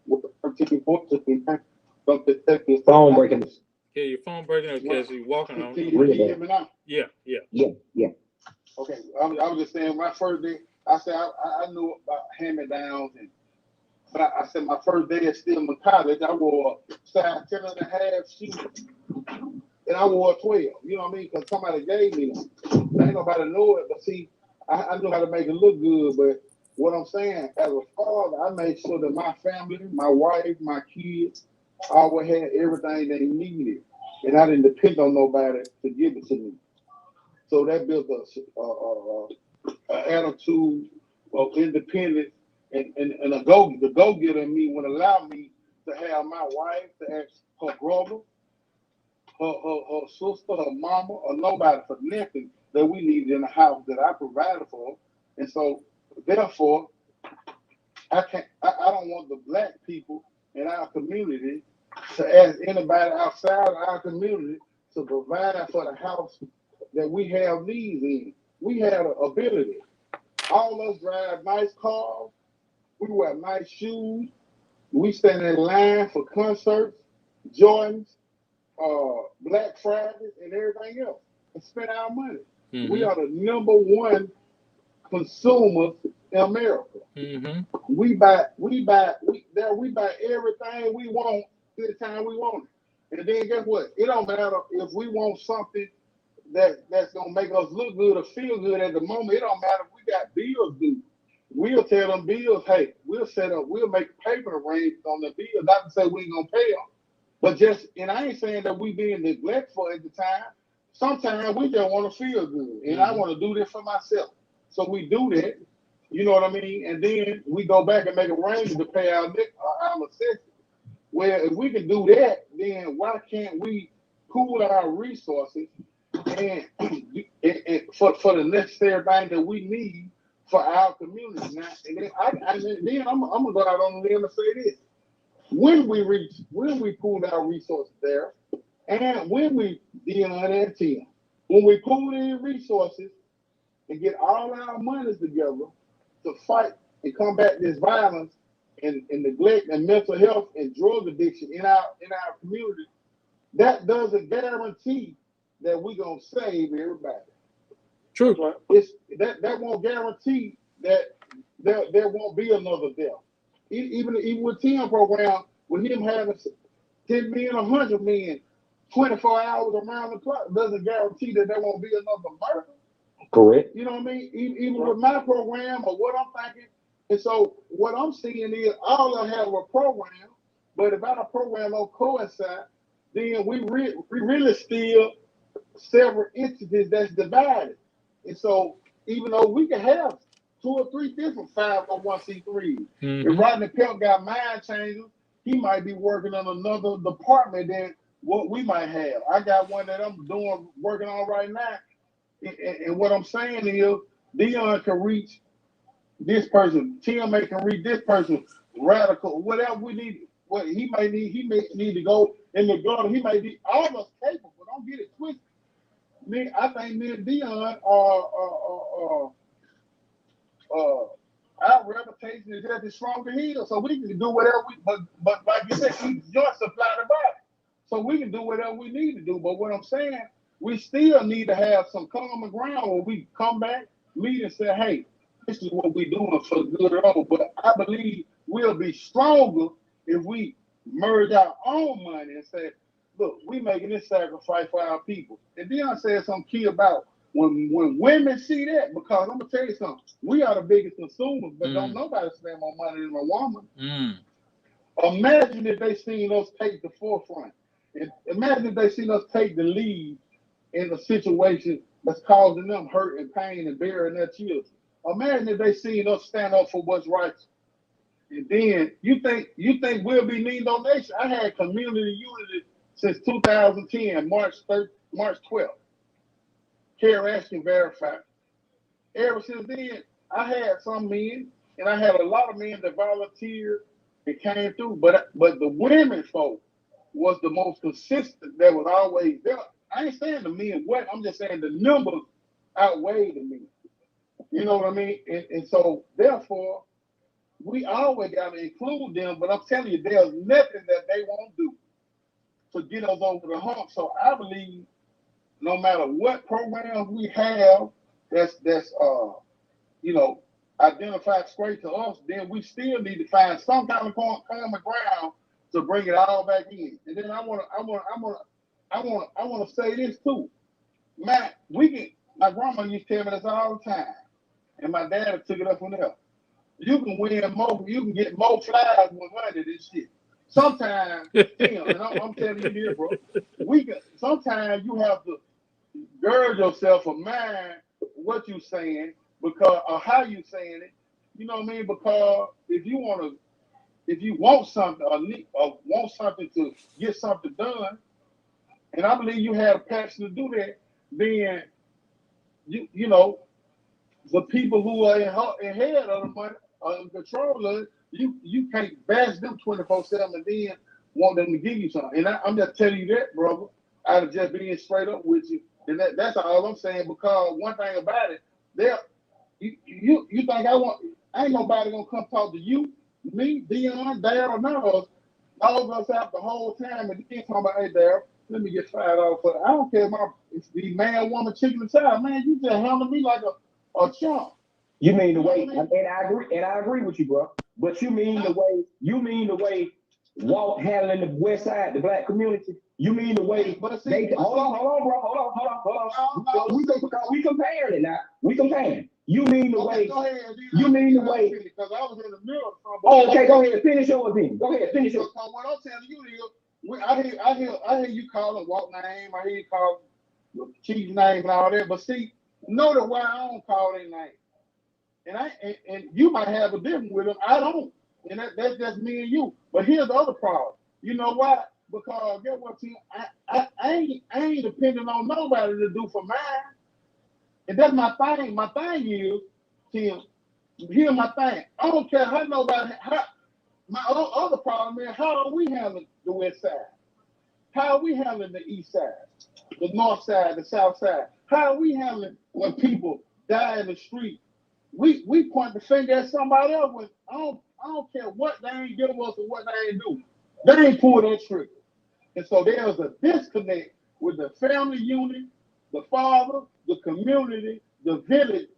with 13, 14.
Phone breaking.
Yeah, your phone breaking up because you're walking on.
Can you hear me now?
Yeah.
Yeah.
Okay, I was just saying my first day. I said I knew about hand-me-downs, but I said my first day at Stillman College, I wore a size 10 and a half shoes, and I wore 12. You know what I mean? Because somebody gave me them. Ain't nobody know it, but see, I knew how to make it look good. But what I'm saying, as a father, I made sure that my family, my wife, my kids, always had everything they needed, and I didn't depend on nobody to give it to me. So that built an attitude of independence and the go-getter in me would allow me to have my wife to ask her brother, her sister, her mama, or nobody for nothing that we needed in the house that I provided for. And so therefore, I don't want the black people in our community to ask anybody outside of our community to provide for the house that we have needs in. We had an ability. All of us drive nice cars. We wear nice shoes. We stand in line for concerts, Jordans, Black Friday, and everything else, and spend our money.
Mm-hmm.
We are the number one consumers in America.
Mm-hmm.
We buy everything we want the time we want it. And then guess what? It don't matter if we want something that's gonna make us look good or feel good at the moment. It don't matter if we got bills due. We'll tell them bills, hey, we'll make payment arrangements on the bill. Not to say we ain't gonna pay them, but and I ain't saying that we being neglectful at the time. Sometimes we just want to feel good, and I want to do this for myself. So we do that, you know what I mean? And then we go back and make arrangements to pay our necessities. Well, if we can do that, then why can't we pool our resources and for the necessary thing that we need for our community now? And then I'm gonna go out on the limb and say this: when we pool our resources there, and when we when we pool in resources and get all our monies together to fight and combat this violence and neglect and mental health and drug addiction in our community, that doesn't guarantee that we're gonna save everybody.
True.
It's that won't guarantee that there won't be another death. Even with Tim program, with him having 10 million, 100 million, 24 hours around the clock, doesn't guarantee that there won't be another murder.
Correct.
You know what I mean? Even with my program or what I'm thinking. And so what I'm seeing is all I have a program, but if our program don't coincide, then we really still several entities that's divided. And so even though we can have 2 or 3 different 501c3s, if Rodney Pelt got mind changers, he might be working on another department than what we might have. I got one that I'm working on right now. And what I'm saying is Dion can reach this person, TMA can reach this person, radical, whatever we need. What he may need to go in the gutter. He may be all of us capable. Don't get it twisted. I think me and Dion are our reputation is just as strong as his, so we can do whatever but like you said, each joint supply the body. So we can do whatever we need to do. But what I'm saying, we still need to have some common ground where we come back, meet and say, hey, this is what we're doing for the good of all. But I believe we'll be stronger if we merge our own money and say, look, we making this sacrifice for our people. And Dion said something key about when women see that, because I'm gonna tell you something, we are the biggest consumers, but don't nobody spend more money than a woman. Imagine if they seen us take the forefront. Imagine if they seen us take the lead in a situation that's causing them hurt and pain and burying their children. Imagine if they seen us stand up for what's right. And then you think we'll be needing donations? I had community unity since 2010, March 12th. Care Ashton verified. Ever since then, I had some men, and I had a lot of men that volunteered and came through. But the women folk was the most consistent. That was always there. I ain't saying the men what. I'm just saying the numbers outweigh the men. You know what I mean? And so therefore, we always got to include them. But I'm telling you, there's nothing that they won't do to get us over the hump. So I believe, no matter what programs we have, that's identified straight to us, then we still need to find some kind of common ground to bring it all back in. And then I want to say this too, Matt. My grandma used to tell me this all the time, and my dad took it up from there. You can win more. You can get more flies with money than shit. Sometimes, and I'm telling you here, bro. Sometimes you have to gird yourself or mind what you saying or how you saying it. You know what I mean? Because if you want something or want something to get something done, and I believe you have a passion to do that, then you know the people who are in head of the money, in control of it, you can't bash them 24/7 and then want them to give you something. And I'm just telling you that, brother, out of just being straight up with you. And that's all I'm saying, because one thing about it, you think ain't nobody gonna come talk to you, me, Dion, Dale, or none of us. All of us out the whole time, and then talking about, hey, Dale, let me get $5 for it. I don't care if it's the man, woman, chicken, and child. Man, you just handle me like a chump.
You mean the way, and I agree with you, bro. But you mean the way Walt handling the West Side, the black community. You mean the way hold on, bro. Hold on. We comparing it now. We comparing. You mean the way? You mean the way?
Because I was in the middle.
Oh, okay. Go ahead. Finish yours then. Go ahead. Finish yours.
What I'm telling you is, I hear you calling Walt name. I hear you calling the chief name and all that. But see, know that why I don't call their name. And you might have a different with them. I don't. And that's just me and you. But here's the other problem. You know why? Because get what, Tim? I ain't depending on nobody to do for mine. And that's my thing. My thing is, Tim, here's my thing. I don't care my other problem is, how are we handling the West Side? How are we handling the East Side? The North Side, the South Side? How are we handling when people die in the street? We point the finger at somebody else when I don't care what they ain't give us or what they ain't do. They ain't pull that trigger. And so there's a disconnect with the family unit, the father, the community, the village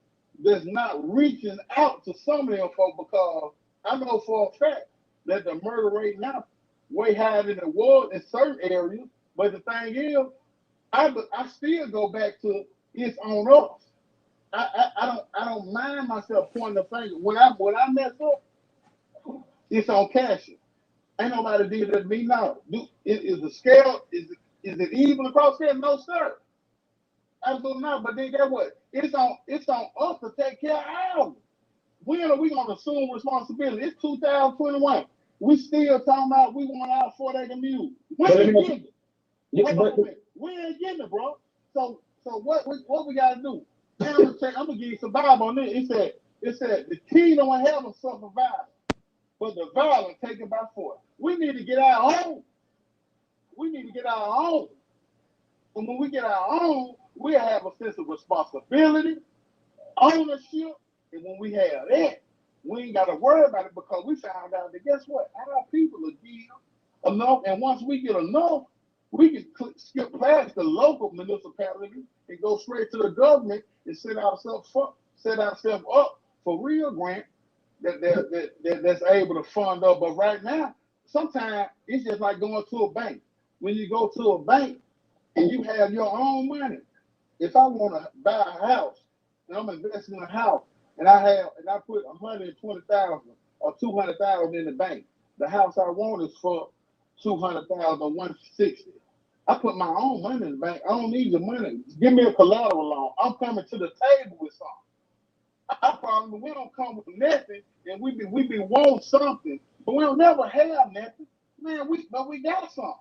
that's not reaching out to some of them folks, because I know for a fact that the murder rate now way higher than it was in certain areas. But the thing is, I still go back to it's on us. I don't mind myself pointing the finger. When I mess up, it's on Cassia. Ain't nobody did that to me now. Is the scale, is it even across there? No, sir. Absolutely not. But then guess what? It's on us to take care of ours. When are we gonna assume responsibility? It's 2021. We still talking about we want our 4-acre mule. We ain't getting it. We ain't getting it, bro. So what we gotta do? I'm gonna give you some Bible on this. It said the kingdom of heaven suffer violence, but the violent take it by force. We need to get our own. And when we get our own, we have a sense of responsibility, ownership, and when we have that, we ain't got to worry about it, because we found out that guess what? Our people are give enough, and once we get enough, we can skip past the local municipality and go straight to the government and set ourselves up for real grant that's able to fund up. But right now, sometimes it's just like going to a bank. When you go to a bank and you have your own money, if I want to buy a house and I'm investing in a house and I put 120,000 or 200,000 in the bank, the house I want is for 200,000 or 160. I put my own money in the bank. I don't need your money. Give me a collateral loan. I'm coming to the table with something. Our problem, we don't come with nothing, and we be want something, but we'll never have nothing. Man, but we got something.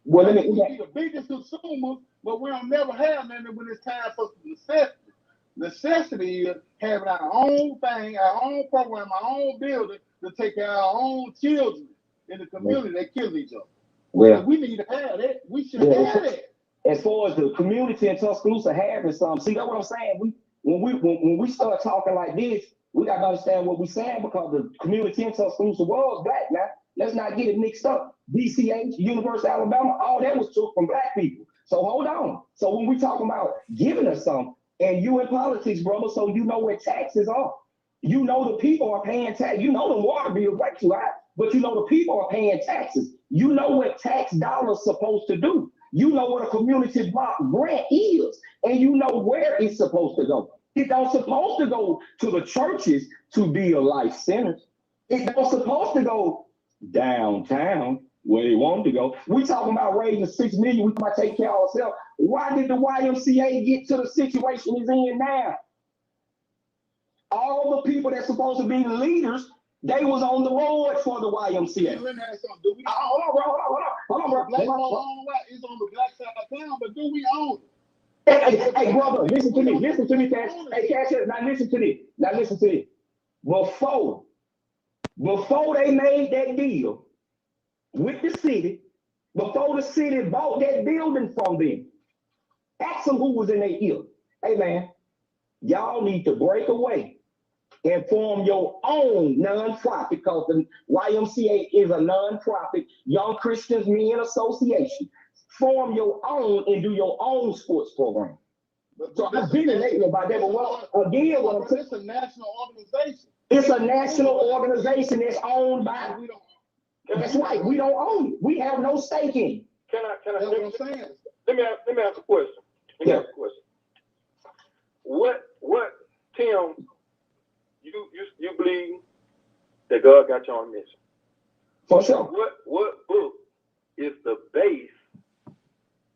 Well,
we be the biggest consumers, but we'll never have nothing when it's time for necessity. Necessity is having our own thing, our own program, our own building to take care of our own children in the community. They kill each other. Well, we need to have that. We should have it.
As far as the community in Tuscaloosa having some, see, that's what I'm saying. When we start talking like this, we got to understand what we're saying, because the community in Tuscaloosa was black. Now, let's not get it mixed up. DCH, University of Alabama, all that was took from black people. So hold on. So when we talking about giving us some, and you in politics, brother, so you know where taxes are. You know the people are paying tax. You know the water bill breaks you out, but you know the people are paying taxes. You know what tax dollars supposed to do. You know what a community block grant is, and you know where it's supposed to go. It don't supposed to go to the churches to build life centers. It don't supposed to go downtown where they want to go. We talking about raising $6 million. We might take care of ourselves. Why did the YMCA get to the situation it's in now? All the people that's supposed to be the leaders, they was on the road for the YMCA.
Hold on, bro. Black is on the black side of town, but do we own it?
Hey, brother, listen to me, Cash. Hey, Cash, now listen to this. Before they made that deal with the city, before the city bought that building from them, ask them who was in their ear. Hey, man, y'all need to break away and form your own nonprofit, because the YMCA is a nonprofit, Young Christians Men Association. Form your own and do your own sports program. So I've been in Navy about that, but again, what I'm saying,
it's a national organization.
It's a national organization that's owned by. That's right. We don't own it. We have no stake in it.
Let me ask a question. What Tim? You believe that God got you on a mission?
For sure.
What book is the base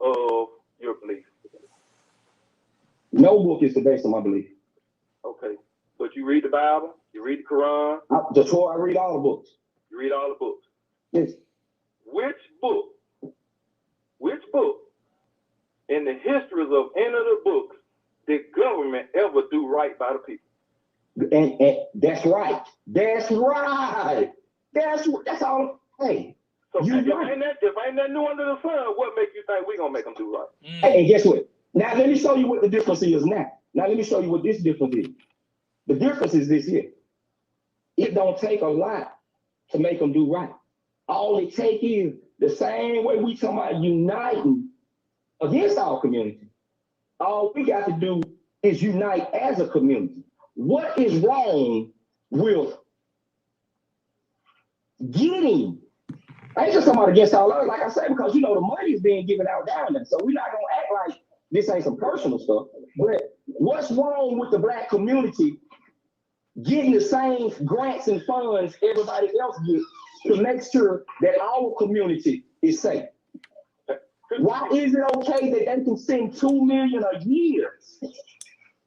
of your belief?
No book is the base of my belief.
Okay, but you read the Bible, you read the Quran.
The Torah, I read all the books.
You read all the books.
Yes. Which
book in the histories of any of the books did government ever do right by the people?
And that's right. That's all. Hey,
so if ain't that new under the sun, what makes you think we gonna make them do right?
Hey, and guess what? Now let me show you what the difference is now. Now let me show you what this difference is. The difference is this here. It don't take a lot to make them do right. All it takes is the same way we talking about uniting against our community. All we got to do is unite as a community. What is wrong with getting? I ain't just talking about against all others, like I said, because you know the money is being given out down there. So we're not gonna act like this ain't some personal stuff. But what's wrong with the black community getting the same grants and funds everybody else gets to make sure that our community is safe? Why is it okay that they can send $2 million a year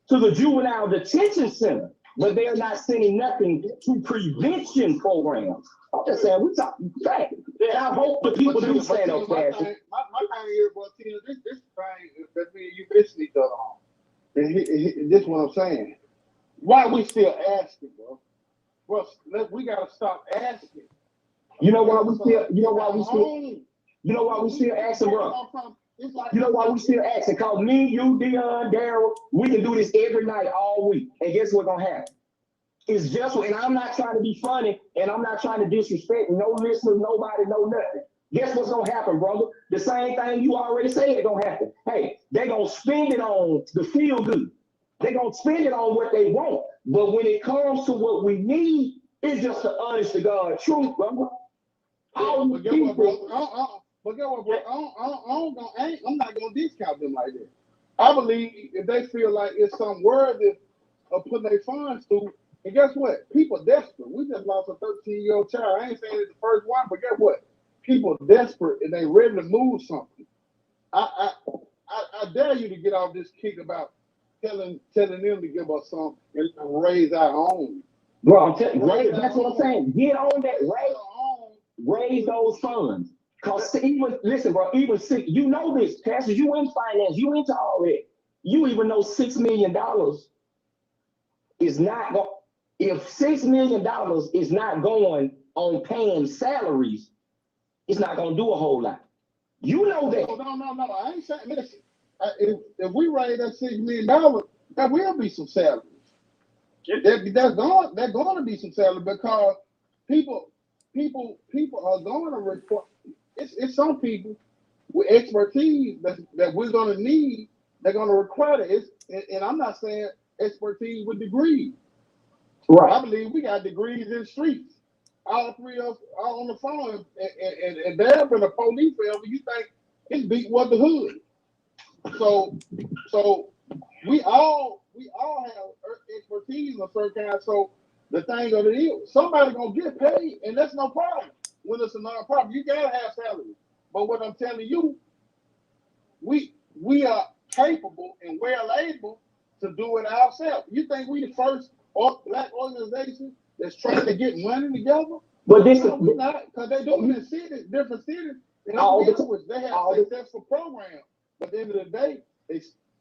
to the juvenile detention center, but they're not sending nothing to prevention programs? I'm just saying, we talking fact. And I hope the people do stand up for it.
My thing is, well, Tina, this thing that me and you missing each other on. And this is what I'm saying. Why we still asking, bro? Well, we gotta stop asking.
You know why we still asking, bro? You know why we still asking? Because me, you, Dion, Daryl, we can do this every night, all week. And guess what's gonna happen? It's just, and I'm not trying to be funny, and I'm not trying to disrespect no listeners, nobody, no nothing. Guess what's gonna happen, brother? The same thing you already said gonna happen. Hey, they gonna spend it on the feel good. They gonna spend it on what they want. But when it comes to what we need, it's just the honest to God truth, brother.
But get what, bro? I'm not gonna discount them like that.
I believe if they feel like it's something worthy of putting their funds to, and guess what? People desperate. We just lost a 13-year-old child. I ain't saying it's the first one, but guess what? People desperate and they ready to move something. I dare you to get off this kick about telling them to give us some and raise our own.
Bro, I'm telling you,
Raise our
that's what I'm
own.
saying. Get on that,
Raise our own.
raise those funds. Cause even listen, bro, even six, you know this, Pastor, you in finance, you into all that. You even know $6 million is not going. If $6 million is not going on paying salaries, it's not gonna do a whole lot. You know that.
No. I ain't saying. Listen, if we raise that $6 million, there will be some salaries. There's going to be some salaries because people are going to require. It's some people with expertise that we're going to need. They're going to require it. And I'm not saying expertise with degrees.
Right.
I believe we got degrees in the streets. All three of us are on the phone, and there have been a police forever. You think his beat was the hood? So we all have expertise of certain kind. So the thing of it is, somebody gonna get paid, and that's no problem. When it's a non-profit, you gotta have salary. But what I'm telling you, we are capable and well able to do it ourselves. You think we the first black organization that's trying to get money together?
But this
No, we not, because they do it in cities, different cities. And they have successful programs. But at the end of the day,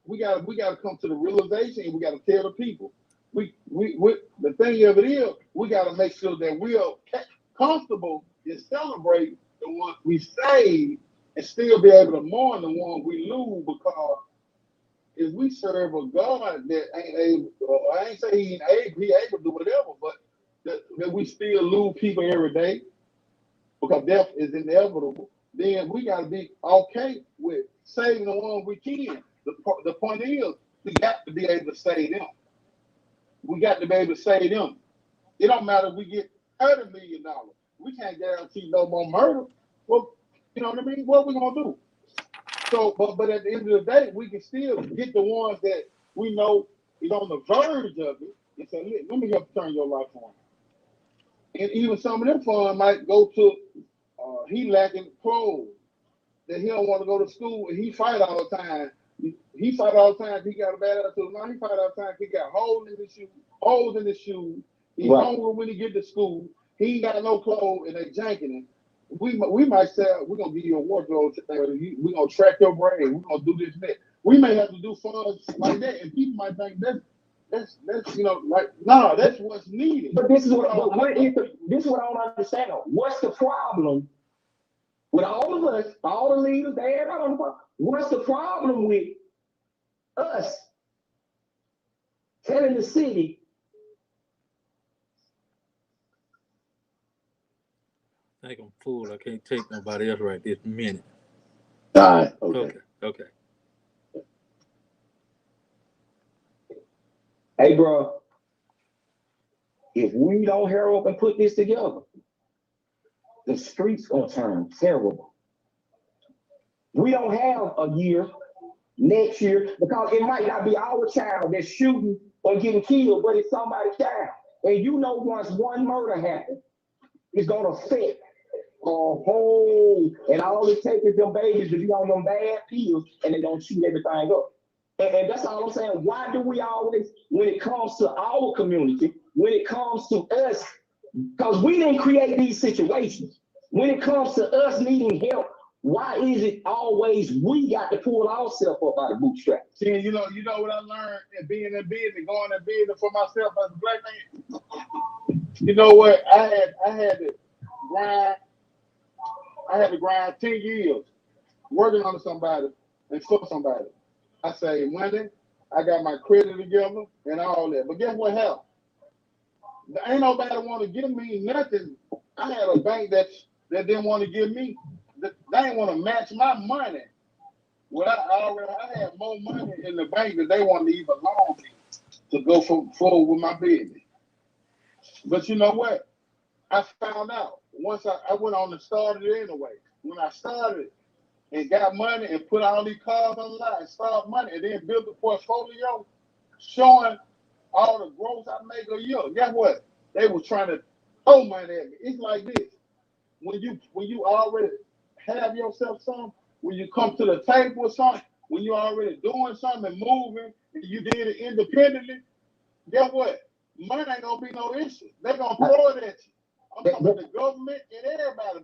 we gotta come to the realization, and we gotta tell the people. We the thing of it is, we gotta make sure that we are comfortable in celebrating the ones we save and still be able to mourn the ones we lose, because if we serve a God that ain't able, I ain't saying he able to do whatever, but that we still lose people every day because death is inevitable, then we got to be okay with saving the ones we can. The point is, we got to be able to save them. We got to be able to save them. It don't matter if we get $30 million. We can't guarantee no more murder. Well, you know what I mean? What we gonna do? So, but at the end of the day, we can still get the ones that we know is on the verge of it and say, let me help turn your life on. And even some of them funds might go to he lacking clothes, that he don't want to go to school, and he fight all the time. He fight all the time. He got a bad attitude. Now he fight all the time. He got holes in his shoes. He's hungry when he get to school. He ain't got no clothes, and they janking him. We might say, we're gonna give you a wardrobe today. We're gonna track your brain. We're gonna do this and that. We may have to do funds like that, and people might think that's that's what's needed.
But this is what this is what I don't understand. What's the problem with all of us, all the leaders, everybody on the phone? What's the problem with us telling the city?
I think I'm full. I can't take nobody else right this minute.
All right. Okay.
Hey, bro, if we don't hurry up and put this together, the streets gonna turn terrible. We don't have a year next year, because it might not be our child that's shooting or getting killed, but it's somebody's child. And you know, once one murder happens, it's gonna affect a whole, and all it takes is them babies to be on them bad pills, and they don't shoot everything up. And that's all I'm saying. Why do we always, when it comes to our community, when it comes to us, because we didn't create these situations, when it comes to us needing help, why is it always we got to pull ourselves up by the bootstraps?
See, you know what I learned in being in business, going in business for myself as a black man. You know what? I had to grind 10 years working on somebody and for somebody. I saved money, I got my credit together and all that. But guess what happened? Ain't nobody want to give me nothing. I had a bank that didn't want to give me. They didn't want to match my money. Well, I had more money in the bank than they wanted to even loan me to go forward with my business. But you know what? I found out once I went on and started it anyway. When I started, and got money and put all these cars online and start money and then build a portfolio showing all the growth I make a year. Guess what? They were trying to throw money at me. It's like this. When you already have yourself something, when you come to the table with something, when you already doing something and moving, and you did it independently, guess what? Money ain't gonna be no issue. They're gonna throw it at you. I'm talking about the government and everybody.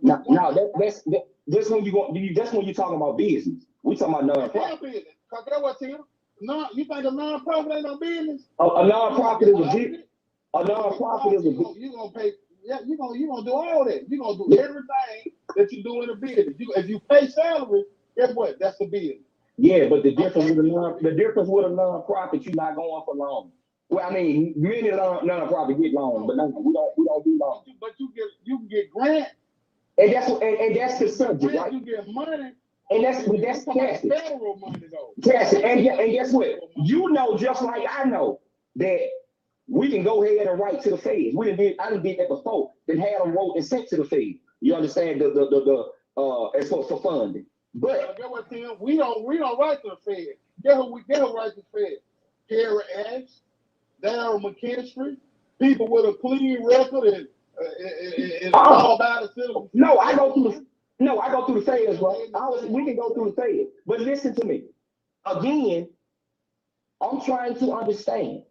That's when you go. That's when you're talking about business. We talking about nonprofit.
Business. Cause that's what Tim. No, you think a nonprofit ain't no business?
A nonprofit is a business. A nonprofit is a business.
You gonna pay? Yeah, you gonna do all that. You gonna do everything that you do in a business. If you pay salary, guess what? That's a business.
Yeah, but the difference with a nonprofit, you're not going for long. Well, I mean, many nonprofits get loans, but no, we don't do loans.
But you can get grants.
And that's the subject, right?
You get money.
And that's Cassie.
Federal money though.
Cassie, and guess what? You know just like I know that we can go ahead and write to the feds. I done did that before. Then had them wrote and sent to the feds. You understand as for funding. But
guess what, Tim? We don't write to the feds. Guess who write to the feds? Gary Ash, Darryl McKinstry, people with a clean record and all about the citizens.
No, I go through the feds, bro. We can go through the feds. But listen to me. Again, I'm trying to understand.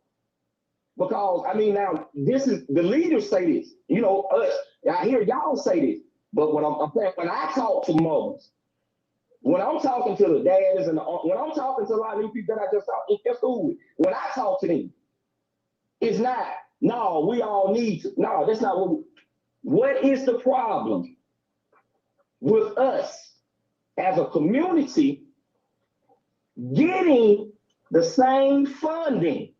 Because I mean, now this is the leaders say this. You know, us. I hear y'all say this. But when I talk to mothers, when I'm talking to the dads and when I'm talking to a lot of new people that I just talked in school with, when I talk to them, it's not, no, we all need to. No, that's not what is the problem with us as a community getting the same funding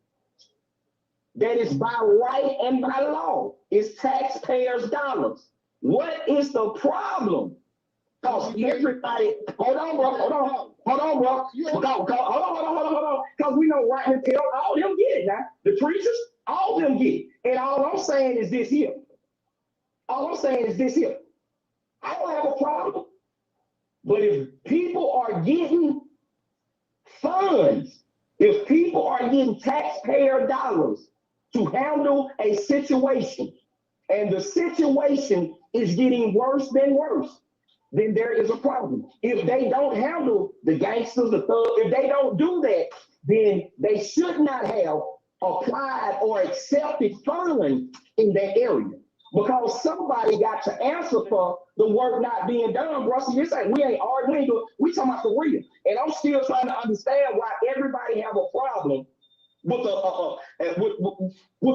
that is by right and by law? It's taxpayers' dollars. What is the problem? Because everybody, hold on, bro. Because we know right and tell all them get it now. The preachers, all of them get it. And all I'm saying is this here. I don't have a problem. But if people are getting funds, if people are getting taxpayer dollars to handle a situation, and the situation is getting worse than worse, then there is a problem. If they don't handle the gangsters, the thugs, if they don't do that, then they should not have applied or accepted funds in that area. Because somebody got to answer for the work not being done, bro. So you're saying we ain't arguing, we talking about for real. And I'm still trying to understand why everybody have a problem with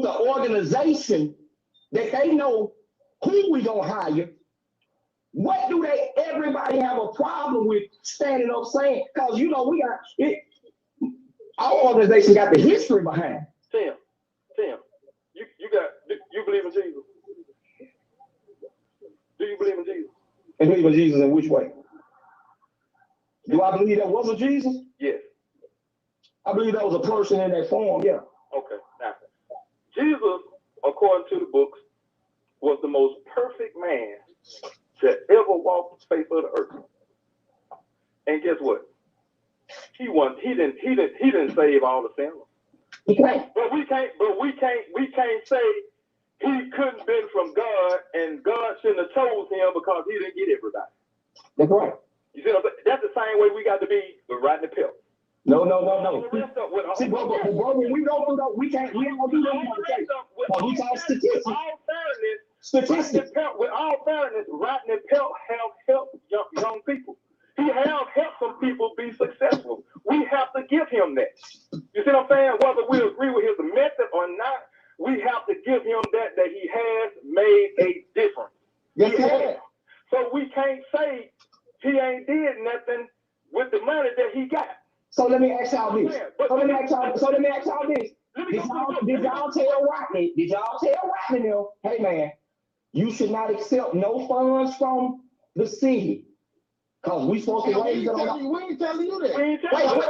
the organization that they know who we gonna hire. What do everybody have a problem with standing up saying? Because you know we got it. Our organization got the history behind.
Tim, you believe in Jesus? Do you believe in Jesus?
And believe in Jesus in which way? Do I believe that was a Jesus?
Yes.
I believe that was a person in that form, yeah.
Okay. Now, Jesus, according to the books, was the most perfect man to ever walk the face of the earth. And guess what? He didn't save all the sinners. But we can't say he couldn't been from God and God shouldn't have chose him because he didn't get everybody.
That's right.
You see what I'm saying? That's the same way we got to be with Rodney Pelt.
No. See, bro, when we go through that, we don't do that conversation. We talk statistics.
With all fairness, Rodney Pelt have helped young people. He have helped some people be successful. We have to give him that. You see what I'm saying? Whether we agree with his method or not, we have to give him that he has made a difference.
Yes, he has.
So we can't say he ain't did nothing with the money that he got.
So let me ask y'all this. Did y'all tell Rodney now, hey man, you should not accept no funds from the city? Because we supposed to raise it on.
We ain't telling you that.
Wait, hold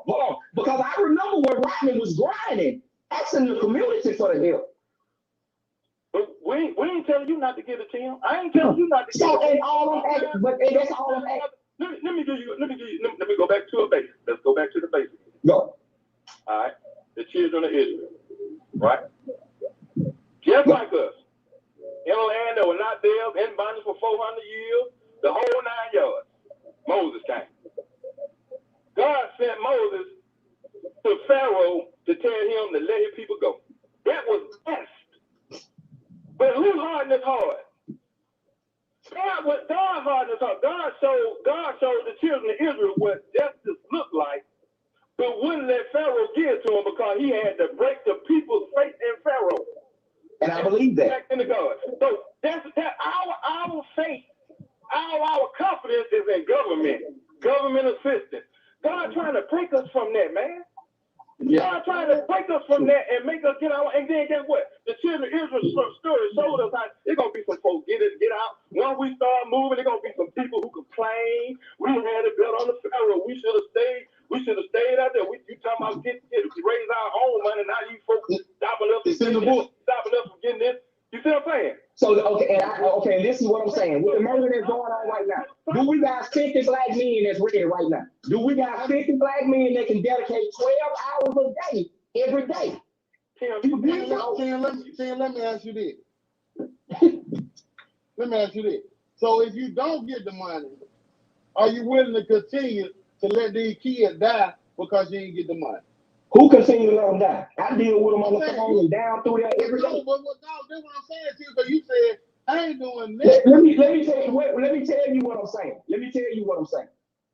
on. Because I remember when Rodney was grinding, asking the community for the help.
But we ain't telling you not to give it to him. I ain't telling you not to give it to him.
And that's all I'm asking.
let me go back to a basic. Let's go back to the basics.
Go.
All right. The children of Israel, right? Just like us. In a land that was not there, in bondage for 400 years, the whole 9 yards. Moses came. God sent Moses to Pharaoh to tell him to let his people go. That was best. But whose heart is hard? God hardened his heart. God showed the children of Israel what justice looked like, but wouldn't let Pharaoh give to him because he had to break the people's faith in Pharaoh.
And I believe that.
Back into God. So that's our faith, our confidence is in government assistance. God trying to break us from that, man. God trying to break us from that and make us get out. And then guess what? The children of Israel's story showed us how it's gonna be some folks get out. Once we start moving, there's gonna be some people who complain. We had a gut on the Pharaoh. We should have stayed. We should have stayed out there. You talking about raise our own money? Now you folks stopping us. Stopping us from getting this. You see what I'm saying?
So and this is what I'm saying. With the murder that's going on right now, do we got 50 black men that's ready right now? Do we got 50 black men that can dedicate 12 hours a day every day?
Tim, let me ask you this. Let me ask you this. So if you don't get the money, are you willing to continue to let these kids die because you didn't get the money?
Who continue to let them die? I deal with them on the phone and down through that every day.
No, but that's what I'm saying to you, because you said I ain't doing this.
Let me tell you what I'm saying.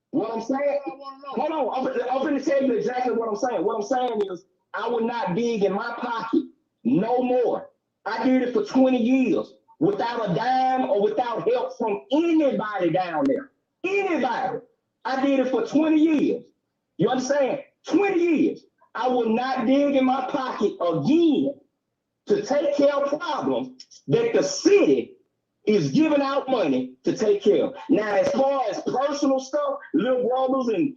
What I'm saying. Hold on. I'm going to tell you exactly what I'm saying. What I'm saying is I would not dig in my pocket no more. I did it for 20 years without a dime or without help from anybody down there. Anybody. I did it for 20 years. You understand? 20 years. I will not dig in my pocket again to take care of problems that the city is giving out money to take care of. Now, as far as personal stuff, little brothers and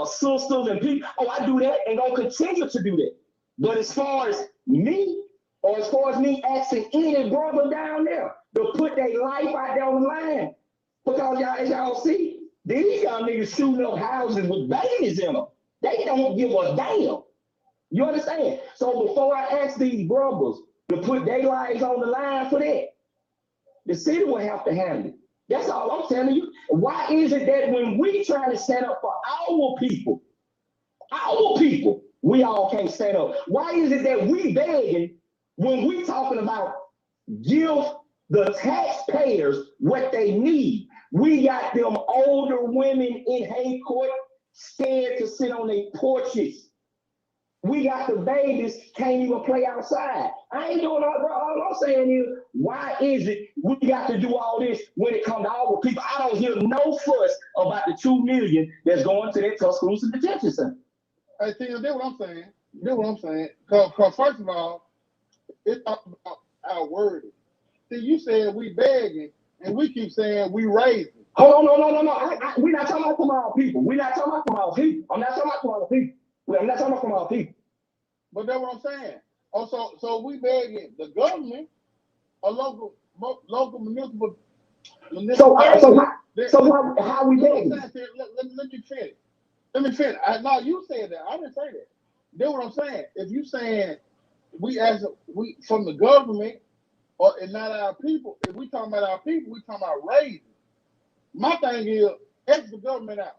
sisters and people, I do that and gonna continue to do that. But as far as me, or as far as me asking any brother down there to put their life out there on the line, because as y'all see, these young niggas shooting up houses with babies in them. They don't give a damn. You understand? So before I ask these brothers to put their lives on the line for that, the city will have to handle it. That's all I'm telling you. Why is it that when we try to stand up for our people, we all can't stand up? Why is it that we begging when we talking about give the taxpayers what they need? We got them older women in Hay Court scared to sit on their porches. We got the babies can't even play outside. I ain't doing all, bro. All I'm saying is, why is it we got to do all this when it comes to our people? I don't hear no fuss about the $2 million that's going to that Tuscaloosa detention center.
Hey, Tim, that's what I'm saying. Because first of all, it's about our wording. See, you said we begging, and we keep saying we raising.
Hold on, no. We're not talking about from our people. We're not talking about from our people. I'm not talking about from our people. I'm not talking about from our people.
But that's what I'm saying. So we begging the government, a local municipal.
So how we begging?
Let me finish. No, you said that. I didn't say that. That's what I'm saying. If you saying we from the government and not our people, if we talking about our people, we talking about raising. My thing is, X the government out.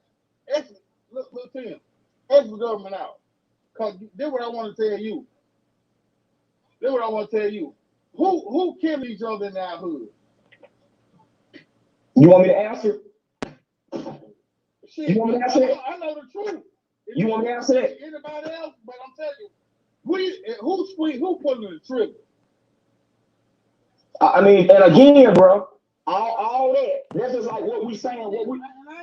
Look, Tim. X the government out. Because this is what I want to tell you. Who kill each other in our hood?
You want me to answer?
Shit,
you want me to answer it?
I know the truth.
You want me to answer it?
Anybody else? But I'm telling you, who pulling the trigger?
I mean, and again, bro, all that's just like what we saying.
I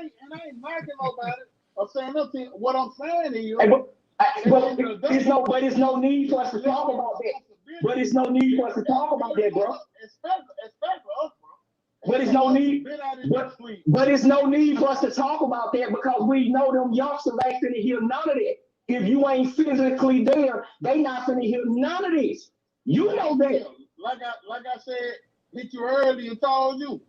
ain't knocking nobody. I'm saying nothing. What I'm saying is,
it's no need for us to talk about that. But it's no need for us to talk about that, bro.
Especially us, bro.
But it's no need. But it's no need for us to talk about that because we know them youngsters ain't finna hear none of that. If you ain't physically there, they not finna hear none of this. You know that.
Like I said, hit you early and told you.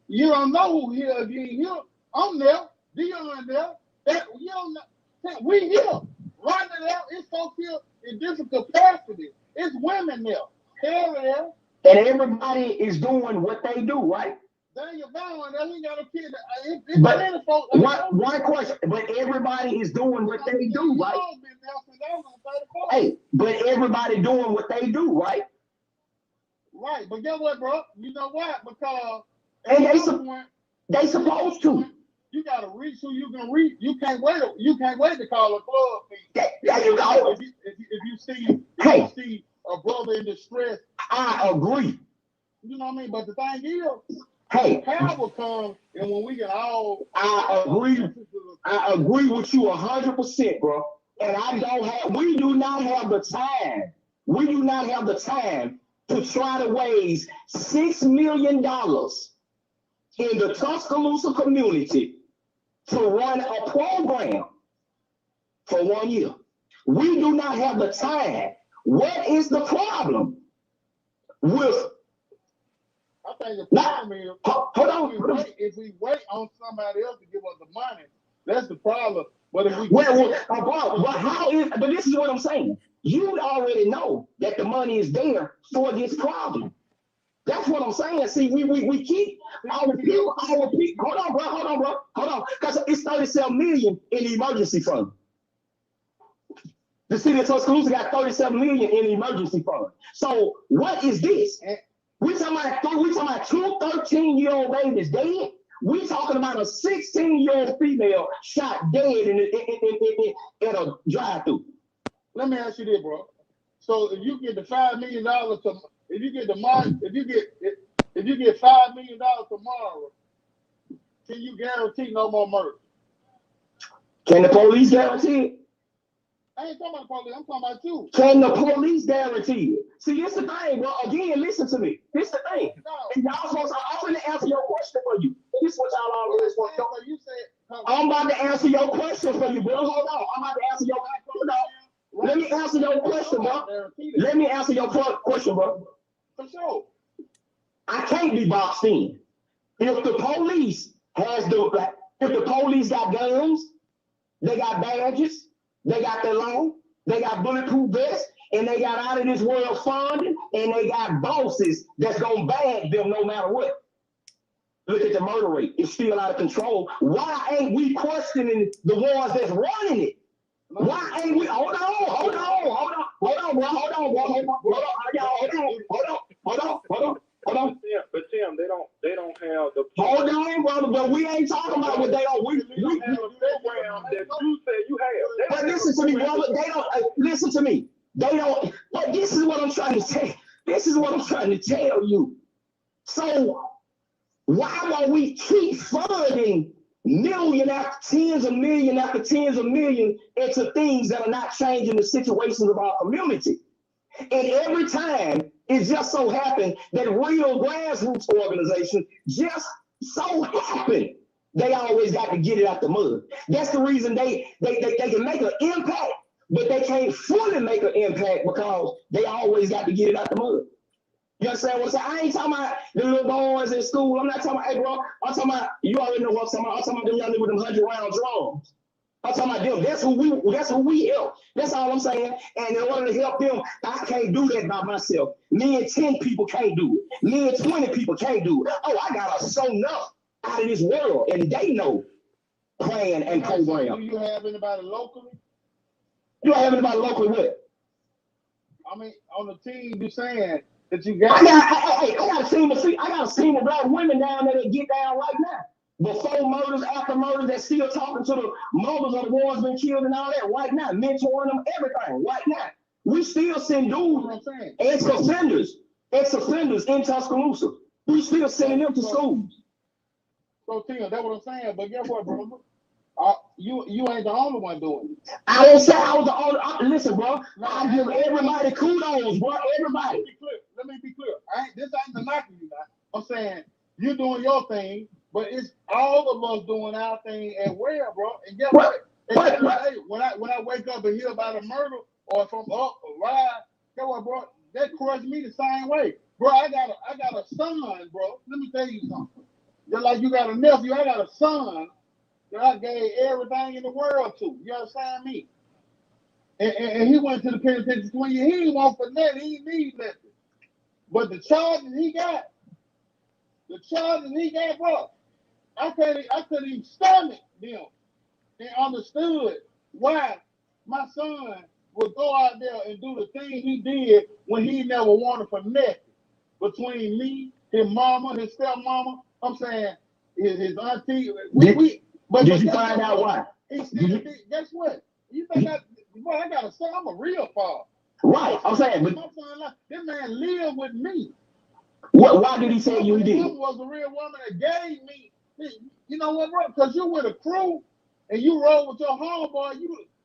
You don't know who here if you ain't here. I'm there. Dion there. You don't know. We here. Running there. It's folks here in different capacities. It's women there. Hell there.
And everybody is doing what they do, right?
Daniel Bowen, that he got a kid.
But one question. But everybody is doing what they do, right? Hey, but everybody doing what they do, right?
Right, but guess what, bro? You know what? Because
and they supposed to.
You gotta reach who you can reach. You can't wait. You can't wait to call a club meeting.
There you go.
If you see a brother in distress,
I agree.
You know what I mean? But the thing is,
hey,
power comes, and when we can all.
I agree with you 100%, bro. And we do not have the time. We do not have the time to try to raise $6 million in the Tuscaloosa community to run a program for 1 year. We do not have the time. What is the problem with?
I think the problem is,
hold on.
If we wait on somebody else to give us the money, that's the problem. But if we
but this is what I'm saying. You already know that the money is there for this problem. That's what I'm saying. See, we keep our people. Hold on, bro. Because it's 37 million in the emergency fund. The city of Tuscaloosa got 37 million in the emergency fund. So what is this? We talking about two 13-year-old babies dead. We talking about a 16-year-old female shot dead in a drive-through.
Let me ask you this, bro. So if you get the $5 million if you get $5 million tomorrow, can you guarantee no more murder?
Can the police guarantee it?
I ain't talking about the police. I'm talking about you.
Can the police guarantee it? See, this the thing, bro. Again, listen to me. This the thing. No. And y'all supposed to, I'm going to answer your question for you. This is what y'all always want to know.
You said,
I'm about to answer your question for you, bro. Hold on. I'm about to answer your question. Let me answer your question, bro. Let me answer your question, bro.
For sure.
I can't be boxed in. If the police got guns, they got badges, they got their law, they got bulletproof vests, and they got out of this world funding, and they got bosses that's gonna bag them no matter what. Look at the murder rate; it's still out of control. Why ain't we questioning the ones that's running it? Why ain't we? Hold on,
But Tim, they don't have the.
Hold on, brother, but we ain't talking about what they don't. We
have a program that you say you have.
But listen to me, brother. They don't listen to me. They don't. But this is what I'm trying to say. This is what I'm trying to tell you. So why won't we keep funding million after tens of million after tens of million into things that are not changing the situations of our community? And every time it just so happened that real grassroots organizations just so happen they always got to get it out the mud. That's the reason they can make an impact, but they can't fully make an impact because they always got to get it out the mud. You understand what I'm saying? I ain't talking about the little boys in school. I'm not talking about, hey, bro, I'm talking about, you already know what I'm talking about. I'm talking about them young niggas with them 100-round drums. I'm talking about them. That's who we help. That's all I'm saying. And in order to help them, I can't do that by myself. Me and 10 people can't do it. Me and 20 people can't do it. Oh, I got a so enough out of this world, and they know plan and program.
Do you have anybody locally?
You don't have anybody locally what?
I mean, on the team, you're saying that you got.
I got a team of black women down there that get down right now. Before murders, after murders, they're still talking to the mothers of the ones been killed and all that right now, mentoring them, everything right now. We still send dudes, ex-offenders in Tuscaloosa. We still sending them to schools.
So, Tim, that's what I'm saying. But guess what, brother? You ain't the only one doing it.
I didn't say I was the only. Listen, bro. I give everybody kudos, bro. Everybody.
Let me be clear. This ain't the knocking you now. I'm saying you're doing your thing. But it's all of us doing our thing as well, bro. And guess what? When I wake up and hear about a murder or from up or ride, guess what, bro? That crushed me the same way, bro. I got a son, bro. Let me tell you something. Just like you got a nephew, I got a son that I gave everything in the world to. You understand me? And he went to the penitentiary 20 years. He didn't want for nothing. He didn't need nothing. But the charges he got, bro, I couldn't even stomach them. And understood why my son would go out there and do the thing he did when he never wanted for nothing. Between me, his mama, his stepmama, I'm saying his auntie.
Did you find out why?
He still did. Guess what? You think I gotta say I'm a real father.
Right. I'm saying, but
my son, this man lived with me.
Why did he say you did?
Mama was a real woman that gave me. You know what, bro? Because you with a crew and you roll with your homeboy.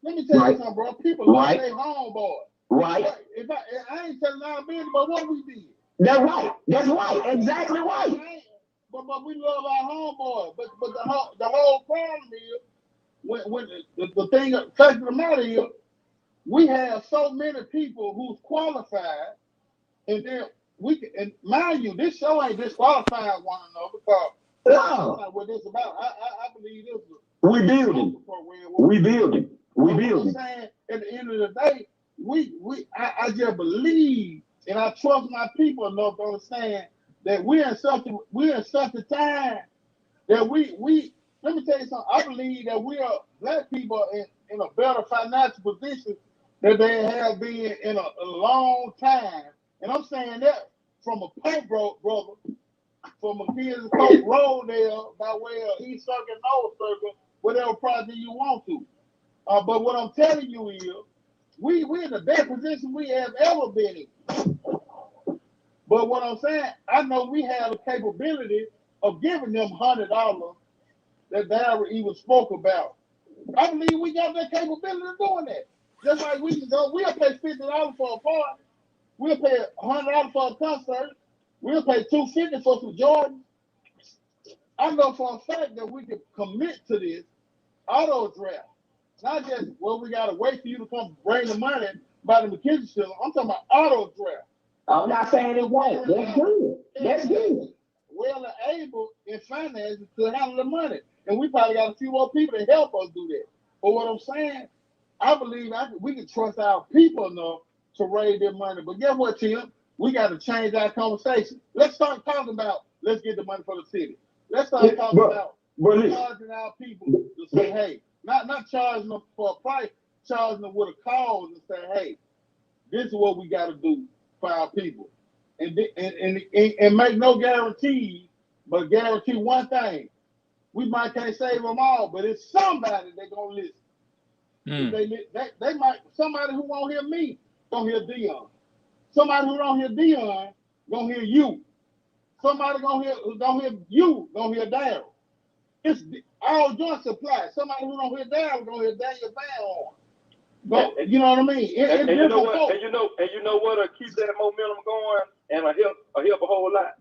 Let me tell you something, bro. People love their homeboy.
Right.
If I ain't telling our business about what we did.
That's right. That's right. Exactly right.
But we love our homeboy. But the whole problem is when the thing fact of the matter is we have so many people who's qualified, and then we can, and mind you, this show ain't disqualifying one another because that's not what this about. I believe this is
we building.
I'm saying at the end of the day, I just believe and I trust my people enough to understand that we're in such a time that we let me tell you something. I believe that we are black people in a better financial position than they have been in a long time. And I'm saying that from a Pope brother, from a kid's Pope Road there by way of East Circuit, North Circuit, whatever project you want to. But what I'm telling you is, we're in the best position we have ever been in. But what I'm saying, I know we have the capability of giving them $100 that Darryl even spoke about. I believe we got that capability of doing that. Just like we can go, we'll pay $50 for a party. We'll pay $100 for a concert. We'll pay $250 for some Jordans. I know for a fact that we can commit to this auto draft. Not just, well, we got to wait for you to come bring the money by the McKinsey still. I'm talking about auto draft.
I'm not saying it won't. That's good. That's good.
Well able in finances to handle the money. And we probably got a few more people to help us do that. But what I'm saying, I believe we can trust our people enough to raise their money. But guess what, Tim? We got to change our conversation. Let's start talking about, let's get the money for the city. Let's start talking about charging our people to say, hey, not charging them for a price, charging them with a cause and say, hey, this is what we got to do for our people. And make no guarantees, but guarantee one thing. We might can't save them all, but it's somebody that's going to listen. They might, somebody who won't hear me, gonna hear Dion. Somebody who don't hear Dion, gonna hear you. Somebody gonna hear you, gonna hear Darryl. It's all joint supply. Somebody who don't hear Darryl, gonna hear Daniel Van. But you know what I mean?
And you know what? And you know what? Keep that momentum going, and help a whole lot.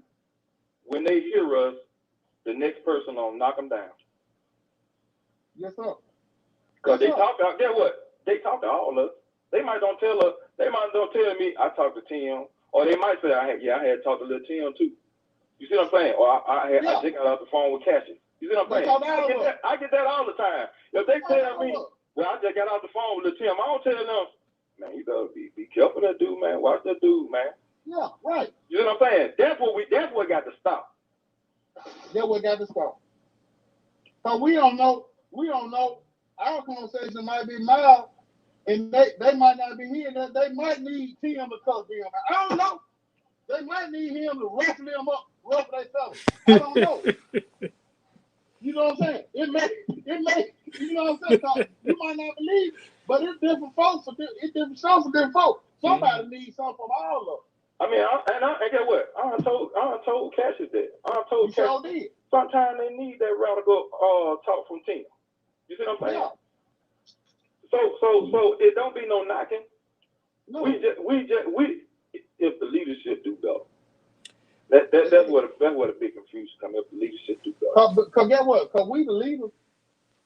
When they hear us, the next person gonna knock them down.
Yes, sir.
Because they talk out. Get what? They talk to all of us. They might don't tell us. They might don't tell me. I talked to Tim, or they might say, I had talked to little Tim too. You see what I'm saying? Or I just got off the phone with Cassius. You see what I'm saying? I get that all the time. If they tell me, well, I just got off the phone with little Tim, I don't tell them, man, you better be careful that dude, man. Watch that dude, man.
Yeah, right.
You know what I'm saying? That's what got to stop.
That's what got to stop. So we don't know. Our conversation might be mild, and they might not be here. They might need Tim to talk to them. I don't know. They might need him to ruffle them up, ruffle their fellas. I don't know. You know what I'm saying? It may, you know what I'm saying? So you might not believe, but it's different folks. It's different shows for different folks. Somebody needs something from all of them.
I mean, and get what? I told Cassius that. I told Cassius. Sometimes they need that radical talk from Tim. You see what I'm saying? Yeah. So it don't be no knocking. No. We if the leadership do better. That's what a big confusion come if the leadership do better.
Because guess what? Because we the leaders,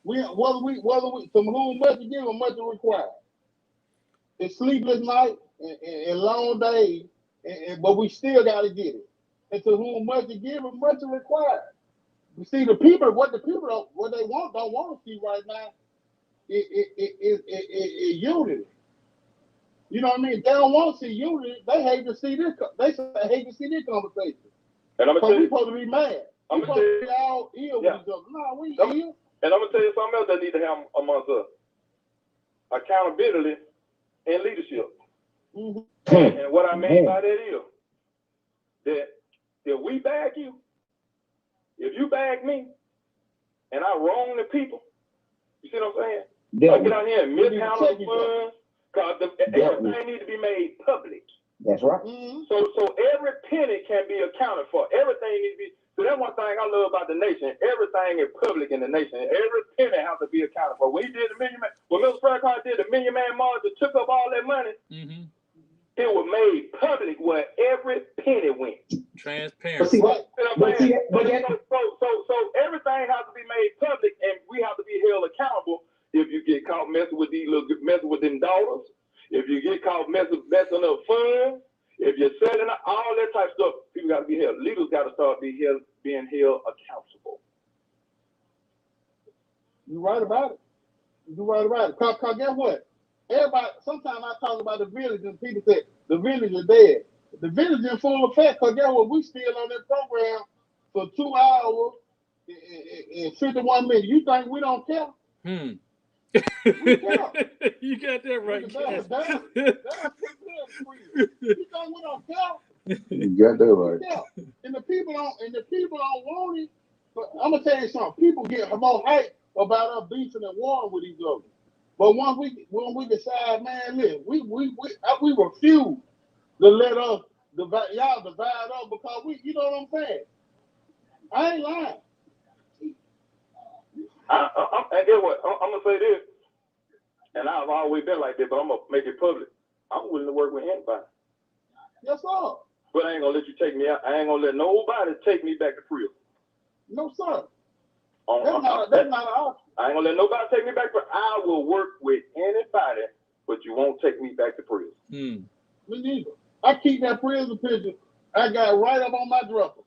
whether we from whom much to give or much to require. It's sleepless night and long days, but we still got to get it. And to whom much to give or much to require. You see, the people, what they don't want to see right now is unity. You know what I mean? They don't want to see unity. They hate to see this. Hate to see this conversation.
And I'm gonna
we supposed to be mad.
I'm
we supposed to be all ill with each other. No, we ill.
And I'm gonna tell you something else that need to have amongst us: accountability and leadership.
Mm-hmm.
And what I mean by that is that if we bag you, if you bag me, and I wrong the people, you see what I'm saying? I get out here and mishandle the funds, because everything needs to be made public.
That's right.
Mm-hmm.
So every penny can be accounted for. Everything needs to be. So that's one thing I love about the nation. Everything is public in the nation. Every penny has to be accounted for. When he did the $1 Million Man, when Mr. Farrakhan did the $1 Million Man March and took up all that money, it was made public where every penny went.
Transparent.
So everything has to be made public, and we have to be held accountable. If you get caught messing with messing with them daughters, if you get caught messing up funds, if you're selling all that type of stuff, people got to be held. Leaders got to start being held accountable.
You're right about it. You're right about it. Cause guess what? Everybody. Sometimes I talk about the village, and people say the village is dead. The village is full effect. Cause guess what? We still on that program for 2 hours and 51 minutes. You think we don't care?
You got that right.
You think we don't care?
You got that right.
Yeah. And the people don't want it. But I'm gonna tell you something. People get more hype about us beefing and warring with each other. But when we decide, man, look, we refuse to let us y'all divide up because you know what I'm saying. I ain't lying.
And guess what? I'm gonna say this, and I've always been like this, but I'm gonna make it public. I'm willing to work with anybody.
Yes, sir.
But I ain't gonna let you take me out. I ain't gonna let nobody take me back to prison.
No, sir.
That's not an option. I ain't gonna let nobody take me back, but I will work with anybody, but you won't take me back to prison.
Me neither. I keep that prison picture I got right up on my dresser.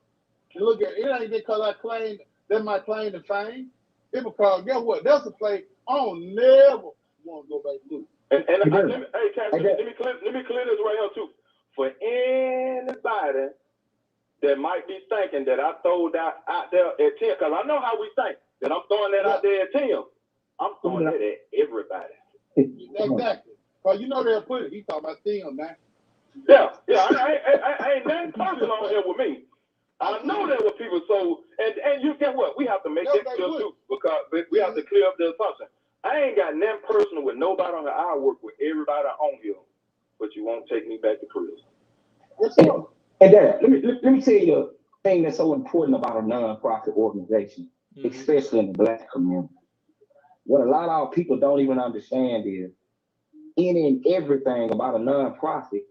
And look at it. It ain't because I claim that my claim to fame. It's because guess what? That's a place I don't never want to go back to.
Let me clear this right here too. For anybody that might be thinking that I throw that out there at Tim, because I know how we think, that I'm throwing that out there at Tim. I'm throwing that at everybody.
Exactly. Because you know they'll put it. He talking about Tim, man.
Yeah. I ain't nothing personal on here with me. I know there were people, so, and you get what? We have to make that clear too, because we have to clear up the assumption. I ain't got nothing personal with nobody on here. I work with everybody on here, but you won't take me back to prison.
Yes, sir.
And Dad, let me tell you a thing that's so important about a nonprofit organization, especially in the Black community. What a lot of our people don't even understand is any and everything about a nonprofit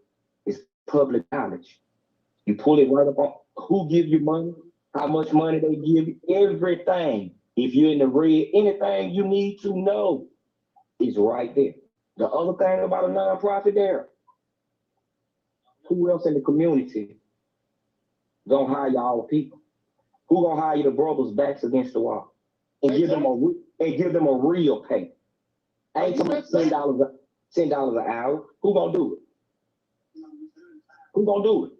is public knowledge. You pull it right up on who give you money, how much money they give you, everything. If you're in the red, anything you need to know is right there. The other thing about a nonprofit there, who else in the community gonna hire y'all people? Who gonna hire the brothers backs against the wall and give them a real pay? I ain't talking about $10 an hour. Who gonna do it? Who gonna do it?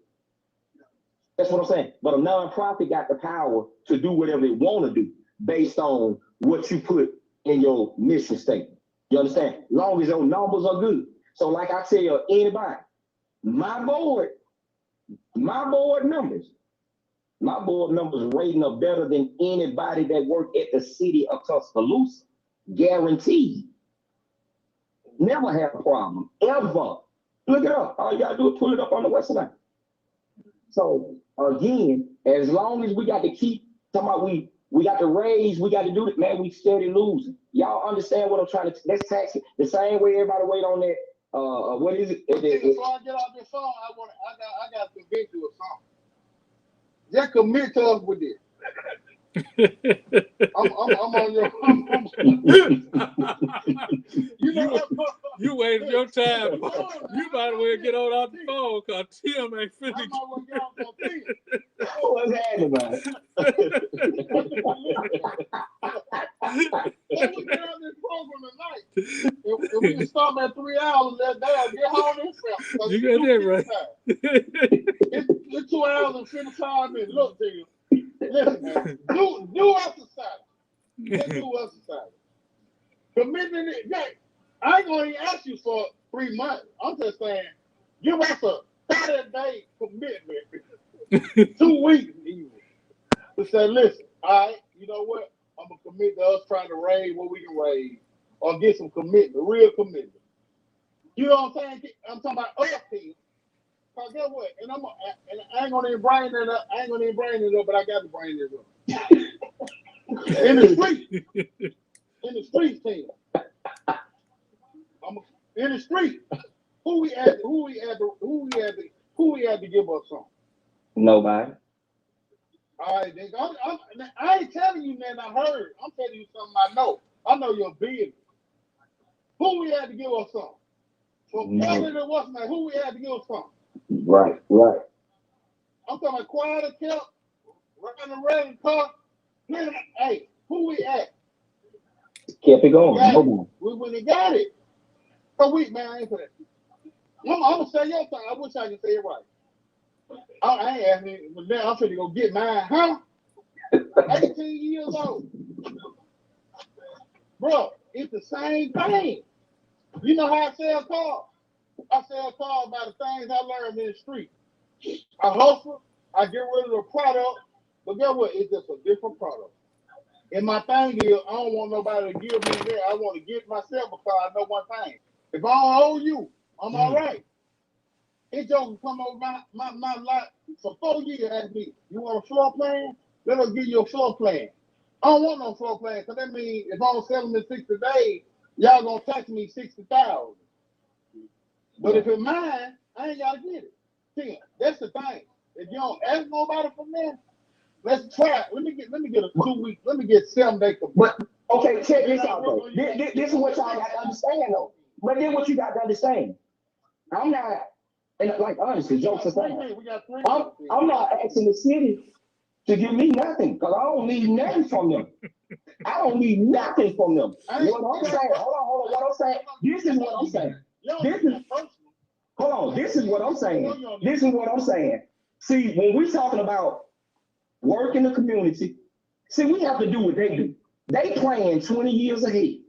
That's what I'm saying. But a nonprofit got the power to do whatever it want to do based on what you put in your mission statement. You understand? As long as your numbers are good. So like I tell anybody, my board numbers rating are better than anybody that work at the city of Tuscaloosa. Guaranteed. Never have a problem, ever. Look it up. All you gotta do is pull it up on the website. So again, as long as we got to keep talking about we got to raise, we got to do it, man, we steady losing. Y'all understand what I'm trying to, let's tax it the same way everybody wait on that. What is it?
Before I get off this phone, I got to convince you of something. Just commit to us with this. I'm on your.
You wasted your time. You might as well get on off the phone because Tim ain't finished.
What's happening, man?
So we get on this program tonight. If we can stop at 3 hours, let down, get home and film.
You got that right.
It's 2 hours and 55 minutes. Look, Tigger. Listen, man. Do exercise. Let's do exercise. Commitment. I ain't gonna even ask you for 3 months. I'm just saying, give us a 30-day commitment. 2 weeks even. To say, listen, all right, you know what? I'm gonna commit to us trying to raise what we can raise, or get some commitment, real commitment. You know what I'm saying? I'm talking about us here. Cause guess what? And I ain't gonna even bring it up. I ain't gonna even bring it up, but I got to bring it up. In the street, in the street team. In the street. Who we had to give us some?
Nobody.
All right, nigga. I ain't telling you nothing I heard. I'm telling you something I know. I know your business. Who we had to give us some? From Canada to what's name? Who we had to give us some?
Right.
I'm talking about quiet and kept, running around the car. Hey, who we at?
Kept it going.
We went and got it. So man, I ain't for that. I'm gonna say your thing. I wish I could say it right. I ain't asking you, but now I'm finna go get mine, huh? 18 years old. Bro, it's the same thing. You know how I sell cars? I sell cars by the things I learned in the street. I hustle, I get rid of the product, but guess what? It's just a different product. And my thing is, I don't want nobody to give me that. I want to get myself because I know one thing. If I don't owe you, I'm all right. It just come over my lot for 4 years. Ask me, you want a floor plan? Let us give you a floor plan. I don't want no floor plan because that means if I don't sell them in 60 days, y'all gonna tax me $60,000. But if it's mine, I ain't gotta get it. See, that's the thing. If you don't ask nobody from there, let's try it. Let me get a 2 week. Let me get 7 days.
But okay, check this out though. This is what y'all got to understand though. But then what you got to understand, I'm not, and like honestly, jokes aside, I'm not asking the city to give me nothing because I don't need nothing from them. I don't need nothing from them. What I'm saying, hold on. What I'm saying, this is what I'm saying. This is what I'm saying. See, when we're talking about work in the community, see, we have to do what they do. They plan 20 years ahead.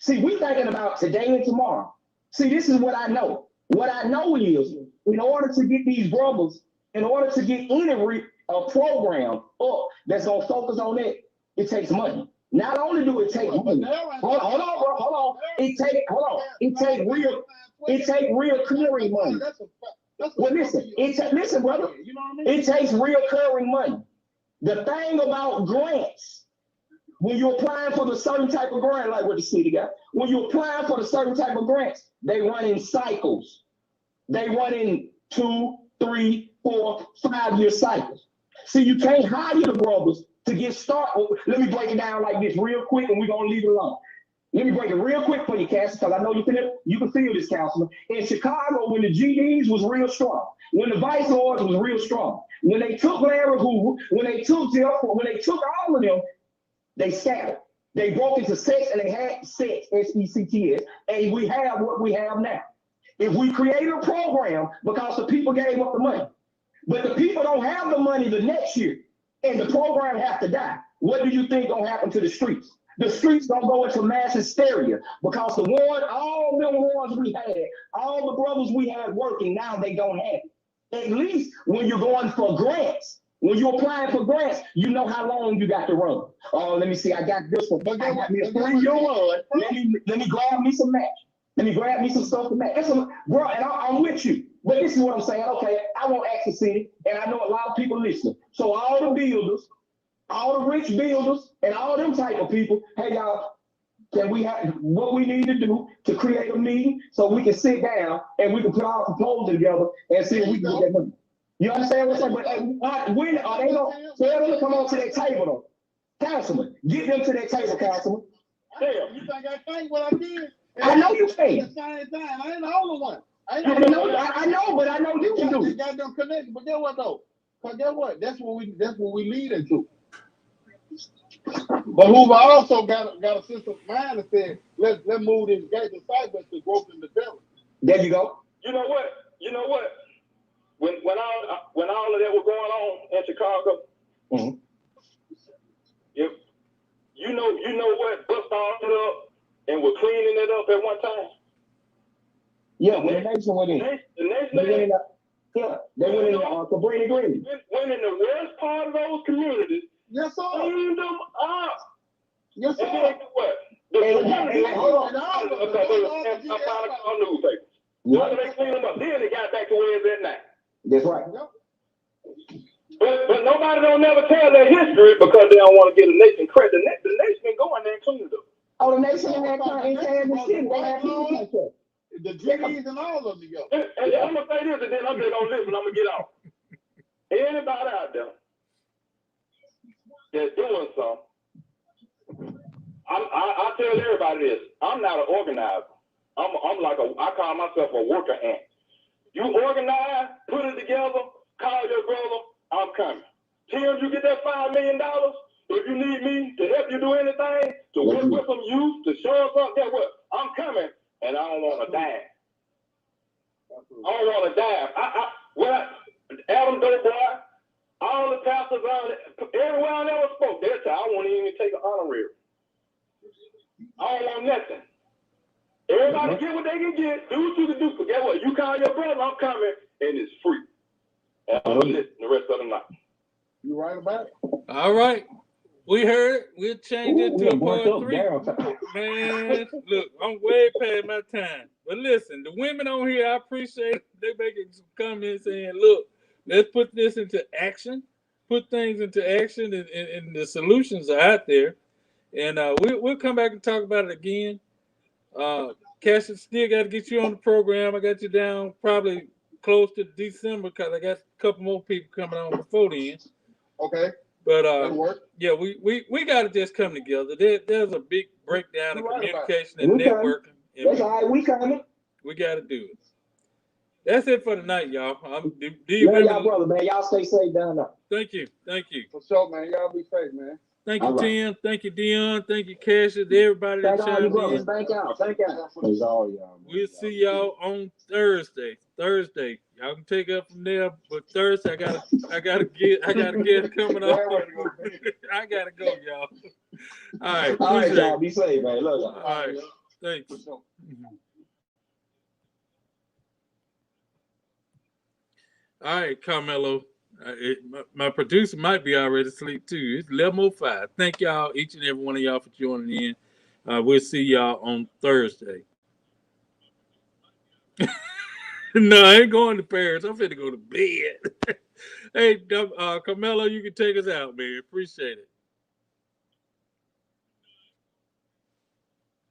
See, we thinking about today and tomorrow. See, this is what I know. What I know is, in order to get these brothers, in order to get any program up that's gonna focus on that, it takes money. Not only do it take money, hold on. It take real recurring money. Well, listen, brother. It takes recurring money. The thing about grants, when you're applying for the certain type of grant, like what the city got, when you're applying for the certain type of grants, they run in cycles. They run in 2, 3, 4, 5 year cycles. See, you can't hire the brothers to get started. Let me break it down like this real quick, and we're gonna leave it alone. Let me break it real quick for you, Cassius, because I know you can feel this, Councilman. In Chicago, when the GDs was real strong, when the Vice Lords was real strong, when they took Larry Hoover, when they took Jeff, when they took all of them, they scattered. They broke into sects and they had sects, S-E-C-T-S, and we have what we have now. If we create a program because the people gave up the money, but the people don't have the money the next year, and the program has to die, what do you think gonna happen to the streets? The streets gonna go into mass hysteria because all them ones we had, all the brothers we had working, now they don't have it. At least when you're going for grants, when you're applying for grants, you know how long you got to run. Oh, let me see, I got this one. I got me a 3-year run. Let me grab me some match. Let me grab me some stuff to match. Bro, and I'm with you. But this is what I'm saying. Okay, I won't ask the city, and I know a lot of people listening. So all the builders, all the rich builders, and all them type of people, hey y'all, can we have what we need to do to create a meeting so we can sit down and we can put our proposal together and see if we can get that money. You understand what I'm saying? But when are they going to tell them to come on to that table though? Councilman, get them to that table, Councilman.
Hell, you think I think what I did?
I know you can.
At the same time, I ain't the only one.
I know, but I know you can do it.
Got them connected, but get what though? Cause guess what? That's what we lead into. But Hoover also got a sense of mind that said, let's move this gate disciples to growth in the devil.
There you go.
You know what? When all of that was going on in Chicago,
Mm-hmm.
if you know what bust all it up and was cleaning it up at one time.
Yeah, when the nation went in.
The next
They went
day,
in they went in Cabrini Green.
went in the worst part of those communities,
Yes, sir.
cleaned them up.
Yes,
And
sir.
then what? The community,
hold on.
because they was up out of our newspapers. After they cleaned them up, then they got back to where it's at now.
That's right.
But nobody don't never tell their history because they don't want to get a nation credit. The nation can go in there and clean it up.
Oh, the nation had Kansas City. They had people like that.
The GDs and all of them go.
And I'm gonna say this, and then I'm just gonna listen. I'm gonna get off. Anybody out there that's doing something, I tell everybody this: I'm not an organizer. I'm like I call myself a worker ant. You organize, put it together, call your brother. I'm coming. Tim, you get that $5 million. If you need me to help you do anything, to work with some youth, to show us up, guess what? I'm coming, and I don't want to die. I don't want to die. Adam Doughboy, all the pastors, everywhere I never spoke, they'll say, I won't even take an honorary. I don't want nothing. Everybody get what they can get, do what you can do. But guess what? You call your brother, I'm coming, and it's free. And I'm going to listen the rest of the night.
You right about it.
All right. We heard it. We'll change it to a part 3. Man, look, I'm way past my time. But listen, the women on here, I appreciate they making some comments saying, look, let's put this into action. Put things into action, and the solutions are out there. And we'll come back and talk about it again. Cassius, still got to get you on the program. I got you down probably close to December because I got a couple more people coming on before then.
Okay.
But
yeah,
we got to just come together. There's a big breakdown in communication and networking.
That's all right. We coming.
We got to do it. That's it for tonight, y'all.
Y'all, brother, man. Y'all stay safe down there.
Thank you.
For sure, man. Y'all be safe, man.
Thank you, Tim. Thank you, Dion. Thank you, Cassius. Everybody that chimed in.
Thank y'all. Thank y'all.
We'll see y'all on Thursday. Y'all can take up from there, but Thursday I gotta get coming up. I gotta go, y'all. All right,
y'all. Be safe, man. Love y'all.
All right, thanks. All right, Carmelo. My producer might be already asleep too. It's 11:05. Thank y'all, each and every one of y'all, for joining in. We'll see y'all on Thursday. No, I ain't going to Paris. I'm finna go to bed. Hey, Carmelo, you can take us out, man. Appreciate it.